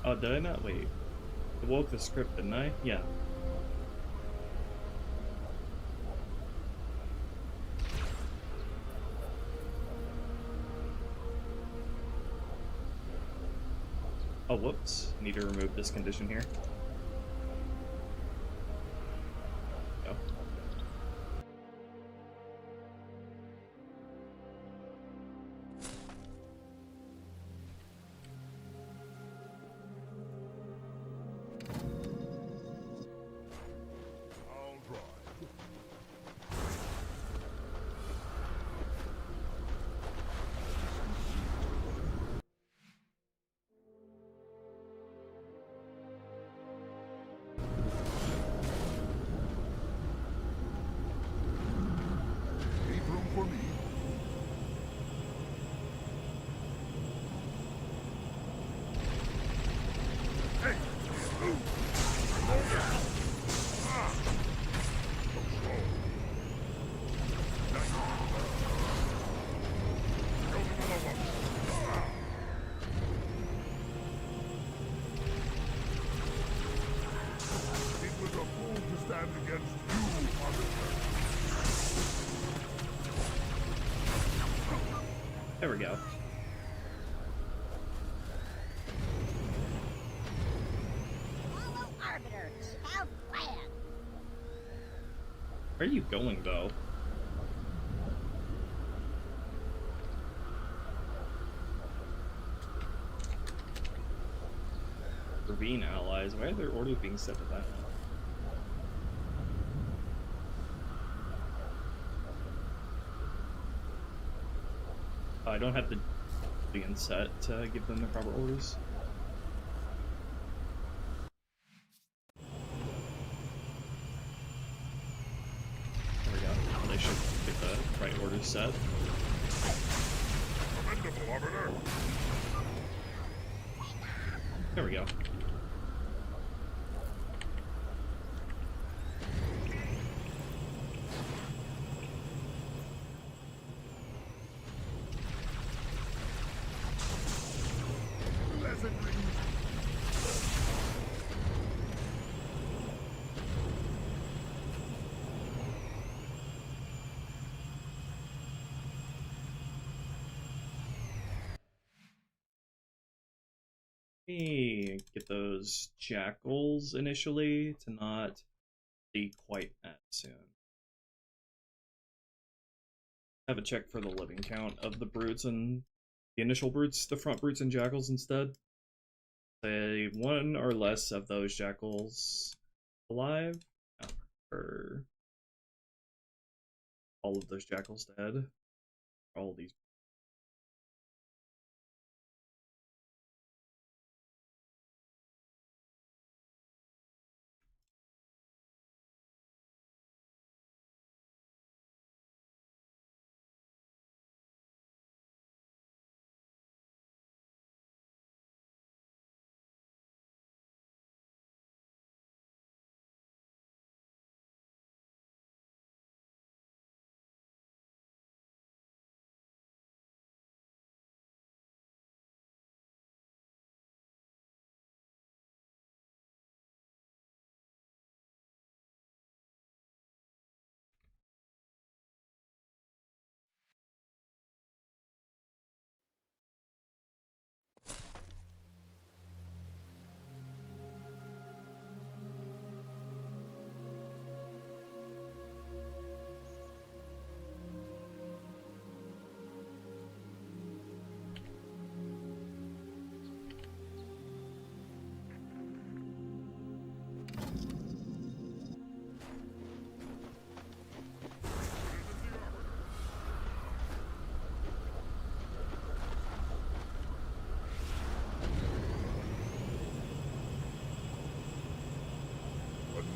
Oh, did I not? Wait. I woke the script, didn't I? Yeah. Oh, whoops. Need to remove this condition here. Go. I'll drive. Leave room for me. Hey! Move! It was a fool to stand against you, Arbiter. There we go. Follow Arbiter. Have plan. Where are you going, though? Ravine allies. Why are there orders being set to that? I don't have the being set to give them the proper orders. There we go. They should get the right orders set. Commendable, Arbiter. There we go. Pleasant rings. me get those jackals initially to not be quite as soon. Have a check for the living count of the brutes and the initial brutes, the front brutes and jackals instead. Say one or less of those jackals alive, or all of those jackals dead. All of these.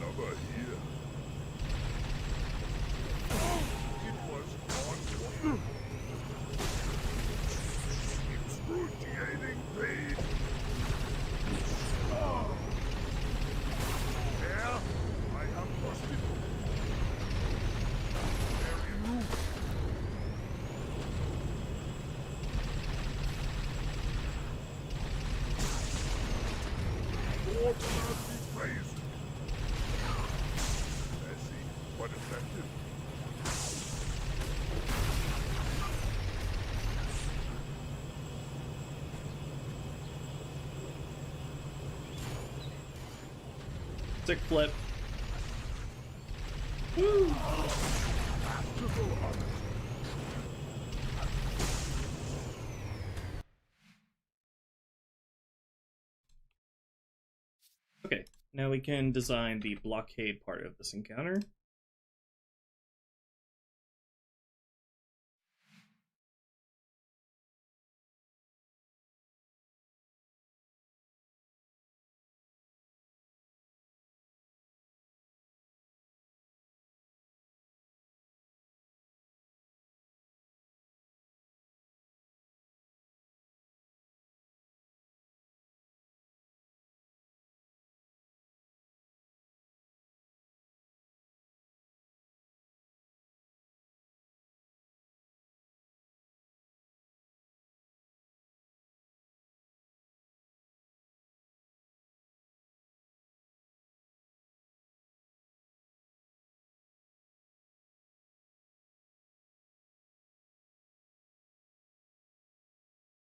Another here. It was on. Excruciating pain. There, I have busted. Very loose. Lord mercy praise. Messy, but effective. Stick flip. Woo! Okay, now we can design the blockade part of this encounter.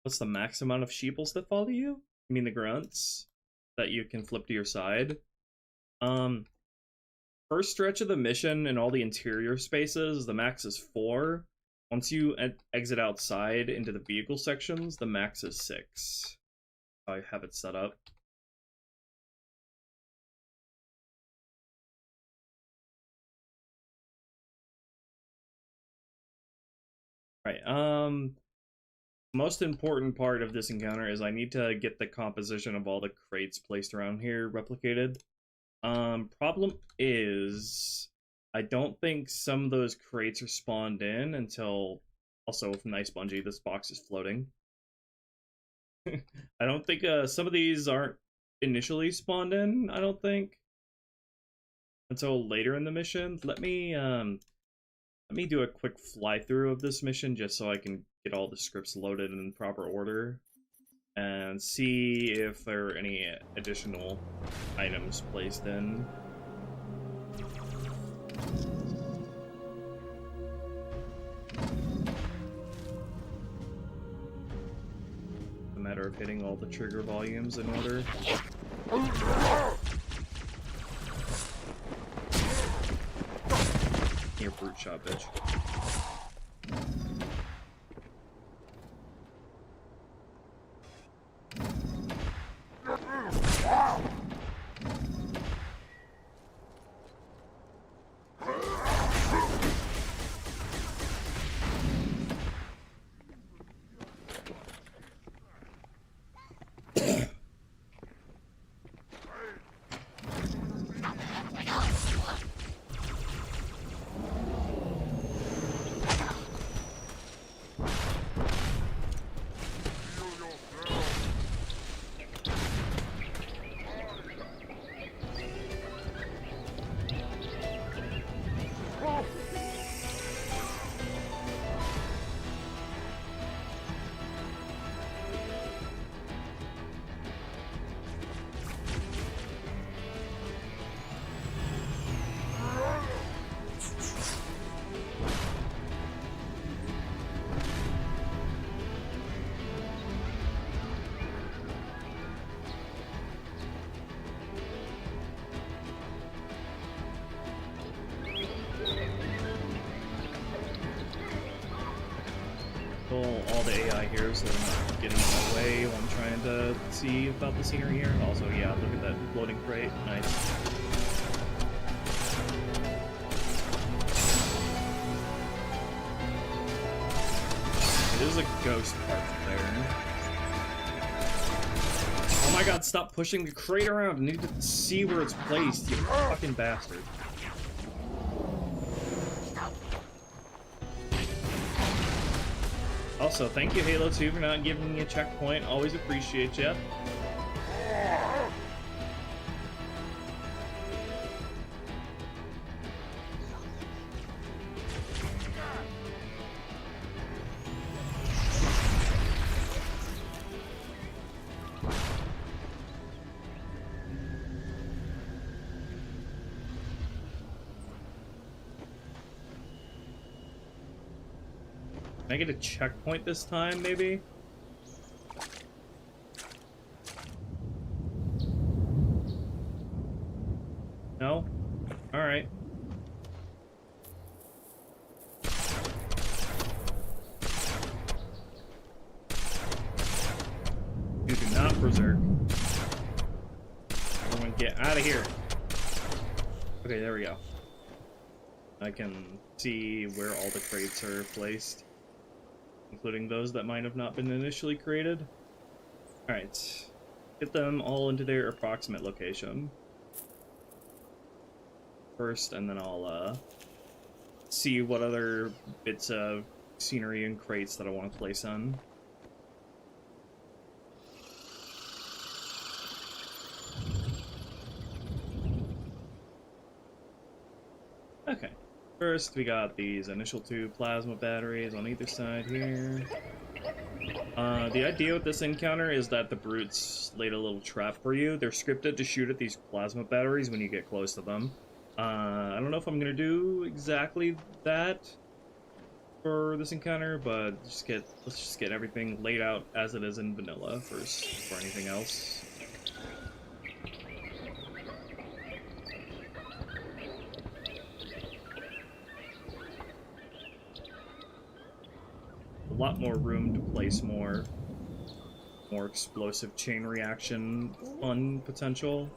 What's the max amount of sheeples that follow you? You mean the grunts that you can flip to your side? First stretch of the mission and all the interior spaces, the max is 4. Once you exit outside into the vehicle sections, the max is 6. I have it set up. Right, most important part of this encounter is I need to get the composition of all the crates placed around here replicated. Problem is, I don't think some of those crates are spawned in until, also nice Bungie, this box is floating. I don't think, some of these aren't initially spawned in, I don't think, until later in the mission. Let me do a quick fly through of this mission just so I can get all the scripts loaded in proper order and see if there are any additional items placed in. As a matter of hitting all the trigger volumes in order. Here, brute shot, bitch. All the AI here so they're not getting in the way while I'm trying to see about the scenery here. Also, yeah, look at that floating crate. Nice. There's a ghost part there. Oh my god, stop pushing the crate around. I need to see where it's placed, you fucking bastard. Also, thank you, Halo 2, for not giving me a checkpoint. Always appreciate you. Can I get a checkpoint this time, maybe? No? Alright. You do not berserk. Everyone get out of here. Okay, there we go. I can see where all the crates are placed, including those that might have not been initially created. Alright. Get them all into their approximate location first, and then I'll see what other bits of scenery and crates that I want to place on. Okay. First, we got these initial 2 plasma batteries on either side here. The idea with this encounter is that the brutes laid a little trap for you. They're scripted to shoot at these plasma batteries when you get close to them. I don't know if I'm gonna do exactly that for this encounter, but let's just get everything laid out as it is in vanilla first before anything else. A lot more room to place more explosive chain reaction fun potential.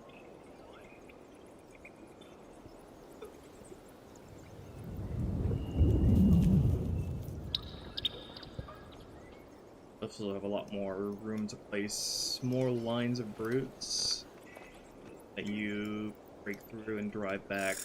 Also have a lot more room to place more lines of brutes that you break through and drive back.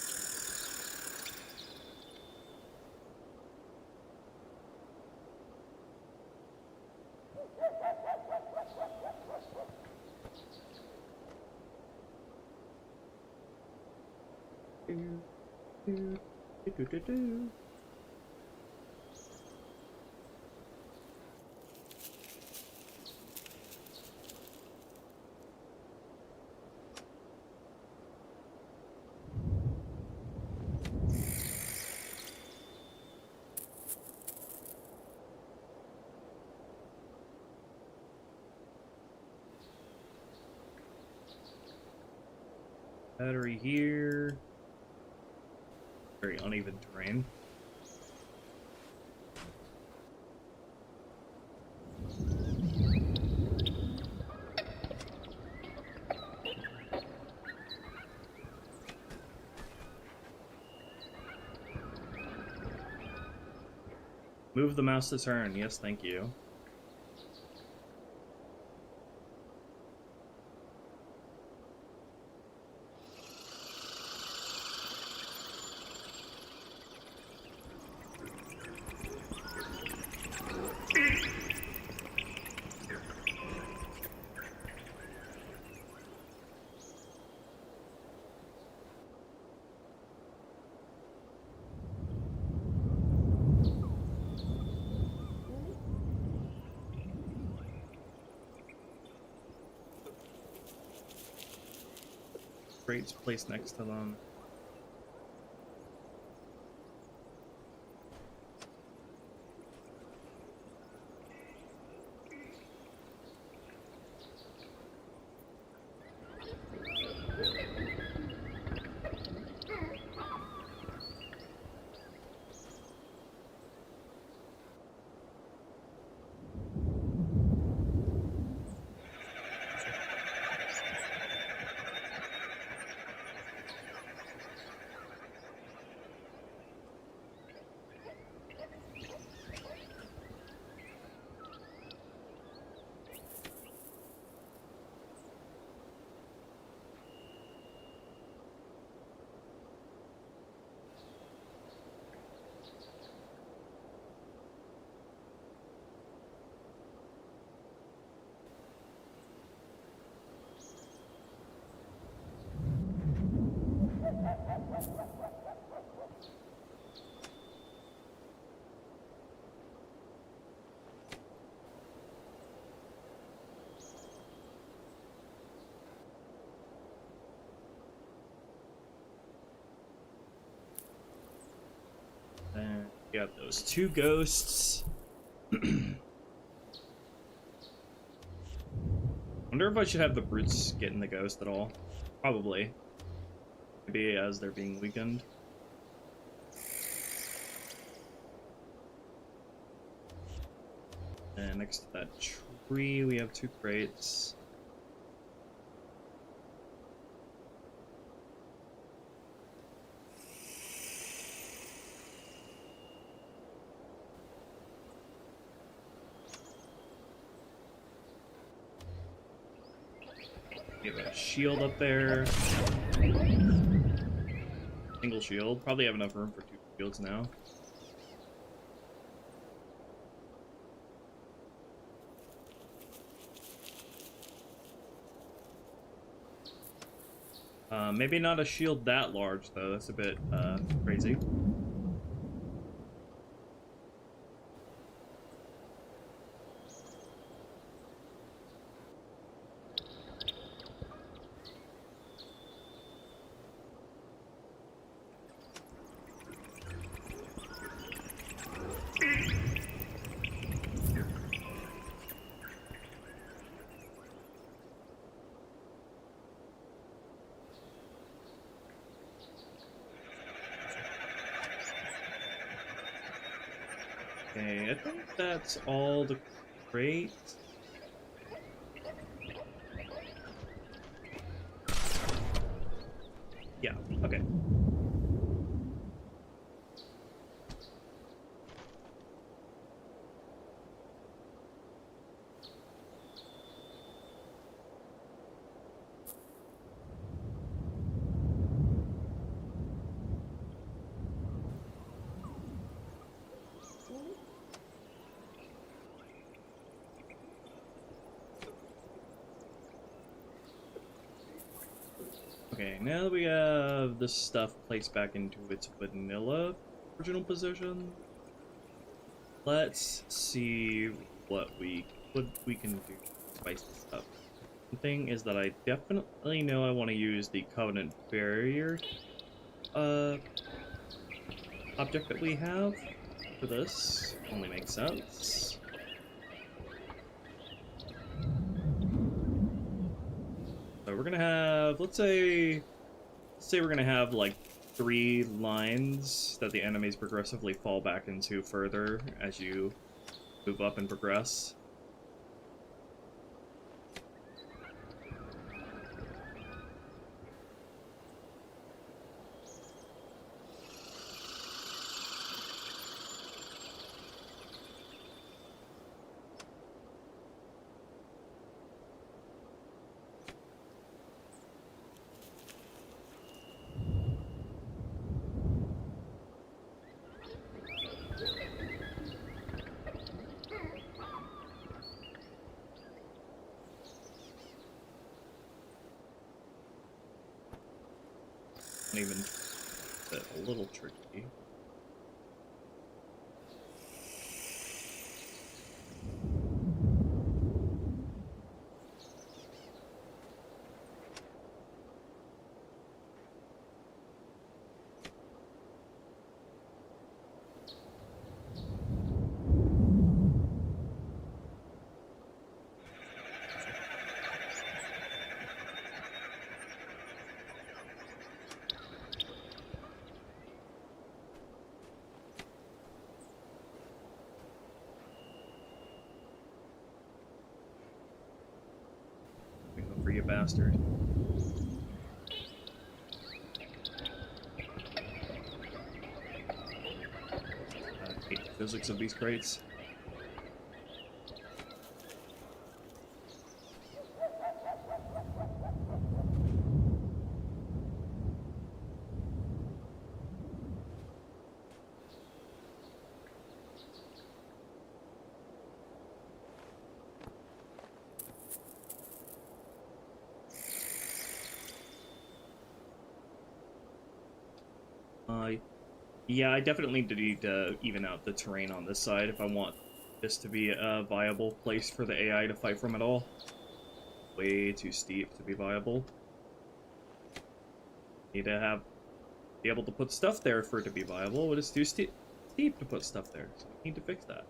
Battery here. Very uneven terrain. Move the mouse to turn. Yes, thank you. Crates placed next to them. And you got those two ghosts. Wonder if I should have the brutes get in the ghost at all. Probably. Maybe as they're being weakened. And next to that tree, we have two crates. We have a shield up there. Single shield. Probably have enough room for two shields now. Maybe not a shield that large, though. That's a bit crazy. Okay, I think that's all the crates. Yeah, okay. Okay, now that we have this stuff placed back into its vanilla original position, let's see what we can do to spice this up. The thing is that I definitely know I want to use the Covenant Barrier object that we have for this. Only makes sense. So we're gonna have, let's say, say we're gonna have like 3 lines that the enemies progressively fall back into further as you move up and progress. Even a little tricky. For you bastard. I hate the physics of these crates. Yeah, I definitely need to even out the terrain on this side if I want this to be a viable place for the AI to fight from at all. Way too steep to be viable. Need to be able to put stuff there for it to be viable, but it's too steep to put stuff there, so we need to fix that.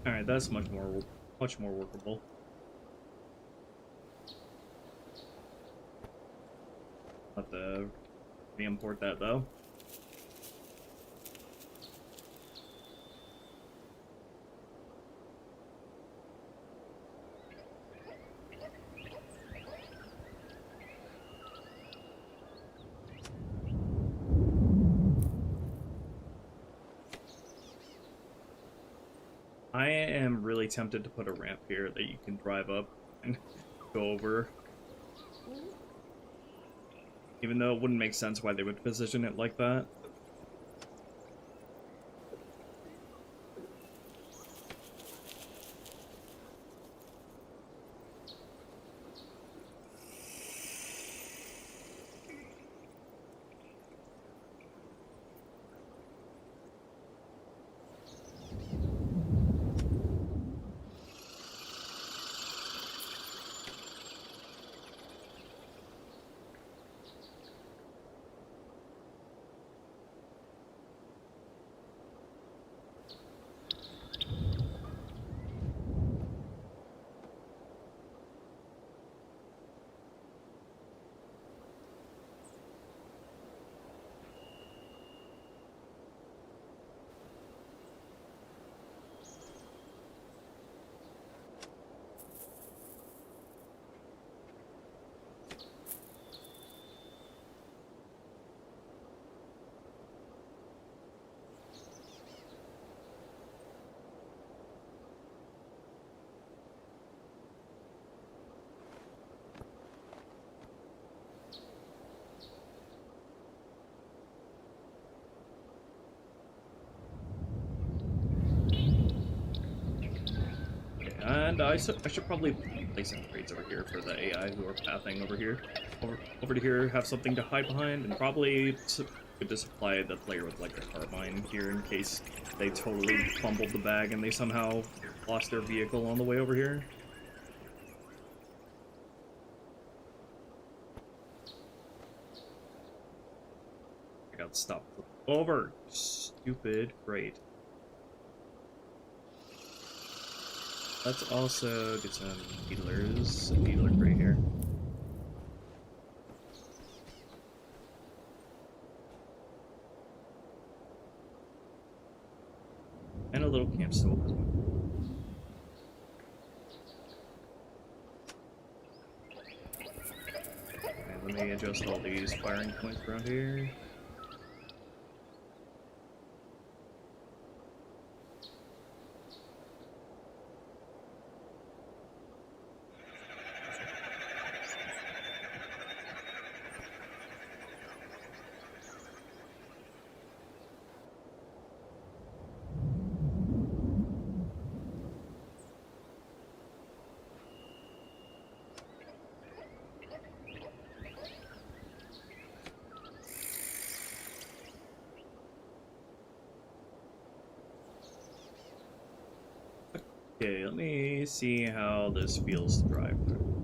Alright, that's much more workable. Have to re-import that though. I am really tempted to put a ramp here that you can drive up and go over. Even though it wouldn't make sense why they would position it like that. And I should probably place some trades over here for the AI who are pathing over here. Over to here, have something to hide behind, and probably good to supply the player with like a carbine here in case they totally fumbled the bag and they somehow lost their vehicle on the way over here. I got stopped over. Stupid crate. Let's also get some needlers. A needler crate here. And a little camp stool as well. And let me adjust all these firing points around here. Okay, let me see how this feels to drive through.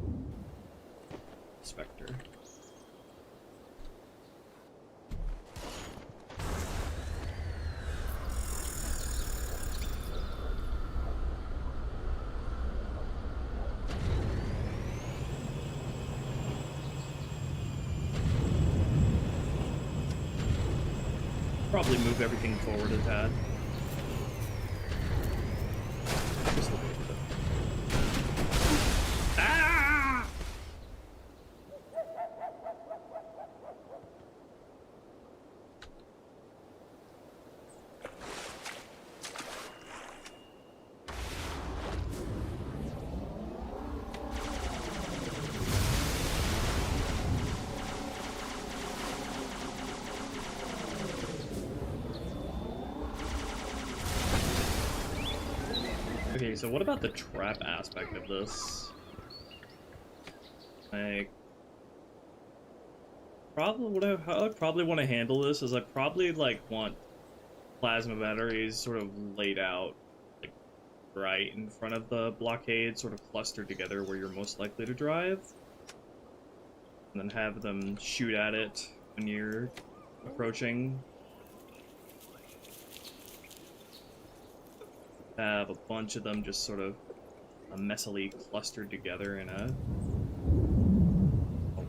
Spectre. Probably move everything forward a tad. Just a little bit. Ah! Okay, so what about the trap aspect of this? Like, probably how I probably want to handle this is I probably like want plasma batteries sort of laid out like right in front of the blockade, sort of clustered together where you're most likely to drive, and then have them shoot at it when you're approaching. Have a bunch of them just sort of messily clustered together in a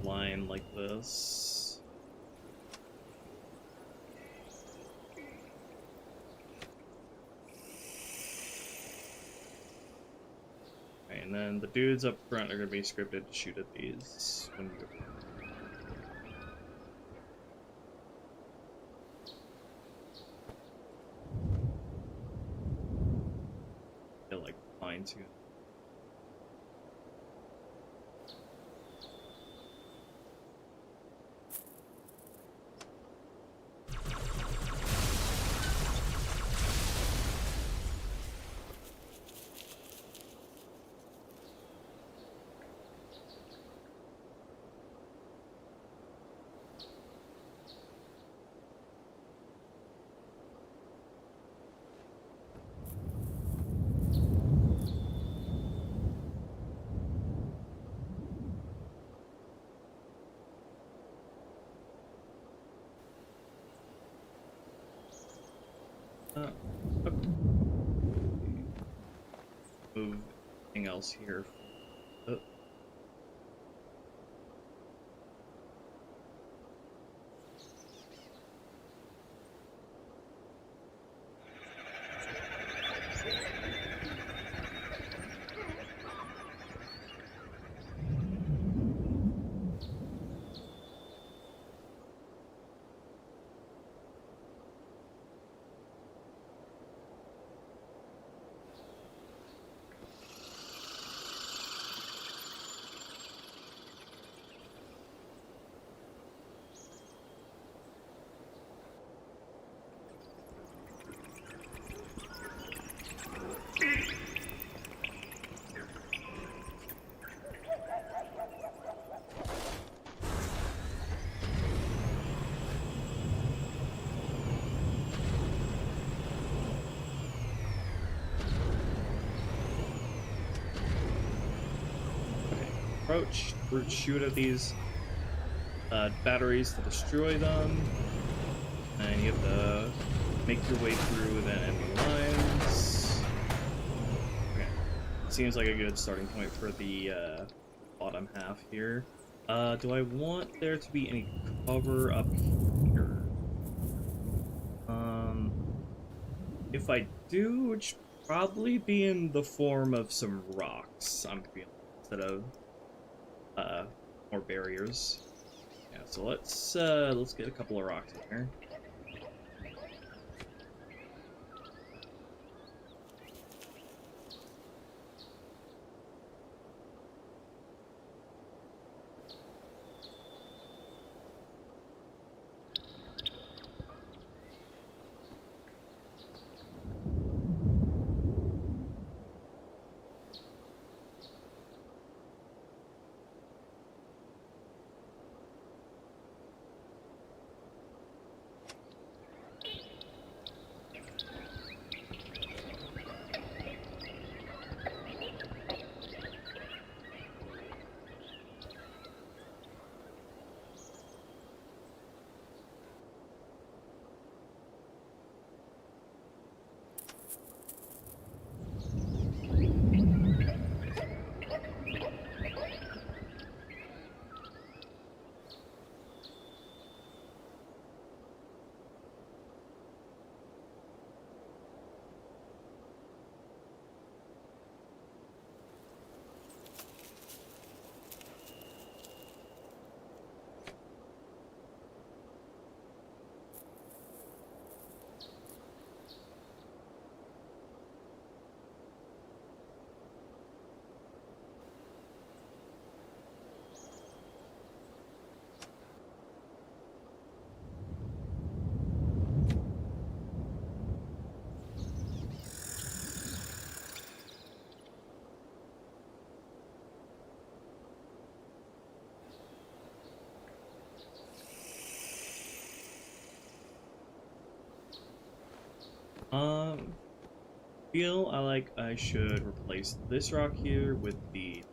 line like this. Okay, and then the dudes up front are going to be scripted to shoot at these when you like fine tune. Okay. Move anything else here. Oh. approach, brute shoot at these batteries to destroy them, and you have to make your way through the enemy lines. Okay, seems like a good starting point for the bottom half here. Do I want there to be any cover up here? If I do, it should probably be in the form of some rocks, I'm feeling, instead of more barriers. Yeah, so let's get a couple of rocks in here. Feel I should replace this rock here with the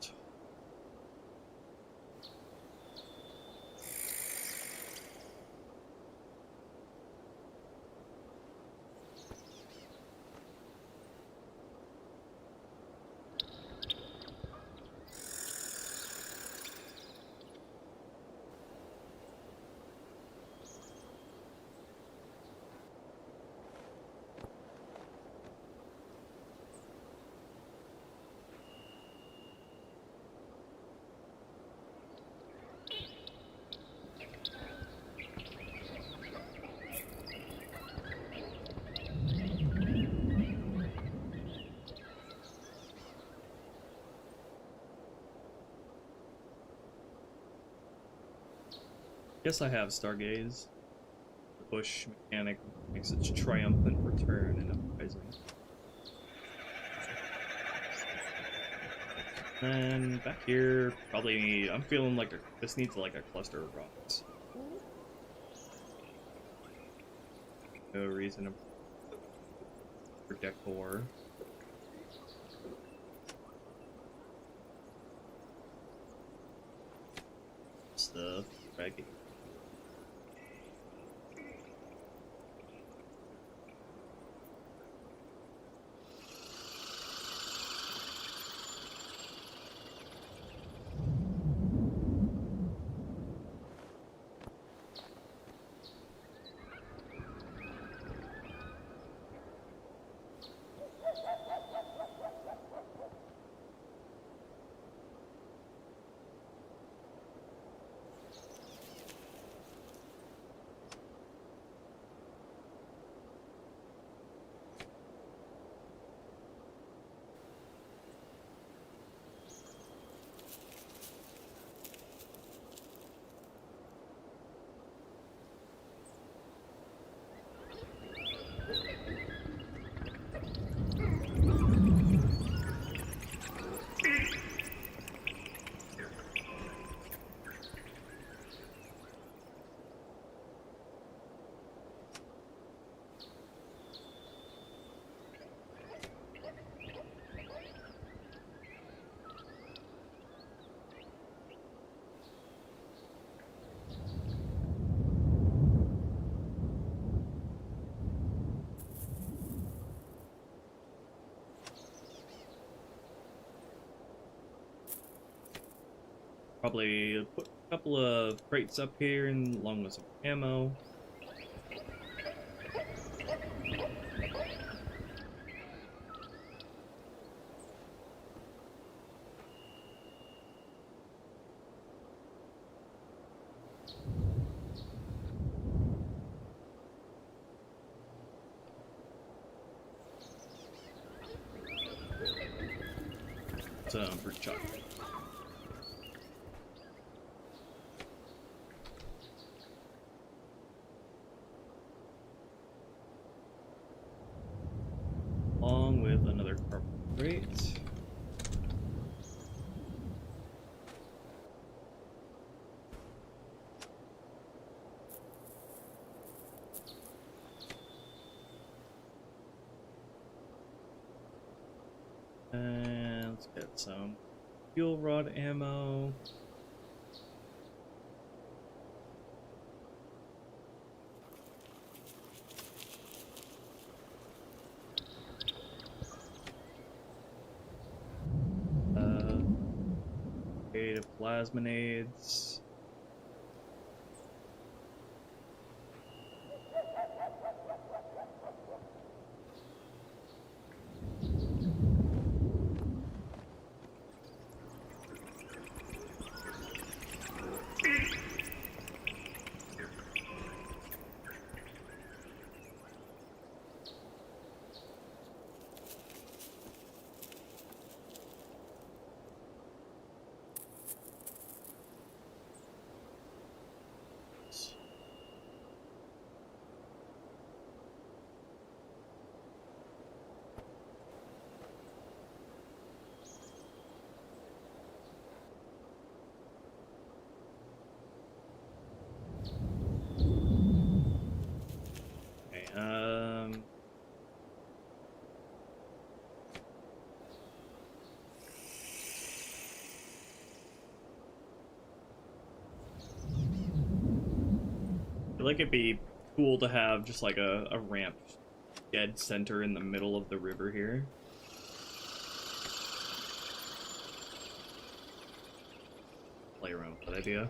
Guess I have Stargaze. The bush mechanic makes its triumphant return in Uprising. And back here, probably I'm feeling like this needs like a cluster of rocks. No reason for decor. Stuff, Kragith. Probably put a couple of crates up here and along with some ammo. Some fruit chocolate. Along with another carbon crate. And let's get some fuel rod ammo. Of plasminades. I feel like it'd be cool to have just like a ramp dead center in the middle of the river here. Play around with that idea.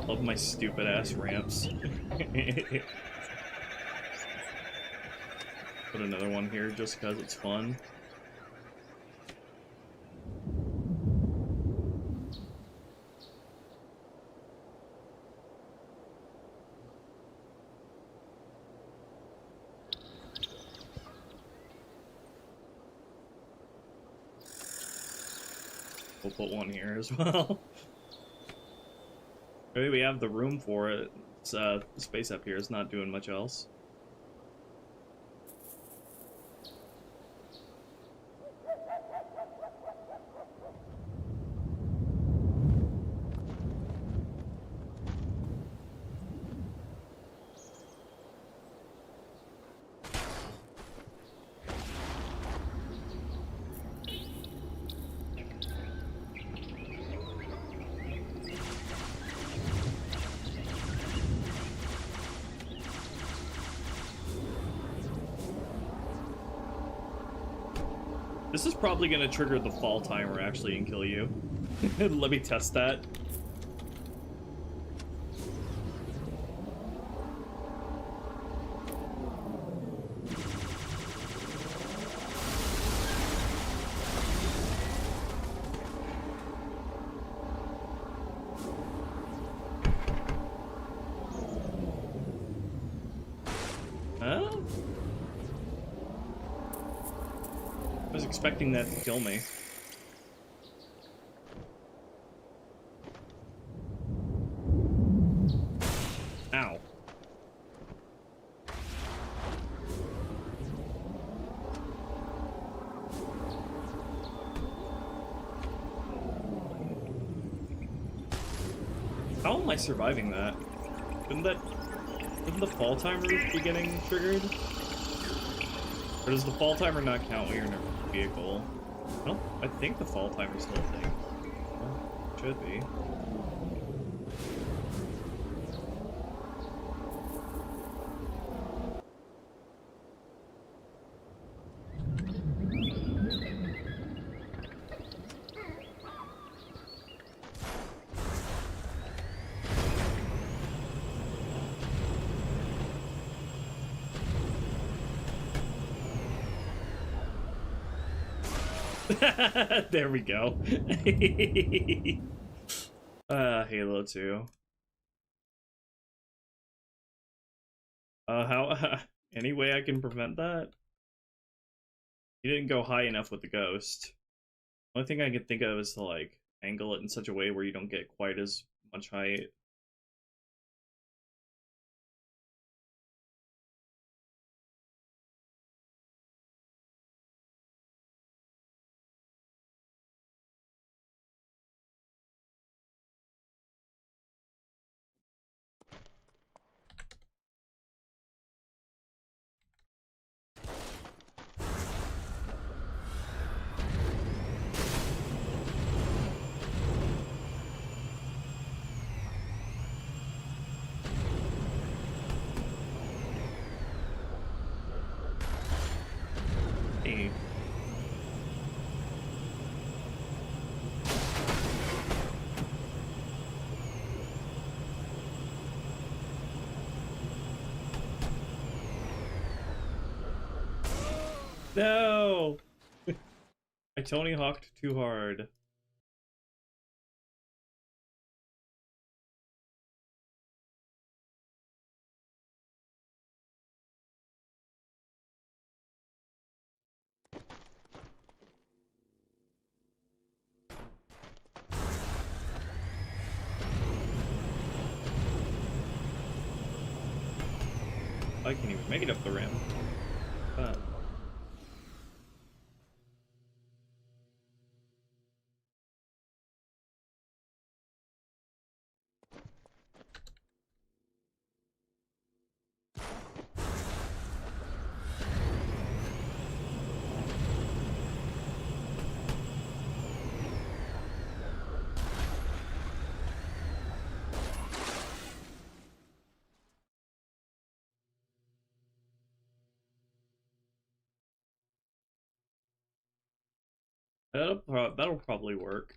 Love my stupid ass ramps. Put another one here just because it's fun. We'll put one here as well. Maybe we have the room for it. It's, the space up here is not doing much else. This is probably going to trigger the fall timer actually and kill you. Let me test that. Expecting that to kill me. Ow. How am I surviving that? Shouldn't the fall timer be getting triggered? Or does the fall timer not count when you're in a vehicle? I think the fall timer's still a thing. Well, it should be. There we go. Halo 2. How any way I can prevent that? You didn't go high enough with the ghost. Only thing I can think of is to like angle it in such a way where you don't get quite as much height. Hey. No! I Tony Hawked too hard. I can't even make it up the ramp. That'll probably work.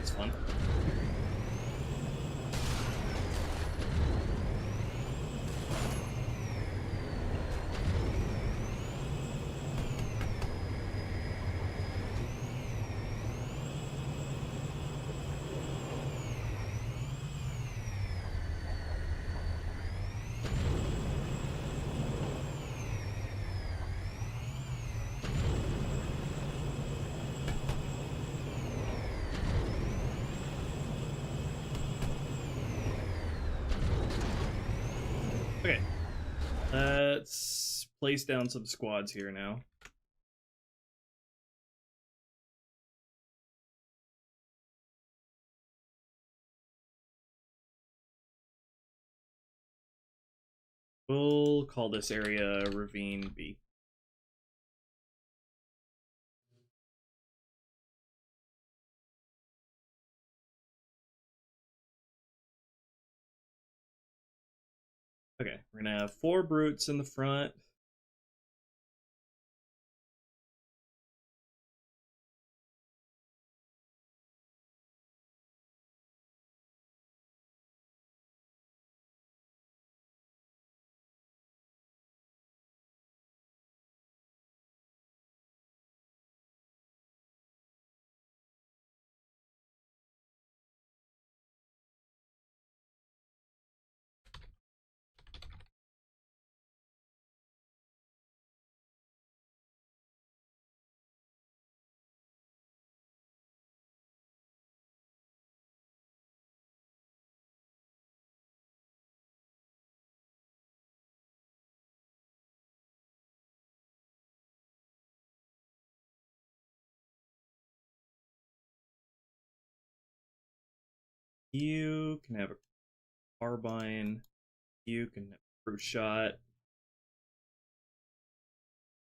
It's fun. Okay. Let's place down some squads here now. We'll call this area Ravine B. Okay, we're gonna have 4 brutes in the front. You can have a carbine. You can have a brute shot.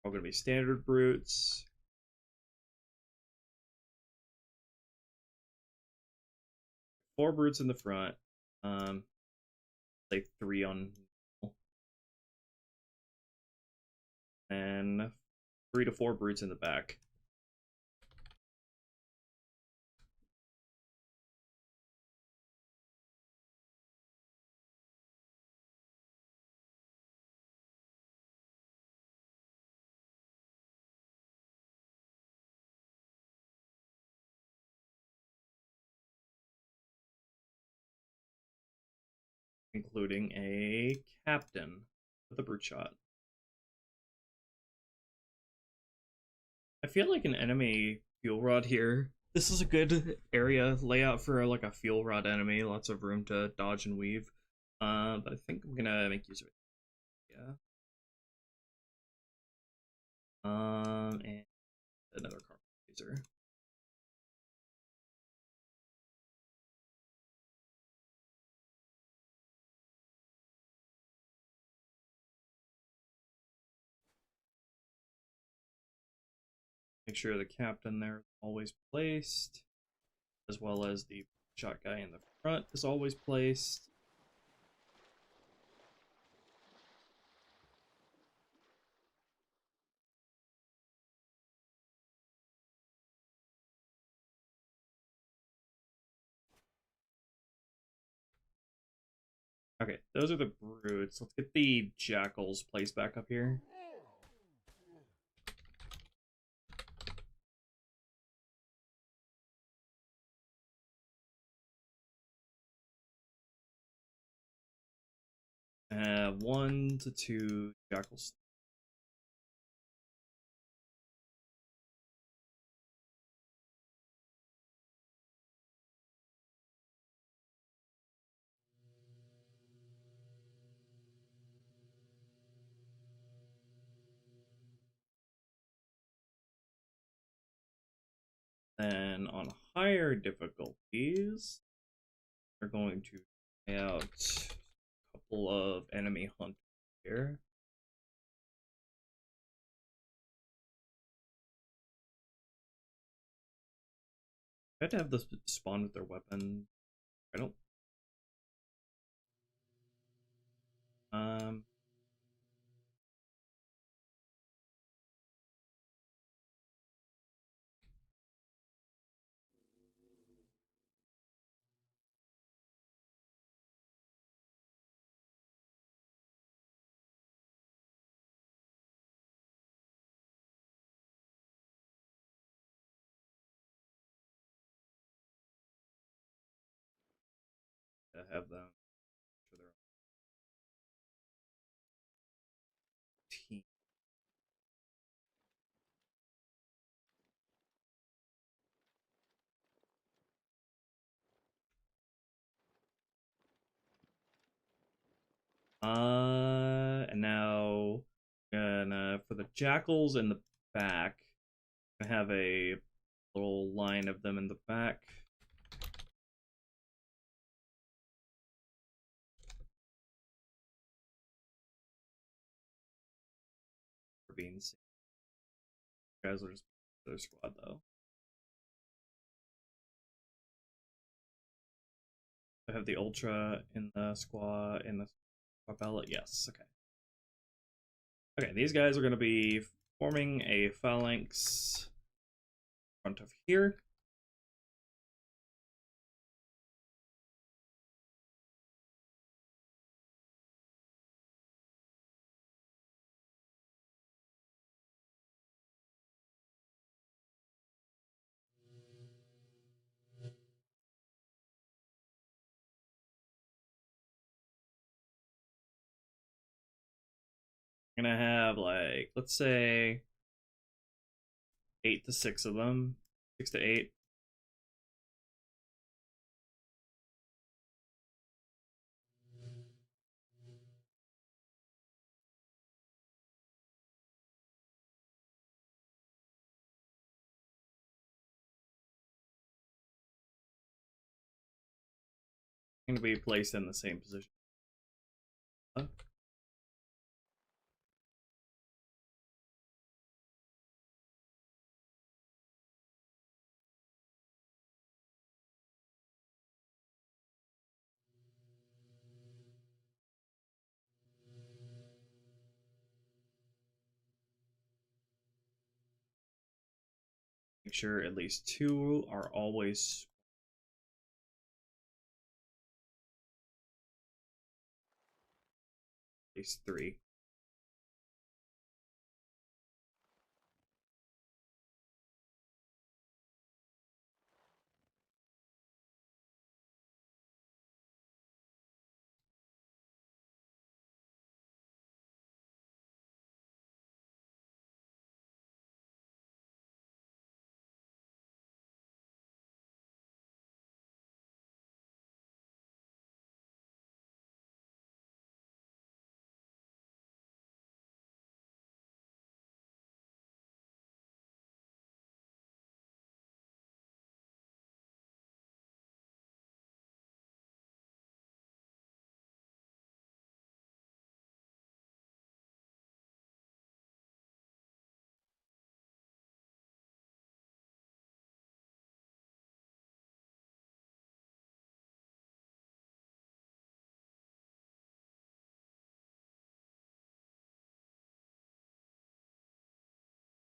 All gonna be standard brutes. Four brutes in the front. Like 3 on, and 3 to 4 brutes in the back. Including a captain with a brute shot. I feel like an enemy fuel rod here. This is a good area layout for like a fuel rod enemy. Lots of room to dodge and weave. But I think I'm gonna make use of it. Yeah. And another carbon laser. Make sure the captain there is always placed, as well as the shot guy in the front is always placed. Okay, those are the brutes. Let's get the jackals placed back up here. Have 1 to 2 jackals. Then on higher difficulties, we're going to try out a couple of enemy hunters here. I had to have this spawn with their weapon. I don't. To have them for their team. And now for the jackals in the back, I have a little line of them in the back. For being safe. You guys are just their squad though. I have the ultra in the squad ballot. Yes, okay. Okay, these guys are going to be forming a phalanx in front of here. I'm gonna have like, let's say 8 to 6 of them. 6 to 8. going to be placed in the same position. Make sure at least 2 are always at least 3.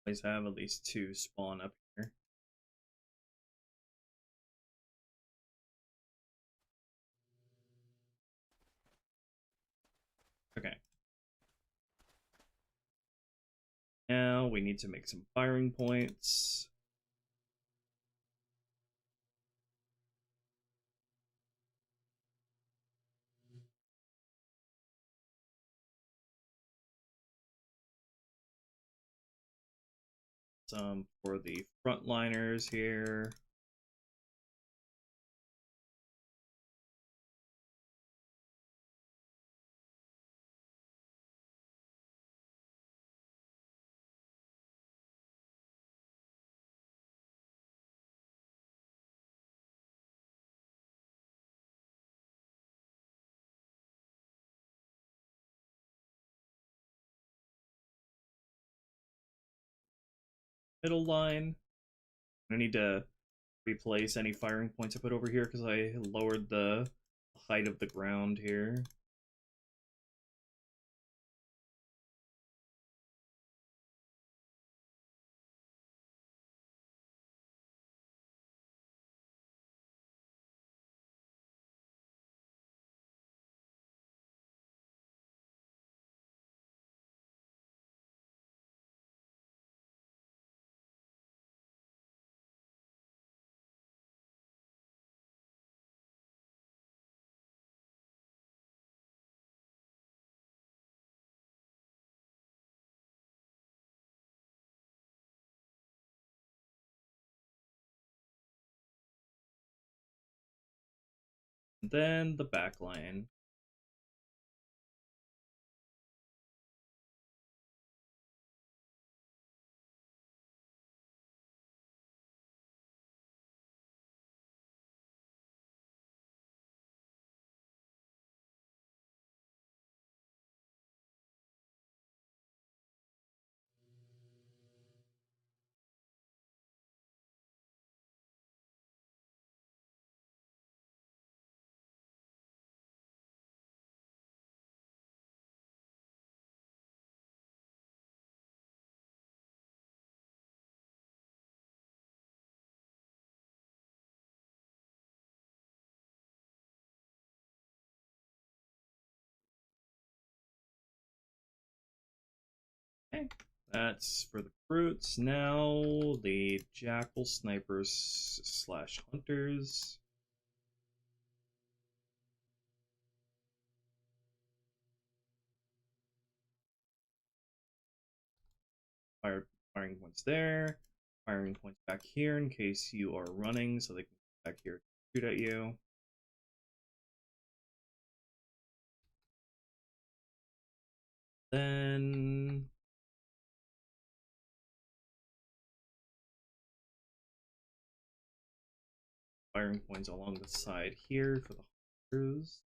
Always have at least 2 spawn up here. Okay. Now we need to make some firing points. Some for the frontliners here. Middle line. I need to replace any firing points I put over here because I lowered the height of the ground here. And then the back line. Okay, that's for the brutes. Now the jackal snipers slash hunters. Firing points there. Firing points back here in case you are running, so they can come back here to shoot at you. Then firing points along the side here for the hunters.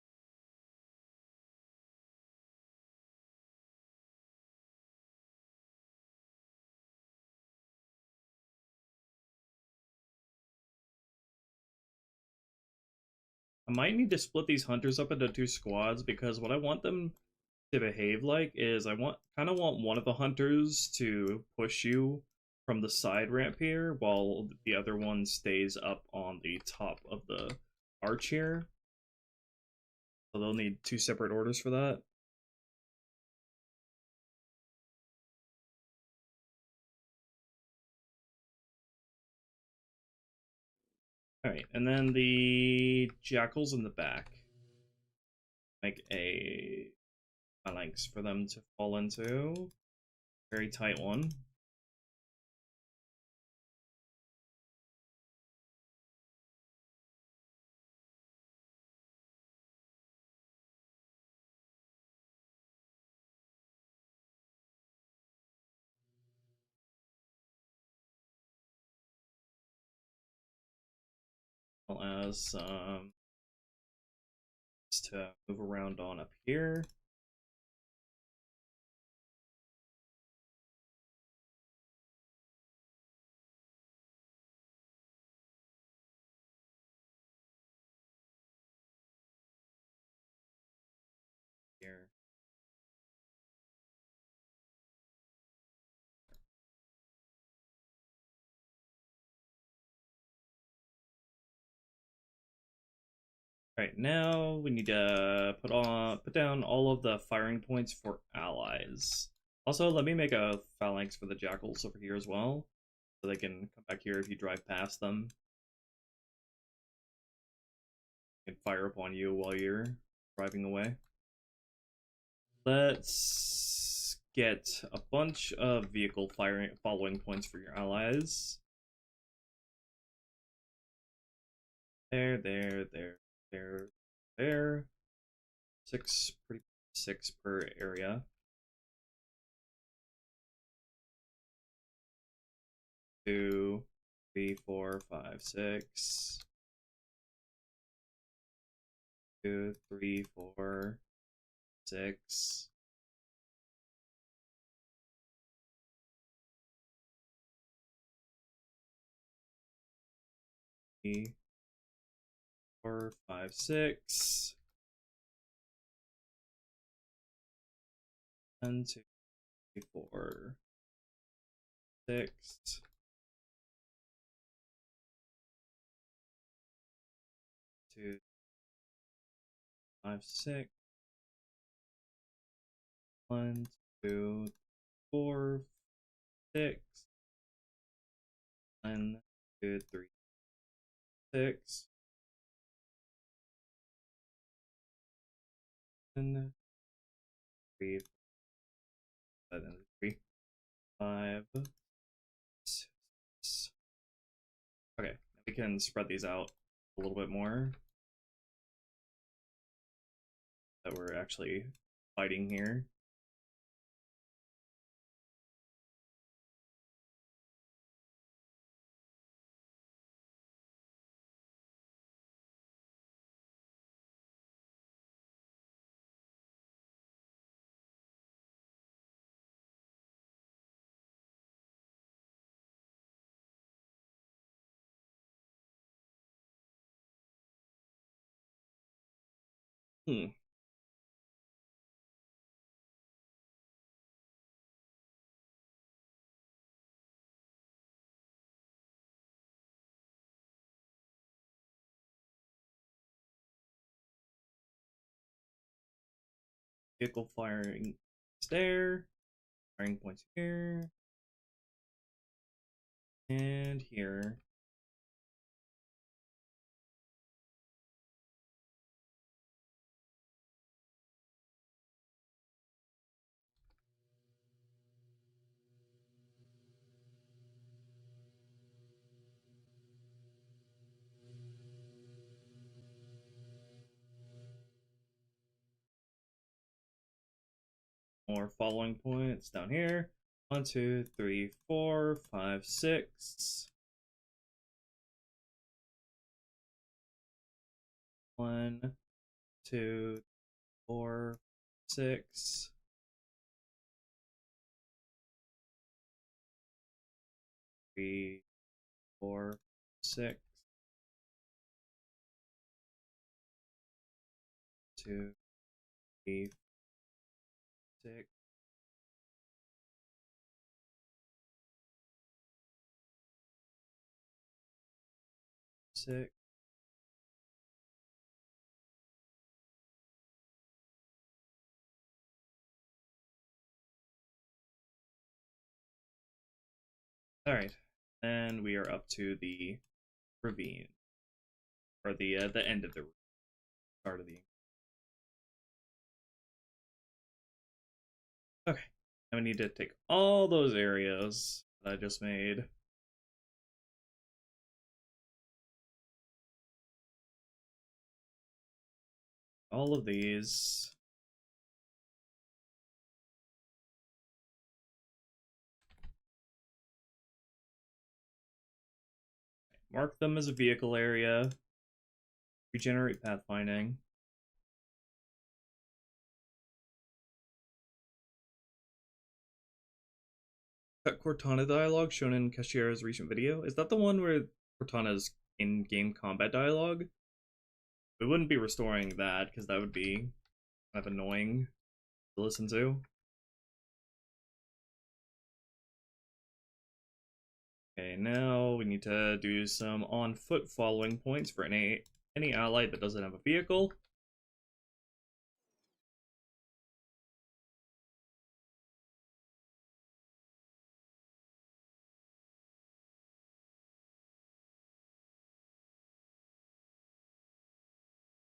I might need to split these hunters up into 2 squads because what I want them to behave like is I kind of want one of the hunters to push you from the side ramp here while the other one stays up on the top of the arch here. So they'll need 2 separate orders for that. Alright, and then the jackals in the back. Make a phalanx for them to fall into. Very tight one. As to move around on up here. Here. Right now, we need to put down all of the firing points for allies. Also, let me make a phalanx for the jackals over here as well, so they can come back here if you drive past them. They can fire upon you while you're driving away. Let's get a bunch of vehicle following points for your allies. There. 6 per area. Two, 3, 4, 5, 6. 2, 3, 4, 6. Three, 4, 5, 6. 1, 2, 3, 4, 6. 2, 5, 6. 1, 2, 4, 6. 1, 2, 3, 6. 1, 3, 7, 3, 5, 6. Okay, we can spread these out a little bit more. That we're actually fighting here. Vehicle firing there. Firing points here. And here. More following points down here. 1, 2, 3, 4, 5, 6. 1, 2, 4, 6. 3, 4, 6. 2, 3, 6. 6. All right, and we are up to the ravine, or the end of the start of the. Okay, now we need to take all those areas that I just made. All of these. Mark them as a vehicle area. Regenerate pathfinding. Cut Cortana dialogue shown in Kashiera's recent video. Is that the one where Cortana's in-game combat dialogue? We wouldn't be restoring that because that would be kind of annoying to listen to. Okay, now we need to do some on-foot following points for any ally that doesn't have a vehicle.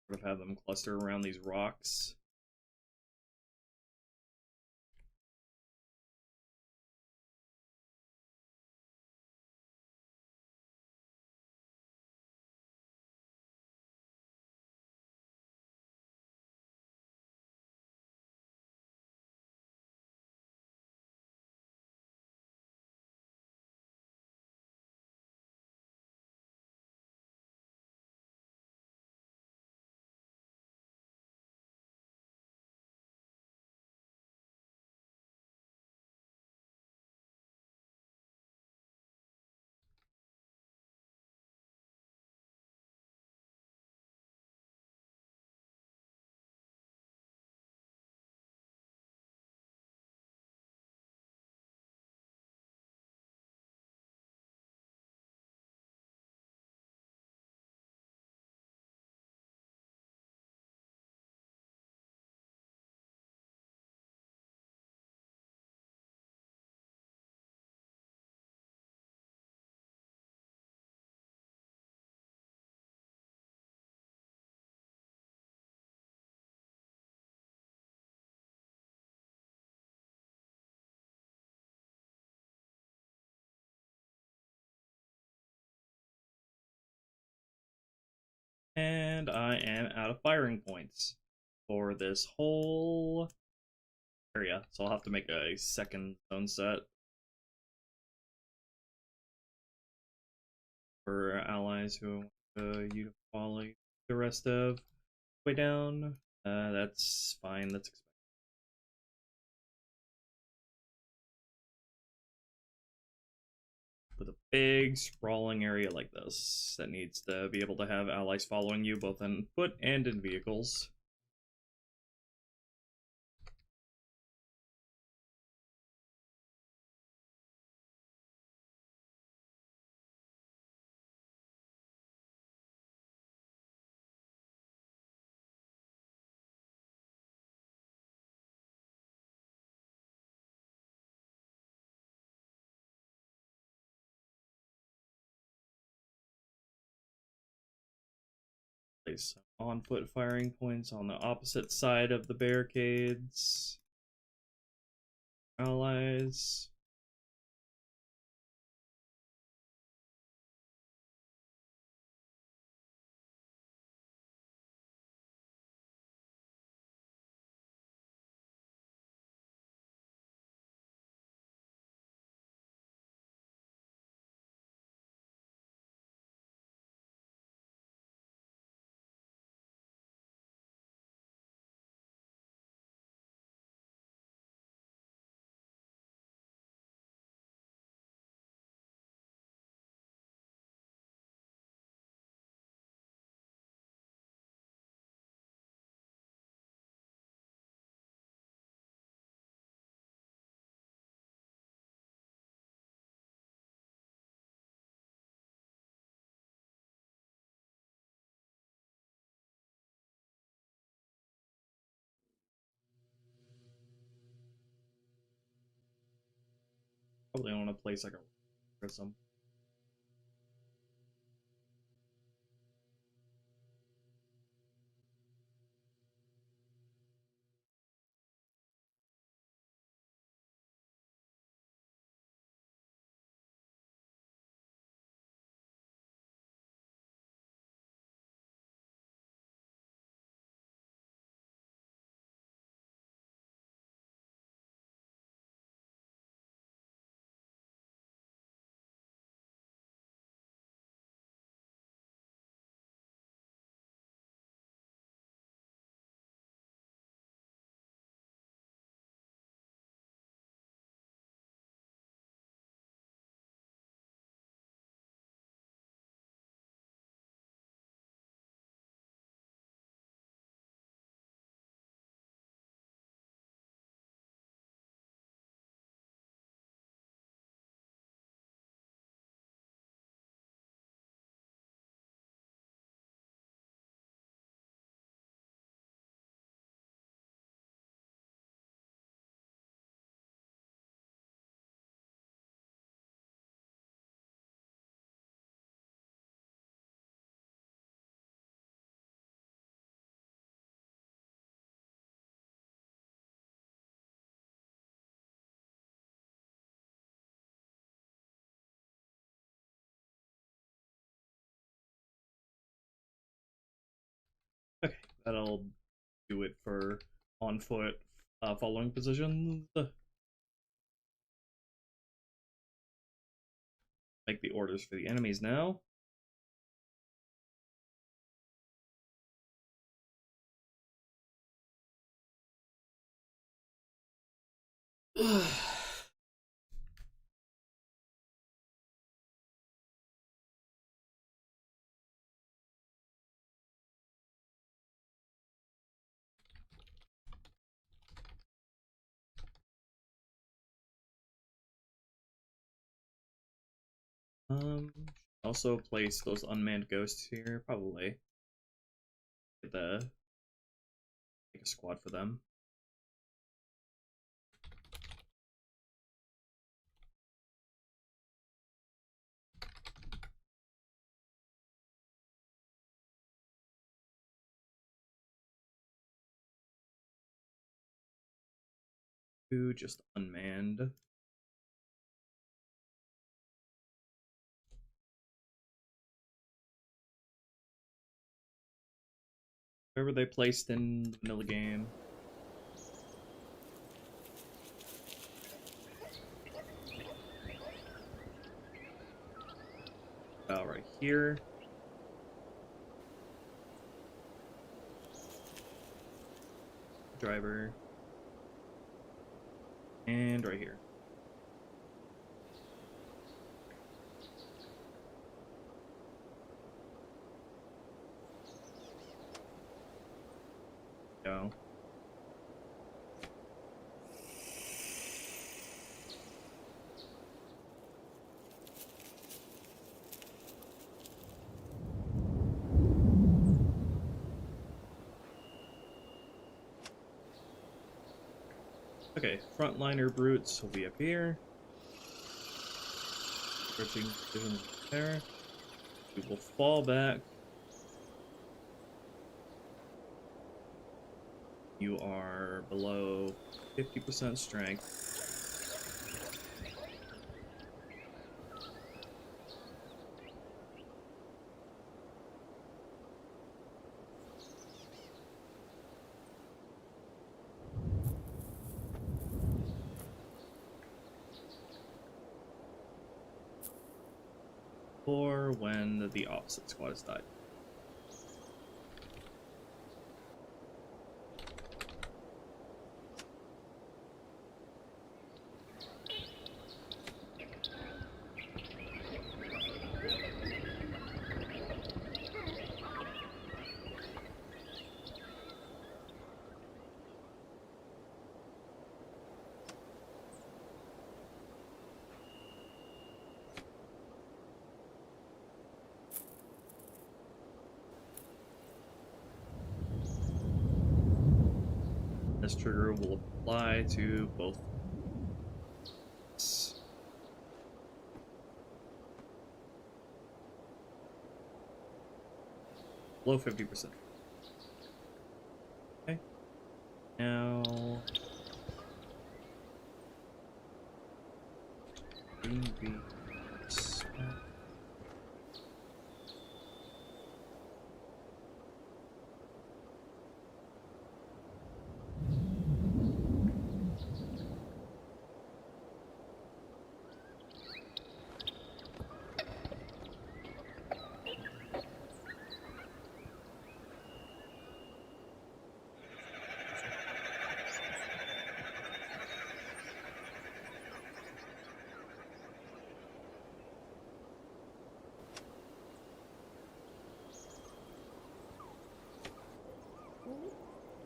Sort of have them cluster around these rocks. And I am out of firing points for this whole area, so I'll have to make a second zone set for allies who want you to follow the rest of the way down. That's fine, that's expected. With a big sprawling area like this that needs to be able to have allies following you both on foot and in vehicles. Place some on-foot firing points on the opposite side of the barricades. Allies. Probably want to place like a or some. Okay, that'll do it for on foot following positions. Make the orders for the enemies now. Also place those unmanned ghosts here, probably. Get make a squad for them. Two just unmanned. Where were they placed in the vanilla game? About right here. Driver. And right here. Go. Okay, frontliner brutes will be up here. Searching positions there. We will fall back. You are below 50% strength. Or when the opposite squad has died. This trigger will apply to both. below 50%. Okay. Now.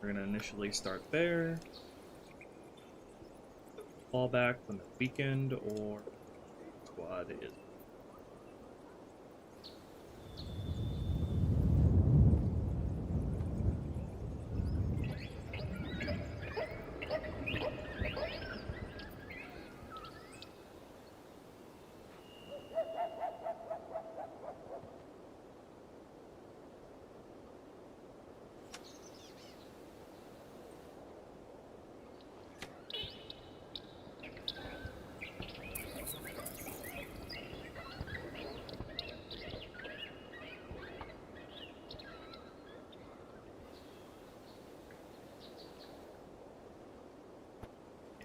We're gonna initially start there. Fall back when the weekend or squad is.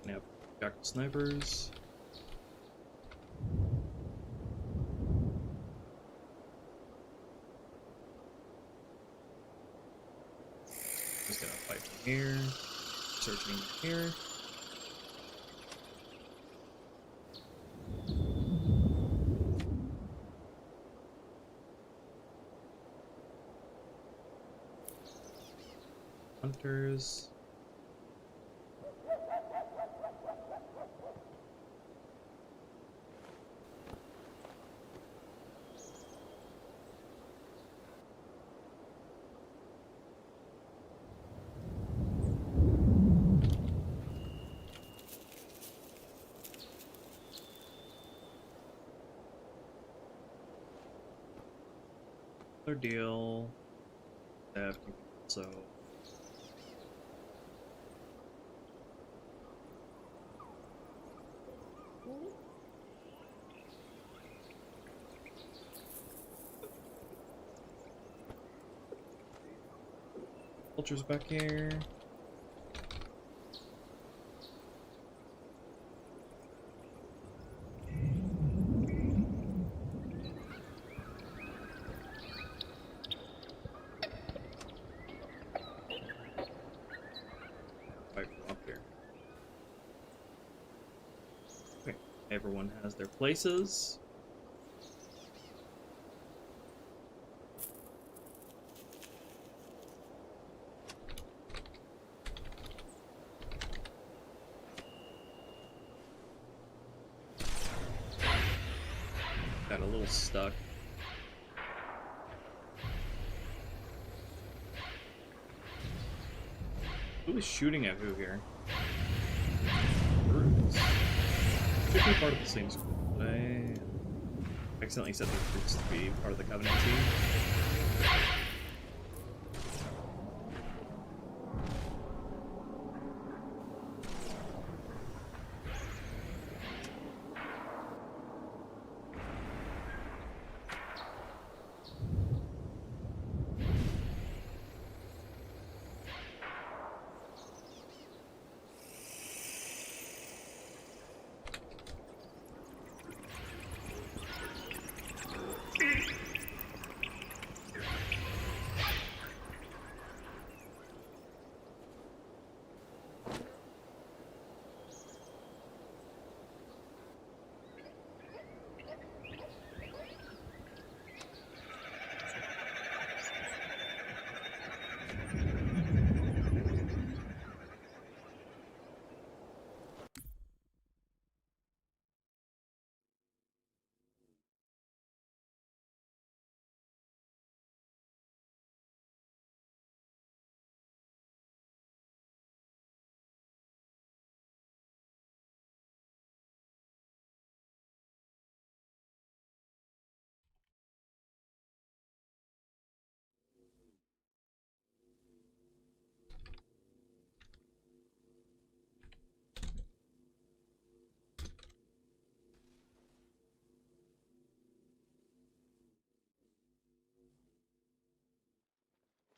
Now, got snipers. Just gonna fight from here. Searching here. Hunters. Deal that so vultures back here. Everyone has their places. Got a little stuck. Who is shooting at who here? Birds. Should be part of the same school, but I accidentally set the recruits to be part of the Covenant team.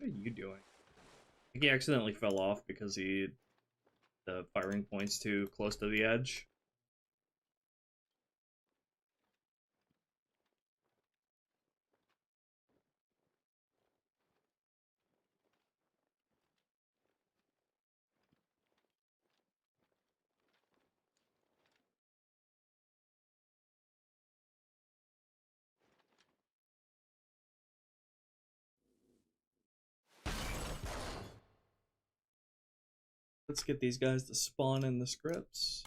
What are you doing? I think he accidentally fell off because the firing point's too close to the edge. Let's get these guys to spawn in the scripts.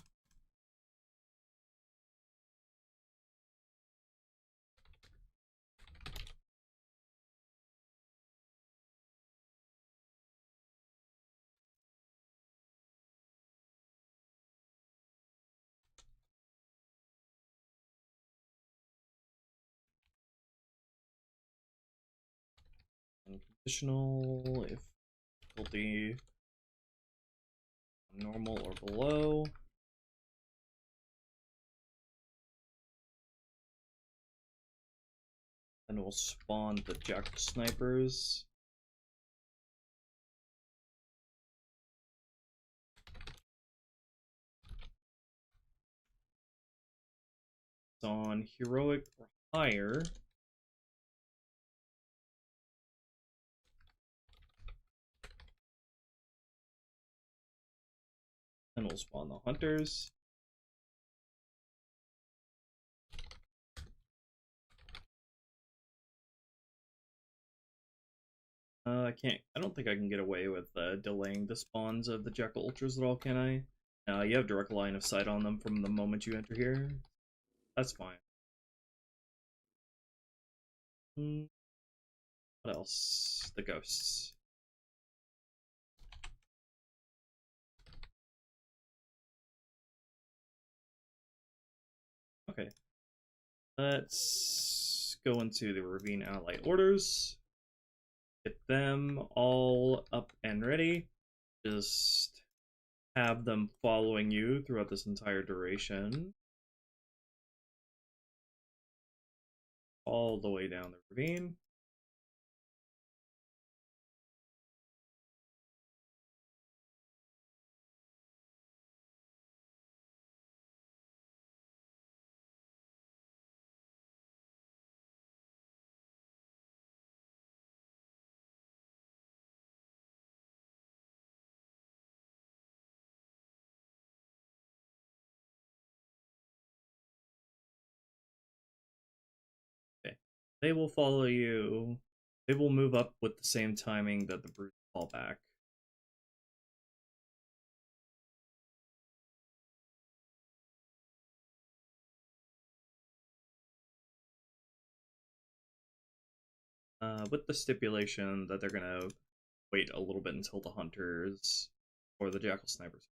Unconditional if difficulty normal or below. And we'll spawn the jackal snipers. It's on heroic or higher. And we'll spawn the hunters. I don't think I can get away with delaying the spawns of the Jackal Ultras at all, can I? You have direct line of sight on them from the moment you enter here. That's fine. What else? The ghosts. Okay. Let's go into the Ravine Ally orders. Get them all up and ready. Just have them following you throughout this entire duration. All the way down the ravine. Okay. They will follow you. They will move up with the same timing that the brutes fall back. With the stipulation that they're gonna wait a little bit until the hunters or the jackal snipers.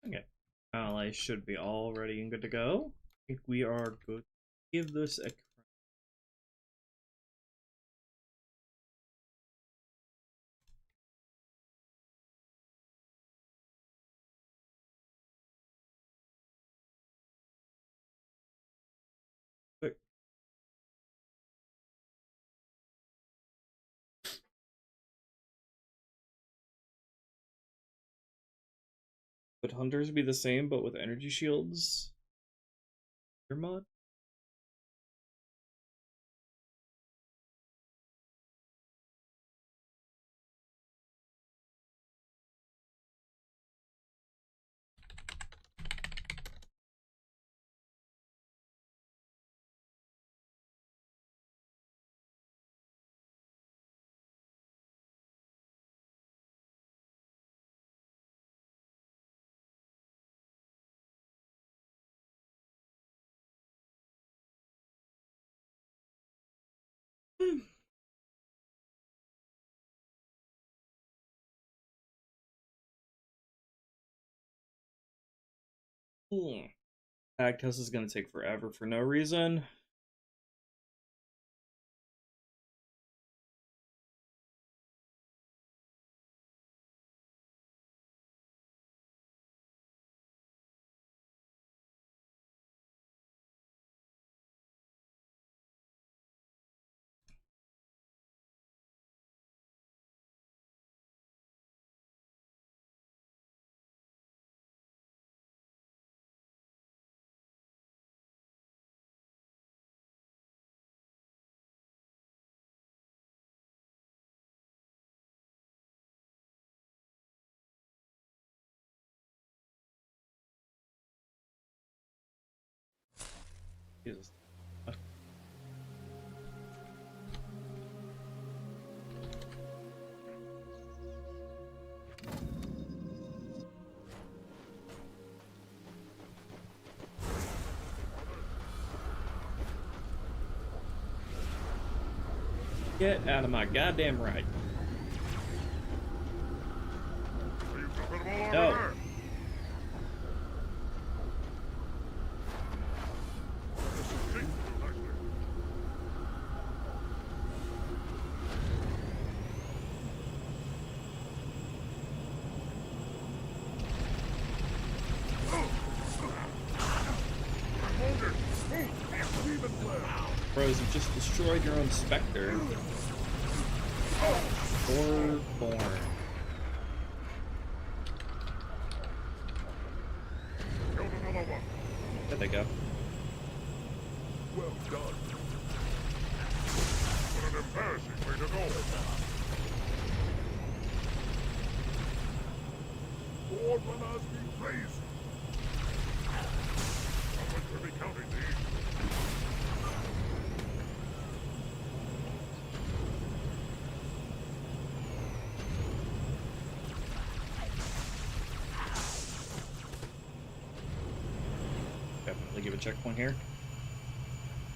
Okay. Ally should be all ready and good to go. I think we are good. Give this a quick. Would hunters be the same but with energy shields? Your mod? Ag test is gonna take forever for no reason. Jesus. Get out of my goddamn right. No. Bros, you just destroyed your own Spectre. Or born. There they go. Well done. What an embarrassing way to go. Lord runners be praised. Someone should be counting these. Definitely give a checkpoint here.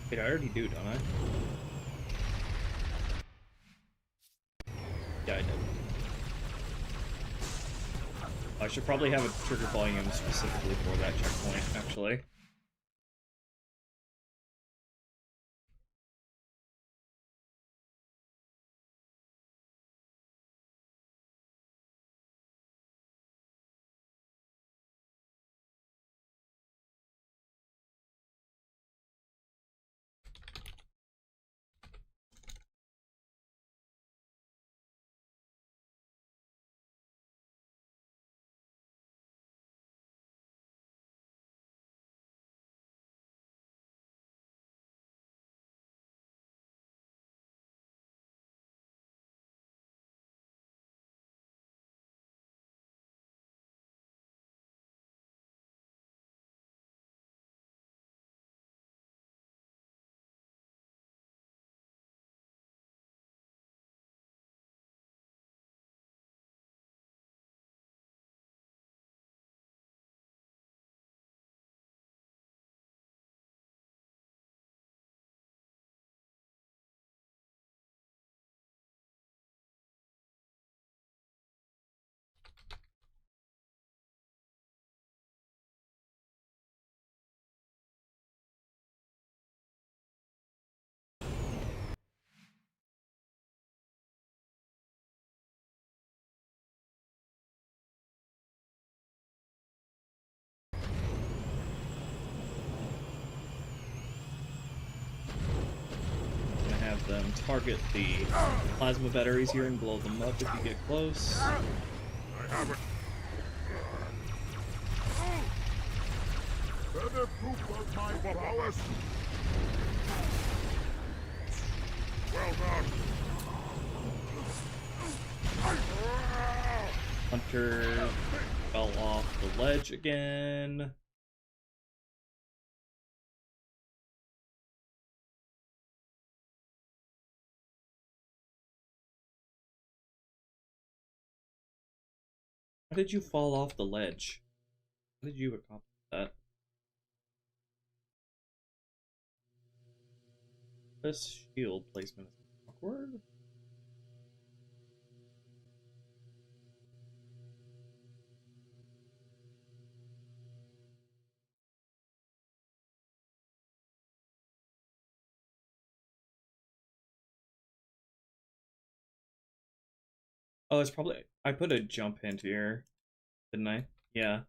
Wait, I already do, don't I? Yeah, I did. I should probably have a trigger volume specifically for that checkpoint, actually. can target the plasma batteries here and blow them up if you get close. I have it. Further proof of my prowess. Well done. Hunter fell off the ledge again. How did you fall off the ledge? How did you accomplish that? This shield placement is awkward. Oh, it's probably... I put a jump hint here, didn't I? Yeah.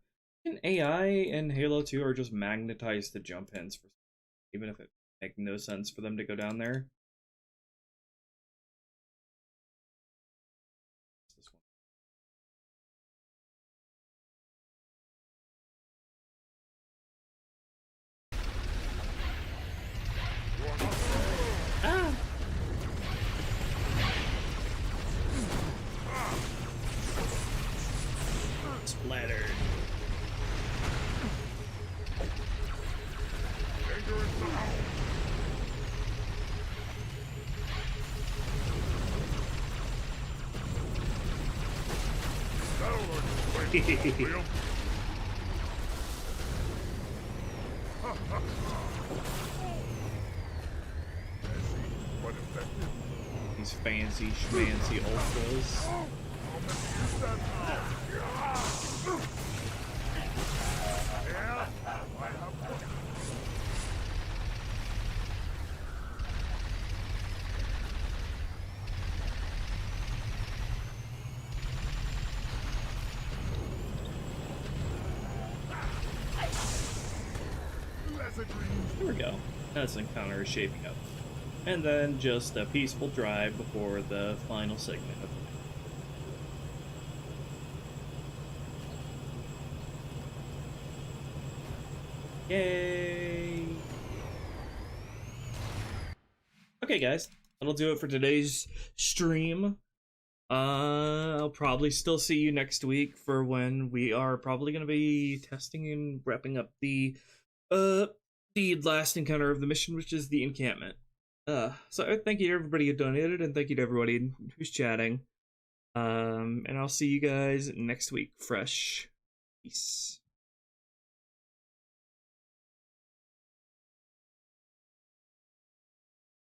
And AI and Halo 2 are just magnetized to jump hints, for, even if it makes no sense for them to go down there. This one. Ah! Splattered. These fancy schmancy ultras. There we go. This encounter is shaping up. And then just a peaceful drive before the final segment of the night. Yay! Okay, guys. That'll do it for today's stream. I'll probably still see you next week for when we are probably going to be testing and wrapping up the last encounter of the mission, which is the encampment. So thank you to everybody who donated, and thank you to everybody who's chatting. And I'll see you guys next week. Fresh. Peace.